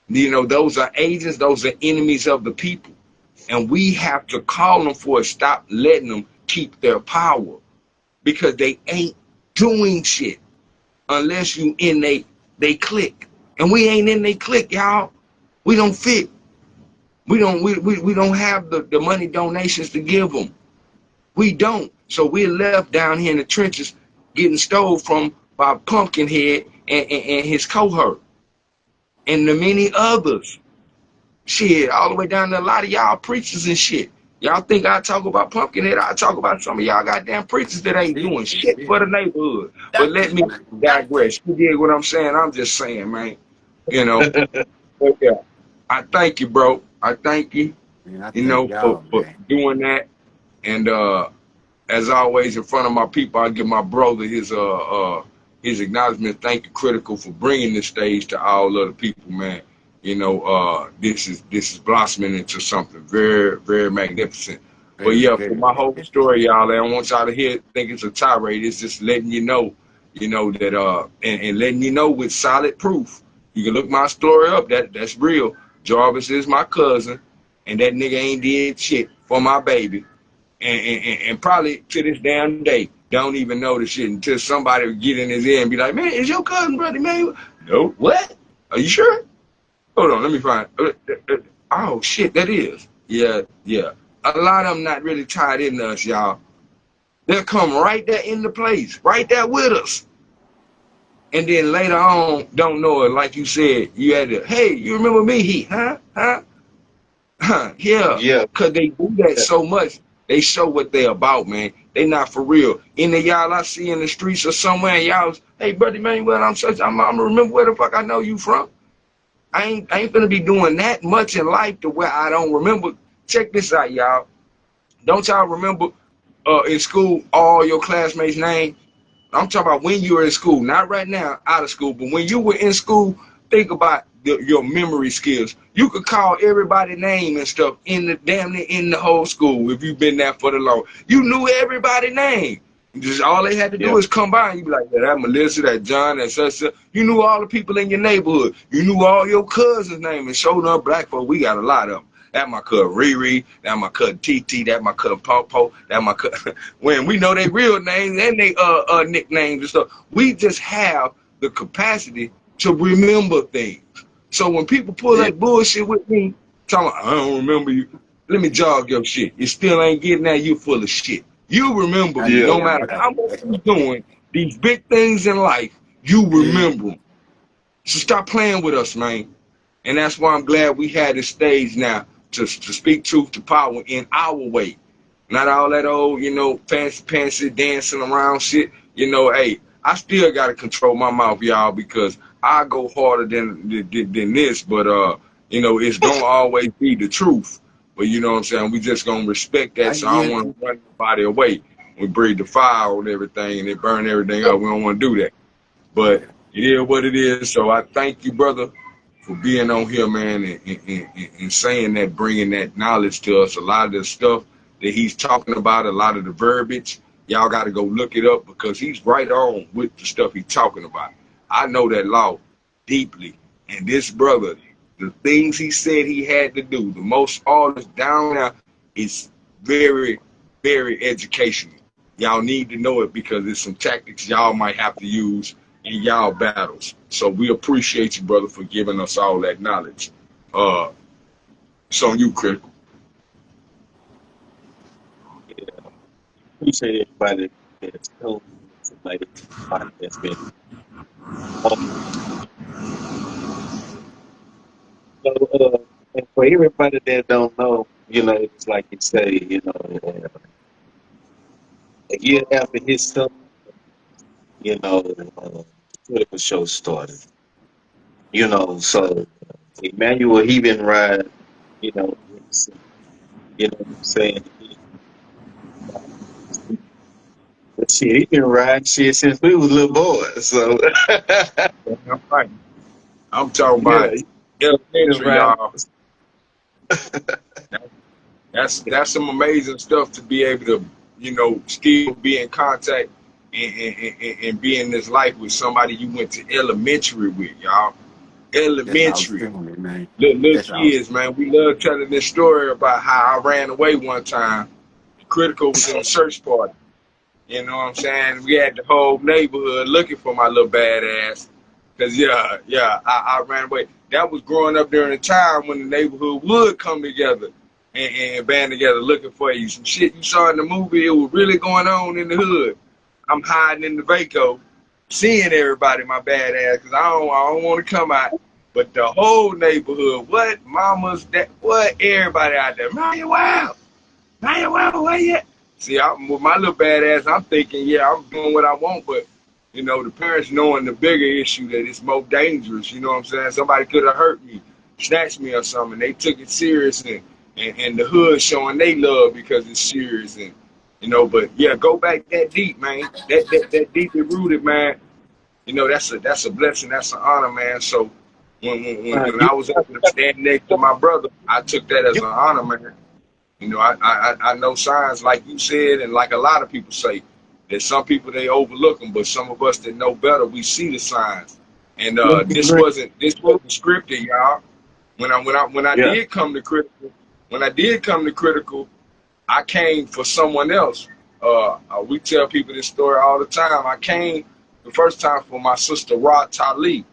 You know, those are agents, those are enemies of the people. And we have to call them for it, stop letting them keep their power, because they ain't doing shit unless you in they clique. And we ain't in they clique, y'all. We don't fit. We don't have the money donations to give them. We don't. So we're left down here in the trenches getting stole from by Pumpkinhead and his cohort and the many others. Shit, all the way down to a lot of y'all preachers and shit. Y'all think I talk about Pumpkinhead? I talk about some of y'all goddamn preachers that ain't doing shit for the neighborhood. But let me digress. You get what I'm saying? I'm just saying, man. You know. But yeah, I thank you, bro. I thank you. Man, You know, for doing that. And as always, in front of my people, I give my brother his acknowledgement. Thank you, Critical, for bringing this stage to all other people, man. You know, this is blossoming into something very, very magnificent. But yeah, for my whole story, y'all, I don't want y'all to think it's a tirade. It's just letting you know that and letting you know with solid proof. You can look my story up. That's real. Jarvis is my cousin, and that nigga ain't did shit for my baby, and probably to this damn day don't even know the shit until somebody would get in his ear and be like, "Man, is your cousin, brother, man?" No, what? Are you sure? Hold on, let me find. Oh shit, that is. Yeah. A lot of them not really tied into us, y'all. They'll come right there in the place, right there with us. And then later on, don't know it. Like you said, you had to, hey, you remember me? Huh? Yeah. Because they do that so much. They show what they about, man. They not for real. Any of y'all I see in the streets or somewhere, y'all, hey, brother, man, well, I'm gonna remember where the fuck I know you from. I ain't gonna be doing that much in life to where I don't remember. Check this out, y'all. Don't y'all remember in school all your classmates' names? I'm talking about when you were in school, not right now, out of school, but when you were in school, think about your memory skills. You could call everybody's name and stuff in the whole school if you've been there for the long. You knew everybody's name. Just all they had to do is come by and you be like, yeah, that Melissa, that John, that such. You knew all the people in your neighborhood. You knew all your cousins' names. And showed up black folk, we got a lot of them. That my cousin Riri, that my cousin TT, that my cousin Popo, that my cousin. When we know their real names and they nicknames and stuff, we just have the capacity to remember things. So when people pull that bullshit with me, tell me, I don't remember you. Let me jog your shit. You still ain't getting that. You full of shit. You remember me. No matter how much you're doing, these big things in life, you remember them. So stop playing with us, man. And that's why I'm glad we had this stage now to speak truth to power in our way. Not all that old, fancy dancing around shit. Hey, I still got to control my mouth, y'all, because I go harder than this. But, it's going to always be the truth. But you know what I'm saying? We just going to respect that. So I don't want to run nobody away. We breathe the fire on everything and they burn everything up. We don't want to do that. But it is what it is. So I thank you, brother, for being on here, man, and saying that, bringing that knowledge to us. A lot of this stuff that he's talking about, a lot of the verbiage. Y'all got to go look it up because he's right on with the stuff he's talking about. I know that law deeply. And this brother, the things he said he had to do, the most all this down there is very, very educational. Y'all need to know it because there's some tactics y'all might have to use in y'all battles. So we appreciate you, brother, for giving us all that knowledge. It's on you, Critical. Yeah, appreciate everybody that's tuned tonight. That's been so, and for everybody that don't know, it's like you say, a year after his son, the Critical Show started. So Emmanuel, he been riding, what I'm saying? But shit, he been riding shit since we was little boys. So I'm right. I'm talking yeah, about he been elementary, riding. y'all. That's some amazing stuff to be able to, still be in contact and be in this life with somebody you went to elementary with, y'all. That's Elementary. outstanding, man. Little That's kids, man. We love telling this story about how I ran away one time. The Critical was in the search party. You know what I'm saying? We had the whole neighborhood looking for my little badass. Cause I ran away. That was growing up during a time when the neighborhood would come together and band together looking for you. Some shit you saw in the movie, it was really going on in the hood. I'm hiding in the Vaco, seeing everybody my badass, cause I don't want to come out. But the whole neighborhood, what mamas, that what everybody out there, Manuel, where you at? See, with my little badass, I'm thinking, yeah, I'm doing what I want, but the parents knowing the bigger issue that it's more dangerous. You know what I'm saying? Somebody could have hurt me, snatched me or something. They took it serious, and the hood showing they love because it's serious, and But yeah, go back that deep, man. That deeply rooted, man. That's a blessing. That's an honor, man. So when You, I was able to stand next to my brother, I took that as you, an honor, man. I know signs like you said, and like a lot of people say, that some people they overlook them, but some of us that know better, we see the signs. And this wasn't scripted, y'all. When I yeah, did come to critical, I came for someone else. We tell people this story all the time. I came the first time for my sister Rod Talib,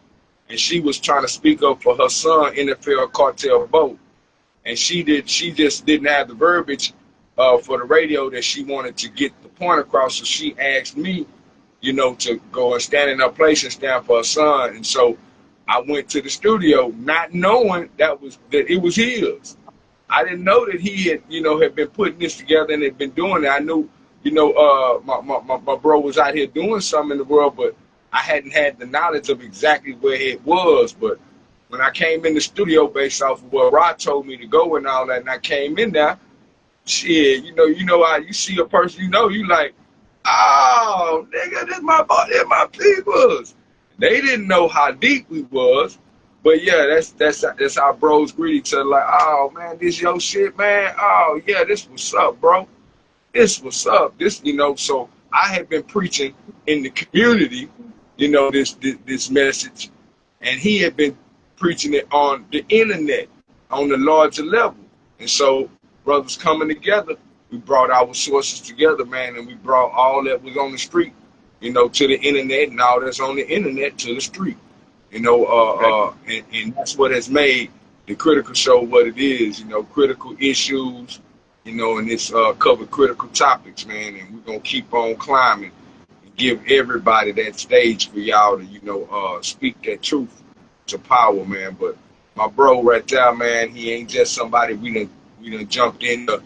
and she was trying to speak up for her son, NFL Cartel Bo. And she just didn't have the verbiage for the radio that she wanted to get the point across. So she asked me, to go and stand in her place and stand for her son. And so I went to the studio, not knowing that it was his. I didn't know that he had been putting this together and had been doing it. I knew, my bro was out here doing something in the world, but I hadn't had the knowledge of exactly where it was. But when I came in the studio based off of what Rod told me to go and all that, and I came in there, shit, how you see a person, you like, oh, nigga, this my boy, this my peoples. They didn't know how deep we was, but yeah, that's how bros greet each other, like, oh man, this your shit, man. Oh yeah, this what's up, bro. This what's up. This, so I had been preaching in the community, this message, and he had been preaching it on the internet on the larger level. And so brothers coming together, we brought our sources together, man, and we brought all that was on the street, to the internet, and all that's on the internet to the street. And that's what has made the Critical Show what it is, critical issues, and it's covered critical topics, man, and we're gonna keep on climbing and give everybody that stage for y'all to, speak that truth to power, man. But my bro right there, man, he ain't just somebody we done jumped in to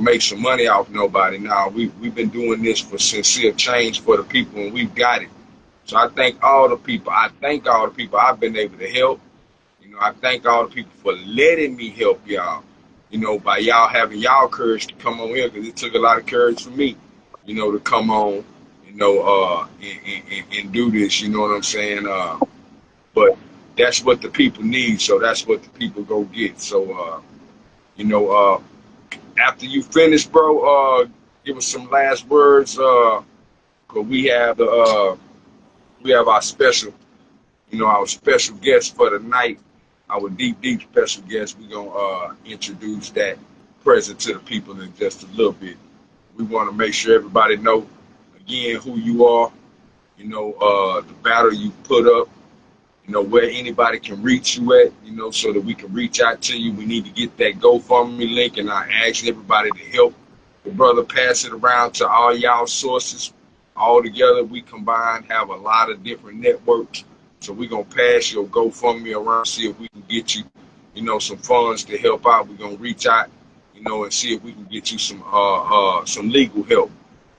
make some money off nobody. Now we've been doing this for sincere change for the people, and we've got it. So I thank all the people. I've been able to help. I thank all the people for letting me help y'all. By y'all having y'all courage to come on here, because it took a lot of courage for me, to come on, and do this. You know what I'm saying? But that's what the people need. So that's what the people go get. So, After you finish, bro, give us some last words. Cause we have our special, our special guest for the night, our deep special guest. We're gonna introduce that present to the people in just a little bit. We want to make sure everybody know again who you are, the battle you put up, where anybody can reach you at, so that we can reach out to you. We need to get that GoFundMe link, and I ask everybody to help the brother pass it around to all y'all sources. All together, we combined have a lot of different networks. So we're going to pass your GoFundMe around, see if we can get you, some funds to help out. We're going to reach out, and see if we can get you some legal help.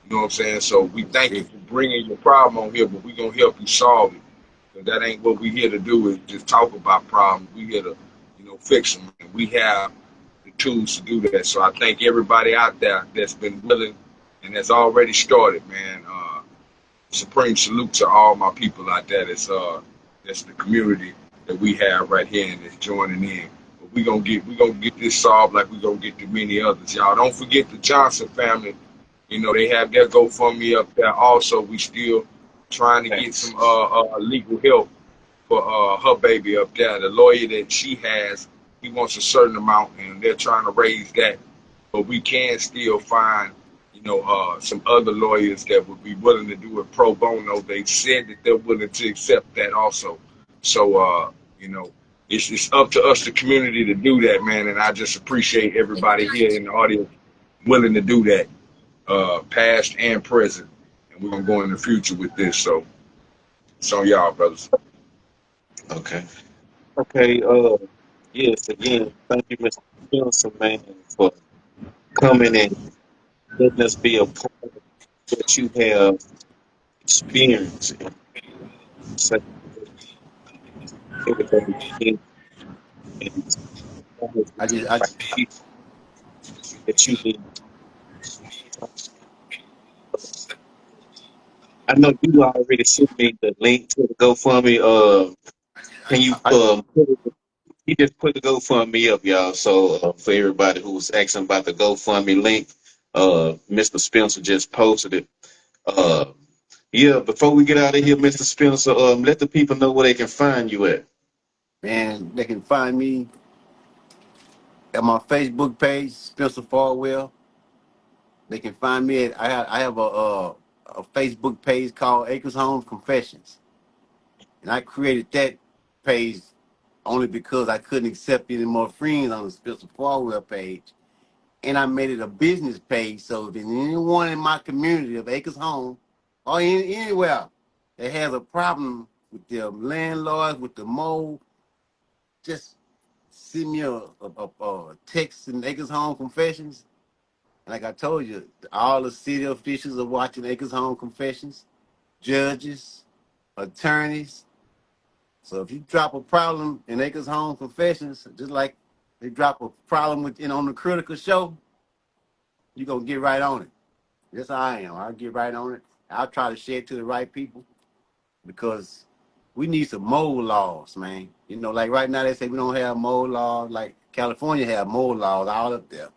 You know what I'm saying? So we thank you for bringing your problem on here, but we're going to help you solve it. That ain't what we here to do, is just talk about problems. We here to, fix them. And we have the tools to do that. So I thank everybody out there that's been willing and has already started, man. Supreme salute to all my people out there. That's the community that we have right here and that's joining in. But we gonna get this solved like we gonna get to many others. Y'all don't forget the Johnson family. They have their GoFundMe up there. Also, we still trying to get some legal help for her baby up there. The lawyer that she has, he wants a certain amount, and they're trying to raise that. But we can still find, some other lawyers that would be willing to do it pro bono. They said that they're willing to accept that also. So, it's up to us, the community, to do that, man. And I just appreciate everybody here in the audience willing to do that, past and present. And we're gonna go in the future with this. So it's on y'all, brothers. Okay. Okay. Yes. Again, thank you, Mr. Johnson, man, for coming and letting us be a part of what you have experienced and say everything in and always I to just, the I, right people that you need. I know you already sent me the link to the GoFundMe. Can you I he just put the GoFundMe up, y'all. So for everybody who's asking about the GoFundMe link, Mr. Spencer just posted it. Uh, yeah, before we get out of here, Mr. Spencer, let the people know where they can find you at. man, they can find me at my Facebook page, Spencer Farwell. They can find me at I have a Facebook page called Acres Home Confessions, and I created that page only because I couldn't accept any more friends on the Spencer Farwell page, and I made it a business page. So if anyone in my community of Acres Home or anywhere that has a problem with their landlords with the mold, just send me a text in Acres Home Confessions. Like I told you, all the city officials are watching Acres Home Confessions, judges, attorneys. So if you drop a problem in Acres Home Confessions, just like they drop a problem on the Critical Show, you're gonna get right on it. That's how I am. I'll get right on it. I'll try to share it to the right people because we need some mold laws, man. Like right now they say we don't have mold laws. Like California have mold laws all up there.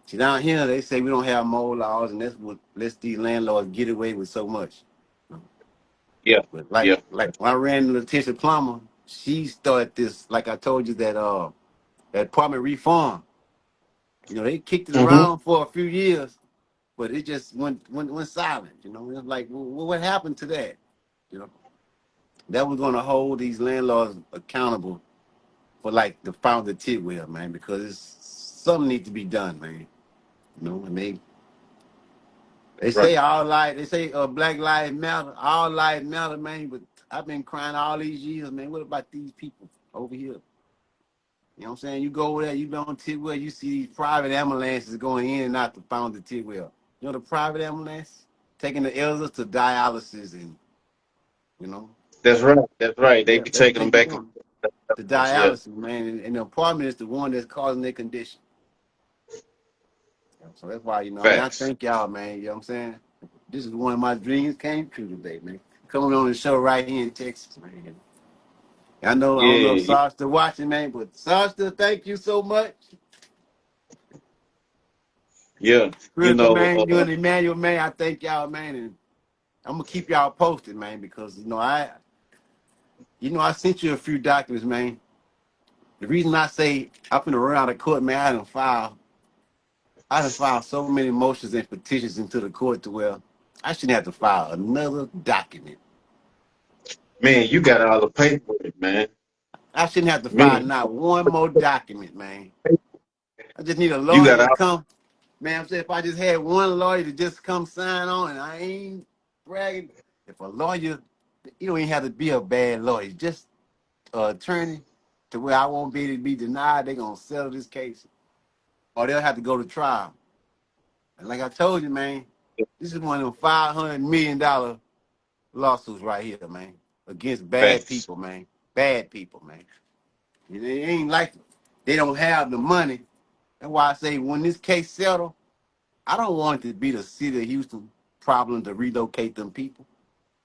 See, down here they say we don't have mold laws, and that's what lets these landlords get away with so much. Yeah, But like yeah. like when I ran into Letitia Plummer, she started this, like I told you, that apartment reform. They kicked it Mm-hmm. around for a few years, but it just went silent. It's like, well, what happened to that? You know, that was going to hold these landlords accountable for like the founder Tidwell, man, because something needs to be done, man. And they Right. say they say Black Lives Matter, all lives matter, man. But I've been crying all these years, man. What about these people over here? You know what I'm saying? You go over there, you be on Tidwell, you see these private ambulances going in and out the founder Tidwell. The private ambulance taking the elders to dialysis and you know, That's right. That's right. They yeah, be that's what taking they them be back and doing. The forth. Yeah. dialysis, man, and the apartment is the one that's causing their condition. So that's why, and I Facts. thank y'all, man. You know what I'm saying? This is one of my dreams came true today, man. Coming on the show right here in Texas, man. I don't know if Yeah. Sarge still watching, man, but Sarge still thank you so much. Yeah, you Critical, know, man, you and Emmanuel, man, I thank y'all, man, and I'm gonna keep y'all posted, man, because I sent you a few documents, man. The reason I say I'm finna run out of court, man, I done filed so many motions and petitions into the court to where I shouldn't have to file another document. man, you got all the paperwork, man. I shouldn't have to file Man, not one more document, man. I just need a you lawyer got to all. come. Man, I'm saying if I just had one lawyer to just come sign on, and I ain't bragging. If a lawyer, you don't even have to be a bad lawyer, just an attorney to where I won't be able to be denied, they're gonna settle this case. Or they'll have to go to trial. And like I told you, man, this is one of them $500 million lawsuits right here, man, against bad Facts. people, man. Bad people, man. It ain't like they don't have the money. That's why I say when this case settle, I don't want it to be the city of Houston problem to relocate them people.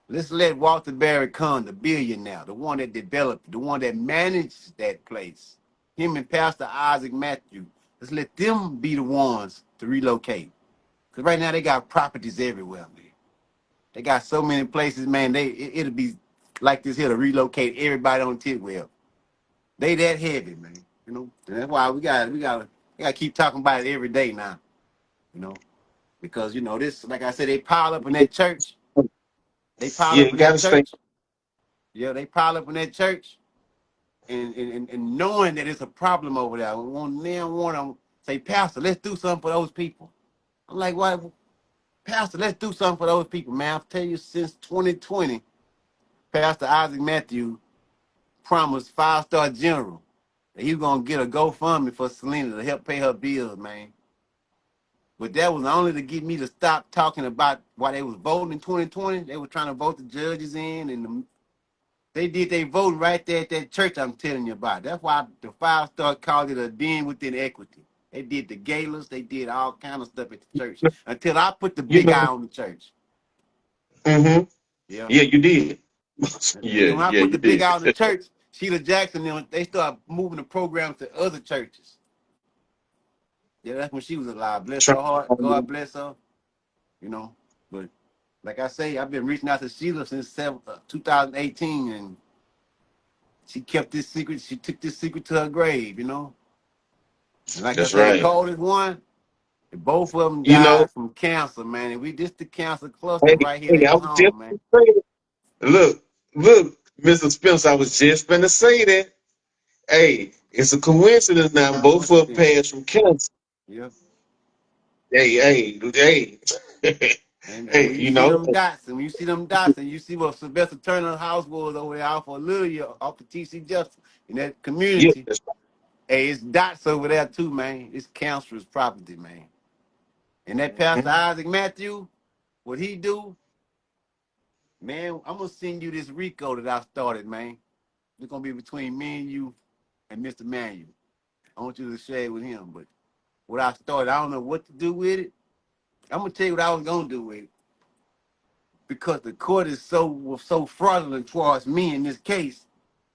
Let's let Walter Barry Kahn, the billionaire, the one that developed, the one that managed that place, him and Pastor Isaac Matthew, let's let them be the ones to relocate. Because right now they got properties everywhere, man. They got so many places, man. It'll be like this here to relocate everybody on Tidwell. They that heavy, man. You know, and that's why we gotta keep talking about it every day now. You know, because this, like I said, they pile up in that church. They pile Yeah, up you in got that to stay. church. Yeah, they pile up in that church, and knowing that it's a problem over there. One them say, Pastor, let's do something for those people. I'm like, why, Pastor? Let's do something for those people, man. I'll tell you, since 2020, Pastor Isaac Matthew promised 5-star general that he was gonna get a GoFundMe for Selena to help pay her bills, man. But that was only to get me to stop talking about why they was voting in 2020. They were trying to vote the judges in, and they did their voting right there at that church I'm telling you about. That's why the 5-star called it a den within equity. They did the galas, they did all kind of stuff at the church until I put the You big know. eye on the church. Mm-hmm. Yeah. Yeah, you did. And Yeah, then when I yeah, put you the big did. eye on the church, Sheila Jackson, they started moving the programs to other churches. Yeah, that's when she was alive. Bless her heart. God bless her. You know, but like I say, I've been reaching out to Sheila since 2018, and she kept this secret. She took this secret to her grave. And like I That's say, the right. coldest one, and both of them You know, died from cancer, man. And we just the cancer cluster hey, right here hey, at I the was just home, man. gonna say that. Look, Mr. Spence, I was just gonna say that. Hey, it's a coincidence now. Both of them Coincidence. passed from cancer. Yeah. Hey. And Hey, when you you see know. them dots, and you see what Sylvester Turner's house was over there off of Lilia, off of TC Justice in that Yeah, community, that's hey, it's dots over there too, man. It's cancerous property, man. And that right. Pastor Mhm. Isaac Matthew, what he do, man, I'm gonna send you this RICO that I started, man. It's gonna be between me and you and Mr. Manuel. I want you to share it with him. But what I started, I don't know what to do with it. I'm gonna tell you what I was gonna do with it. Because the court is so fraudulent towards me in this case,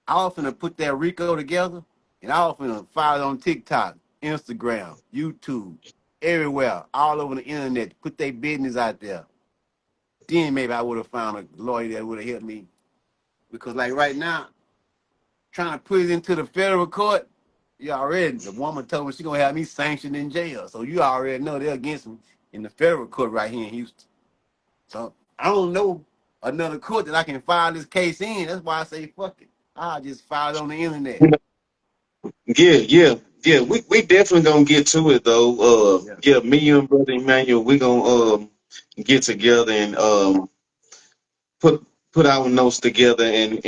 I often put that RICO together and I often file it on TikTok, Instagram, YouTube, everywhere, all over the internet, put their business out there. Then maybe I would have found a lawyer that would have helped me. Because like right now, trying to put it into the federal court, the woman told me she's gonna have me sanctioned in jail. So you already know they're against me in the federal court right here in Houston. So I don't know another court that I can file this case in. That's why I say fuck it. I'll just file it on the internet. Yeah. We definitely gonna get to it though. Yeah. Yeah, me and brother Emmanuel, we gonna get together and put put our notes together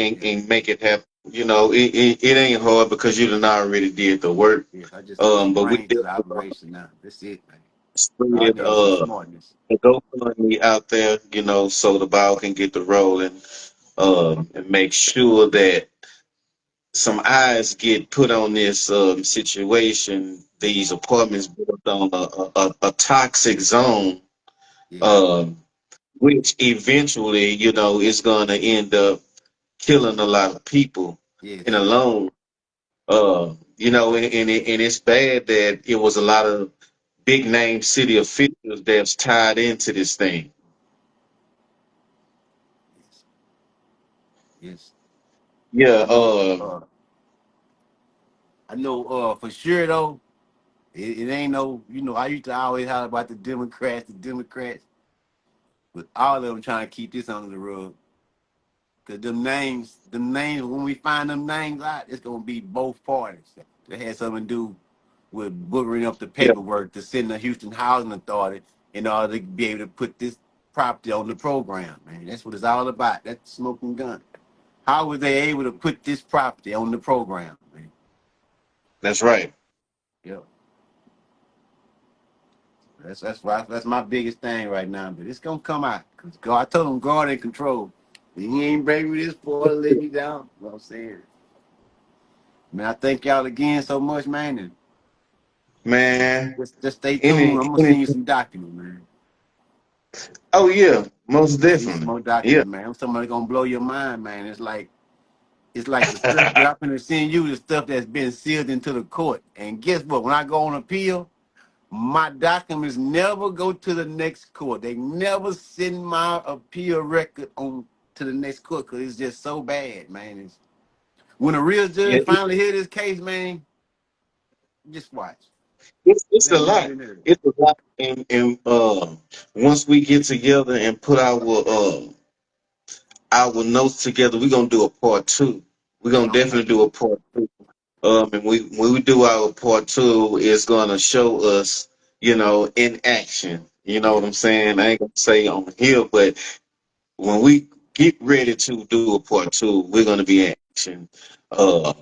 Yeah. and make it happen. You know, it ain't hard because you done already did the work. Yes. I just put some But we brain to the definitely gonna operation now. That's it, man. All I spread need is some smartness. the GoFundMe out there, so the ball can get the rolling, and make sure that some eyes get put on this situation. These apartments built on a toxic zone, Yes. um, which eventually, is going to end up killing a lot of people in Yes. the long. And it's bad that it was a lot of big name city officials that's tied into this thing. Yes. Yes. Yeah, I know. I know. For sure though, it ain't no. You know, I used to always holler about the Democrats, but all of them trying to keep this under the rug. Cause them names, when we find them names out, it's gonna be both parties. That had something to do with bookering up the yeah, paperwork to send the Houston Housing Authority in order to be able to put this property on the program, man. That's what it's all about. That's smoking gun. How were they able to put this property on the program, man? that's right. Yeah. That's my biggest thing right now. But it's gonna come out. Cause God, I told him God in control. He ain't bring me this far to let me down. You know what I'm saying? Man, I thank y'all again so much, man. And Man, just stay tuned. any, I'm gonna any send you some documents, man. oh yeah, most I'm gonna send you some definitely. more Yeah. documents, man. I'm somebody gonna blow your mind, man. It's like the stuff that I'm gonna send you, the stuff that's been sealed into the court. And guess what? When I go on appeal, my documents never go to the next court. They never send my appeal record on to the next court because it's just so bad, man. When a real Yeah, judge finally hear this case, man, just watch. it's They a ain't never lot. been heard. It's a lot. And once we get together and put our notes together, we're gonna do a part two. We're gonna Okay. definitely do a part two. And when we do our part two, it's gonna show us, in action. You know what Yeah. I'm saying? I ain't gonna say on here, but when we get ready to do a part two, we're gonna be in action. Uh,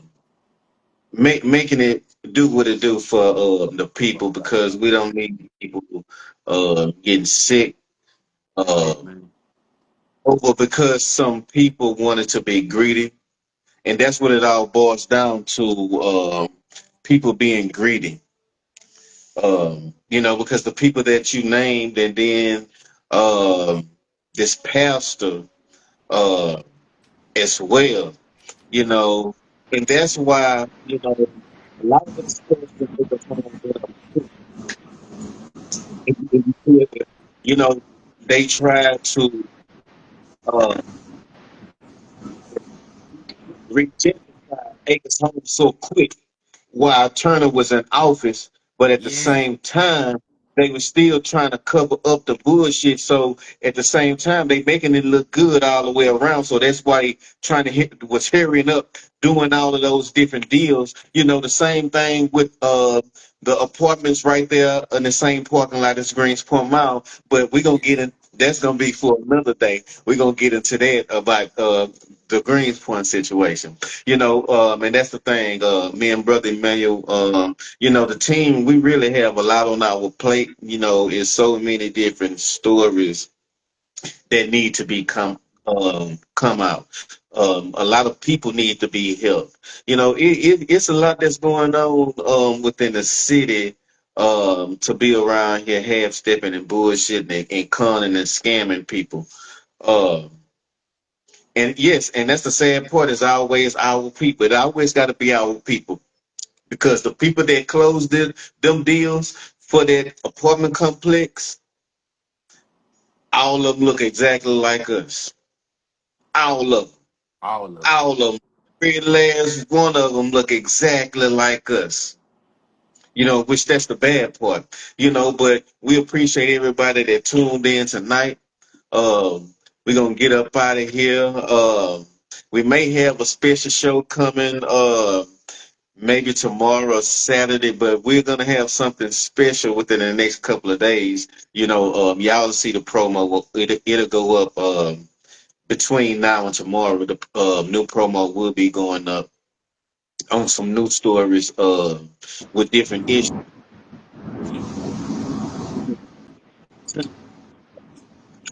making it do what it do for the people because we don't need people getting sick uh, Right, man. over because some people wanted to be greedy, and that's what it all boils down to. People being greedy, because the people that you named, and then um this pastor uh, as well, you know, and that's why a lot of the stuff that they were trying to do, you know, they tried to uh, regentrify Acres Home so quick while Turner was in office, but at the Yeah. same time, they were still trying to cover up the bullshit. So at the same time, they making it look good all the way around. So that's why he trying to was hurrying up, doing all of those different deals. The same thing with the apartments right there in the same parking lot as Greenspoint Mall. But we're gonna get in. That's gonna be for another day. We're gonna get into that about the Greenspoint situation. And that's the thing. Me and Brother Emmanuel, the team, we really have a lot on our plate. It's so many different stories that need to come out. A lot of people need to be helped. It's a lot that's going on within the city to be around here half stepping and bullshitting and conning and scamming people. Um, and yes, and that's the sad part is always our people. It always got to be our people because the people that closed them deals for that apartment complex, all of them look exactly like us. All of them. All of them. All of them. Every last one of them look exactly like us. Which that's the bad part. But we appreciate everybody that tuned in tonight. We're gonna get up out of here. We may have a special show coming. Maybe tomorrow or Saturday, but we're gonna have something special within the next couple of days. Y'all will see the promo. It'll go up between now and tomorrow. The new promo will be going up on some new stories with different issues.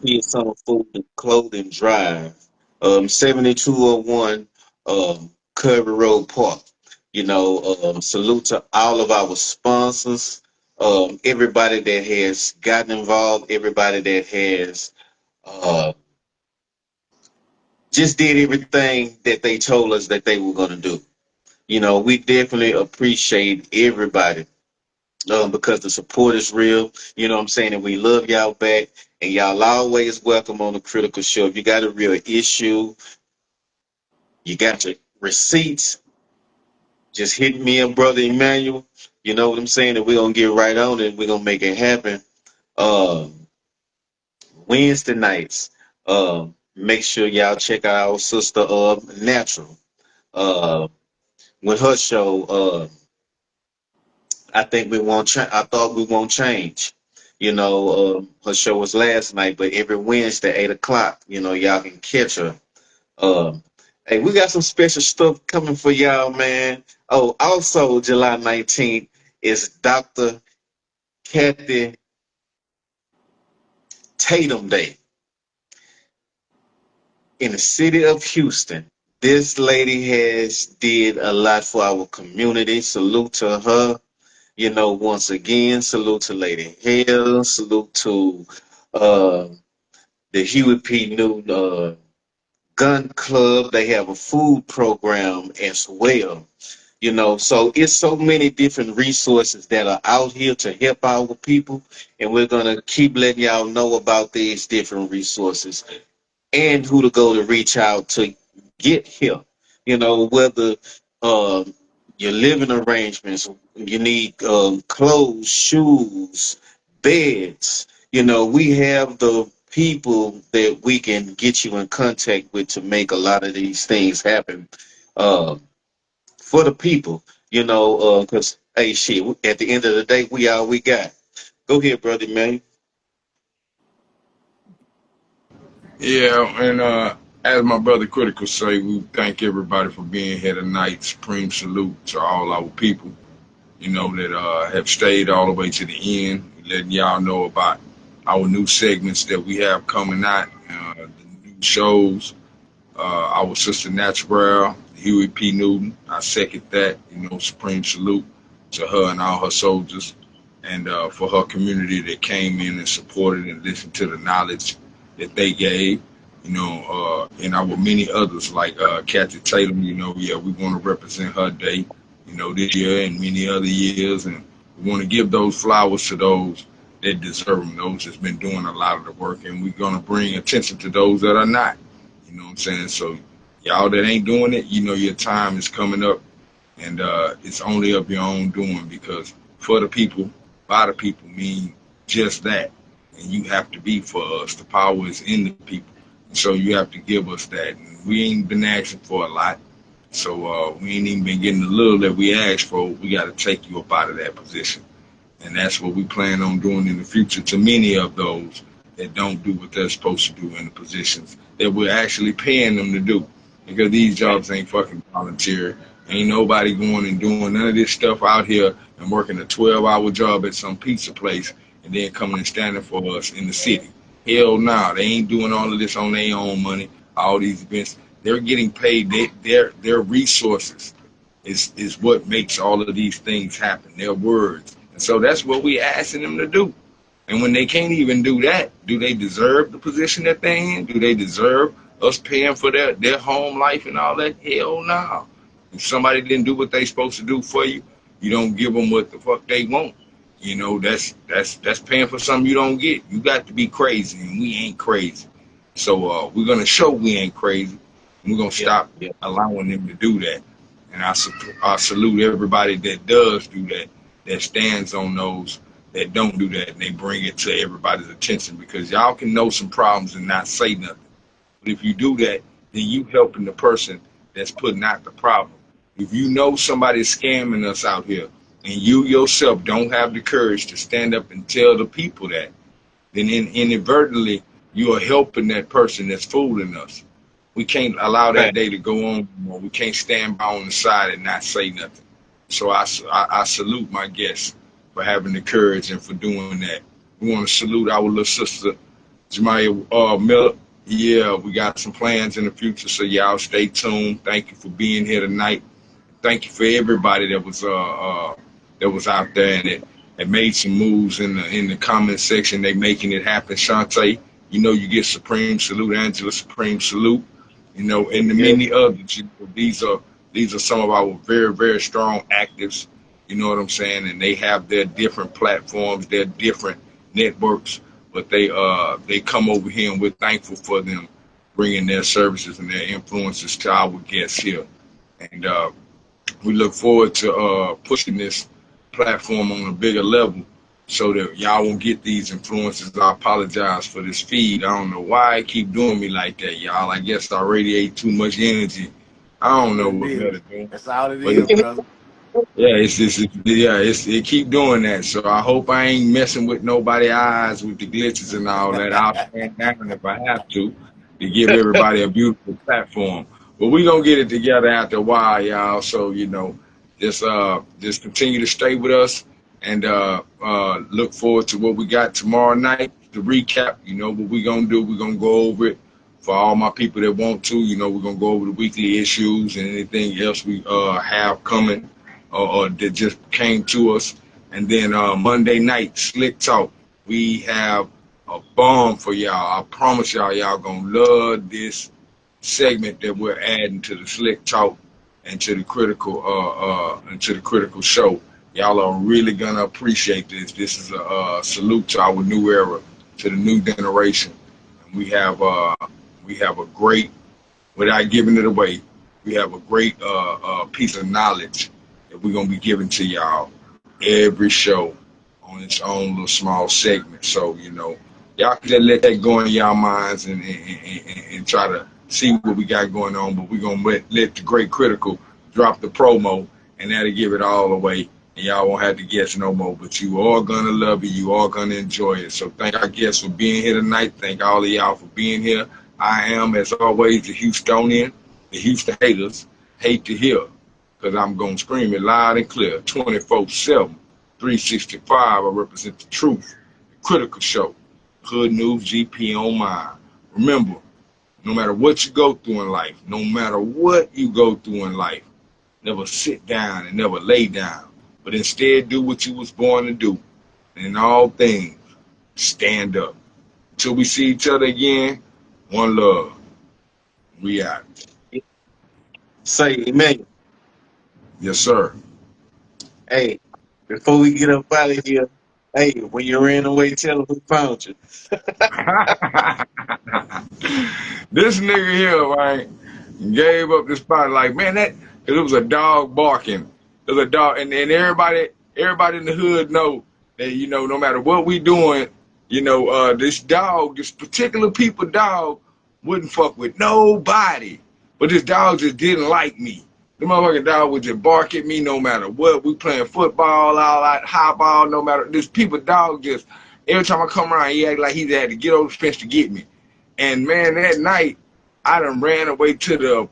Kids Summer Food and Clothing Drive, 7201 Curry Road Park. Salute to all of our sponsors, everybody that has gotten involved, everybody that has uh, just did everything that they told us that they were going to do. We definitely appreciate everybody. because the support is real. You know what I'm saying? And we love y'all back. And y'all always welcome on the Critical Show. If you got a real issue, you got your receipts, just hit me and Brother Emmanuel. You know what I'm saying? And we're going to get right on it. We're going to make it happen. Wednesday nights, make sure y'all check out our sister Natural. Uh, with her show, I think we won't. I thought we won't change. You know, her show was last night, but every Wednesday 8 o'clock. You know, y'all can catch her. Um, hey, we got some special stuff coming for y'all, man. Oh, also July 19th is Dr. Kathy Tatum Day in the city of Houston. This lady has did a lot for our community. Salute to her. You know, once again, salute to Lady Hale. Salute to uh, the Huey P. Newton Gun Club. They have a food program as well. You know, so it's so many different resources that are out here to help our people, and we're gonna keep letting y'all know about these different resources and who to go to reach out to get help. You know, whether um, your living arrangements, you need clothes, shoes, beds. You know, we have the people that we can get you in contact with to make a lot of these things happen uh, for the people. You know, because hey, shit, at the end of the day, we all we got. Go ahead, brother, man. Yeah, and as my brother Critical say, we thank everybody for being here tonight. Supreme salute to all our people, that have stayed all the way to the end, letting y'all know about our new segments that we have coming out, the new shows. Our sister Natural, Huey P. Newton, I second that. Supreme salute to her and all her soldiers, and for her community that came in and supported and listened to the knowledge that they gave. And our many others like Kathy Tatum. Yeah, we want to represent her day. This year and many other years, and we want to give those flowers to those that deserve them. Those that's been doing a lot of the work, and we're gonna bring attention to those that are not. You know what I'm saying? So y'all that ain't doing it, your time is coming up, and it's only of your own doing, because for the people, by the people mean just that. And you have to be for us. The power is in the people. And so you have to give us that. And we ain't been asking for a lot. So we ain't even been getting the little that we asked for. We got to take you up out of that position. And that's what we plan on doing in the future to many of those that don't do what they're supposed to do in the positions that we're actually paying them to do. Because these jobs ain't fucking volunteer. Ain't nobody going and doing none of this stuff out here and working a 12-hour job at some pizza place and then coming and standing for us in the city. Hell no, nah, they ain't doing all of this on their own money. All these events, they're getting paid. Their resources is what makes all of these things happen. Their words. And so that's what we asking them to do. And when they can't even do that, do they deserve the position that they're in? Do they deserve us paying for their home life and all that? Hell no. If somebody didn't do what they supposed to do for you, you don't give them what the fuck they want. That's paying for something you don't get. You got to be crazy, and we ain't crazy. So we're gonna show we ain't crazy. And we're gonna Yeah, stop yeah. allowing them to do that. And I salute everybody that does do that, that stands on those that don't do that, and they bring it to everybody's attention, because y'all can know some problems and not say nothing. But if you do that, then you helping the person that's putting out the problem. If you know somebody's scamming us out here, and you yourself don't have the courage to stand up and tell the people that, then inadvertently you are helping that person that's fooling us. We can't allow that Right. day to go on anymore. We can't stand by on the side and not say nothing. So I salute my guests for having the courage and for doing that. We want to salute our little sister, Jemiah Miller. Yeah, we got some plans in the future, so y'all stay tuned. Thank you for being here tonight. Thank you for everybody that was out there and that made some moves in the comment section. They making it happen. Shantae, you get supreme salute. Angela, supreme salute. And the Yeah. many others. These are some of our very, very strong actives. You know what I'm saying? And they have their different platforms, their different networks, but they come over here, and we're thankful for them bringing their services and their influences to our guests here. And we look forward to pushing this platform on a bigger level so that y'all won't get these influences. I apologize for this feed. I don't know why it keep doing me like that, y'all. I guess I radiate too much energy. I don't know What it what better is. do. That's all it But is, brother. yeah, it keep doing that. So I hope I ain't messing with nobody eyes with the glitches and all that. I'll stand down if I have to give everybody a beautiful platform. But we gonna get it together after a while, y'all. So just continue to stay with us and look forward to what we got tomorrow night. To recap, what we gonna do. We're gonna go over it for all my people that want to. We're gonna go over the weekly issues and anything else we have coming or that just came to us. And then Monday night, Slick Talk. We have a bomb for y'all. I promise y'all gonna love this segment that we're adding to the Slick Talk and to the critical show. Y'all are really gonna appreciate this. This is a salute to our new era, to the new generation. And we have a great, without giving it away, we have a great piece of knowledge that we're gonna be giving to y'all every show on its own little small segment. So y'all can just let that go in y'all minds and try to see what we got going on. But we're gonna let the great critical drop the promo, and that'll give it all away. And y'all won't have to guess no more. But you all gonna love it. You all gonna enjoy it. So thank our guests for being here tonight. Thank all of y'all for being here. I am, as always, the Houstonian. The Houston haters hate to hear, because I'm going to scream it loud and clear. 24/7, 365, I represent the truth. The critical show. Hood News GP on mine. Remember, no matter what you go through in life, never sit down and never lay down, but instead do what you was born to do. And in all things, stand up. Until we see each other again, one love. We out. Say amen. Yes, sir. Hey, before we get up out of here, hey, when you ran away, tell them who found you. This nigga here, man, gave up the spot. Like, man, cause it was a dog barking. It was a dog, and everybody in the hood know that, no matter what we doing, this particular people dog wouldn't fuck with nobody. But this dog just didn't like me. The motherfucking dog would just bark at me no matter what. We playing football, all that, high ball, no matter. This people dog just, every time I come around, he act like he had to get over the fence to get me. And man, that night, I done ran away to the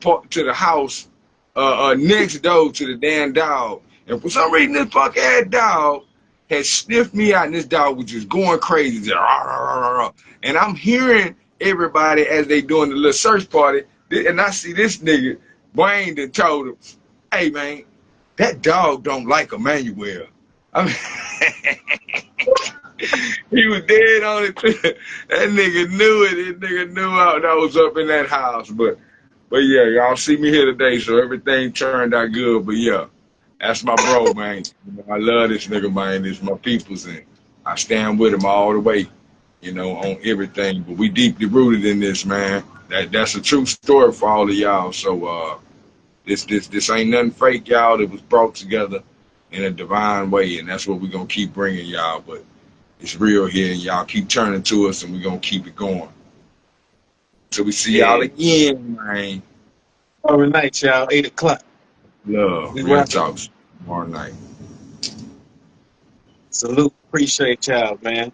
house next door to the damn dog. And for some reason, this fuck ass dog had sniffed me out, and this dog was just going crazy. Just, rah, rah, rah, rah. And I'm hearing everybody as they doing the little search party, and I see this nigga, Wayne, that told him, hey, man, that dog don't like Emmanuel. I mean, he was dead on it too. That nigga knew it. That nigga knew I was up in that house. But yeah, y'all see me here today, so everything turned out good. But yeah, that's my bro, man. I love this nigga, man. It's my peoples, and I stand with him all the way, on everything. But we deeply rooted in this, man. That's a true story for all of y'all. So this ain't nothing fake, y'all. It was brought together in a divine way, and that's what we're gonna keep bringing y'all. But it's real here, and y'all keep turning to us, and we're gonna keep it going. So we see y'all again, man. Tomorrow night, y'all, 8 o'clock. Love, real talks tomorrow night. Salute. Appreciate y'all, man.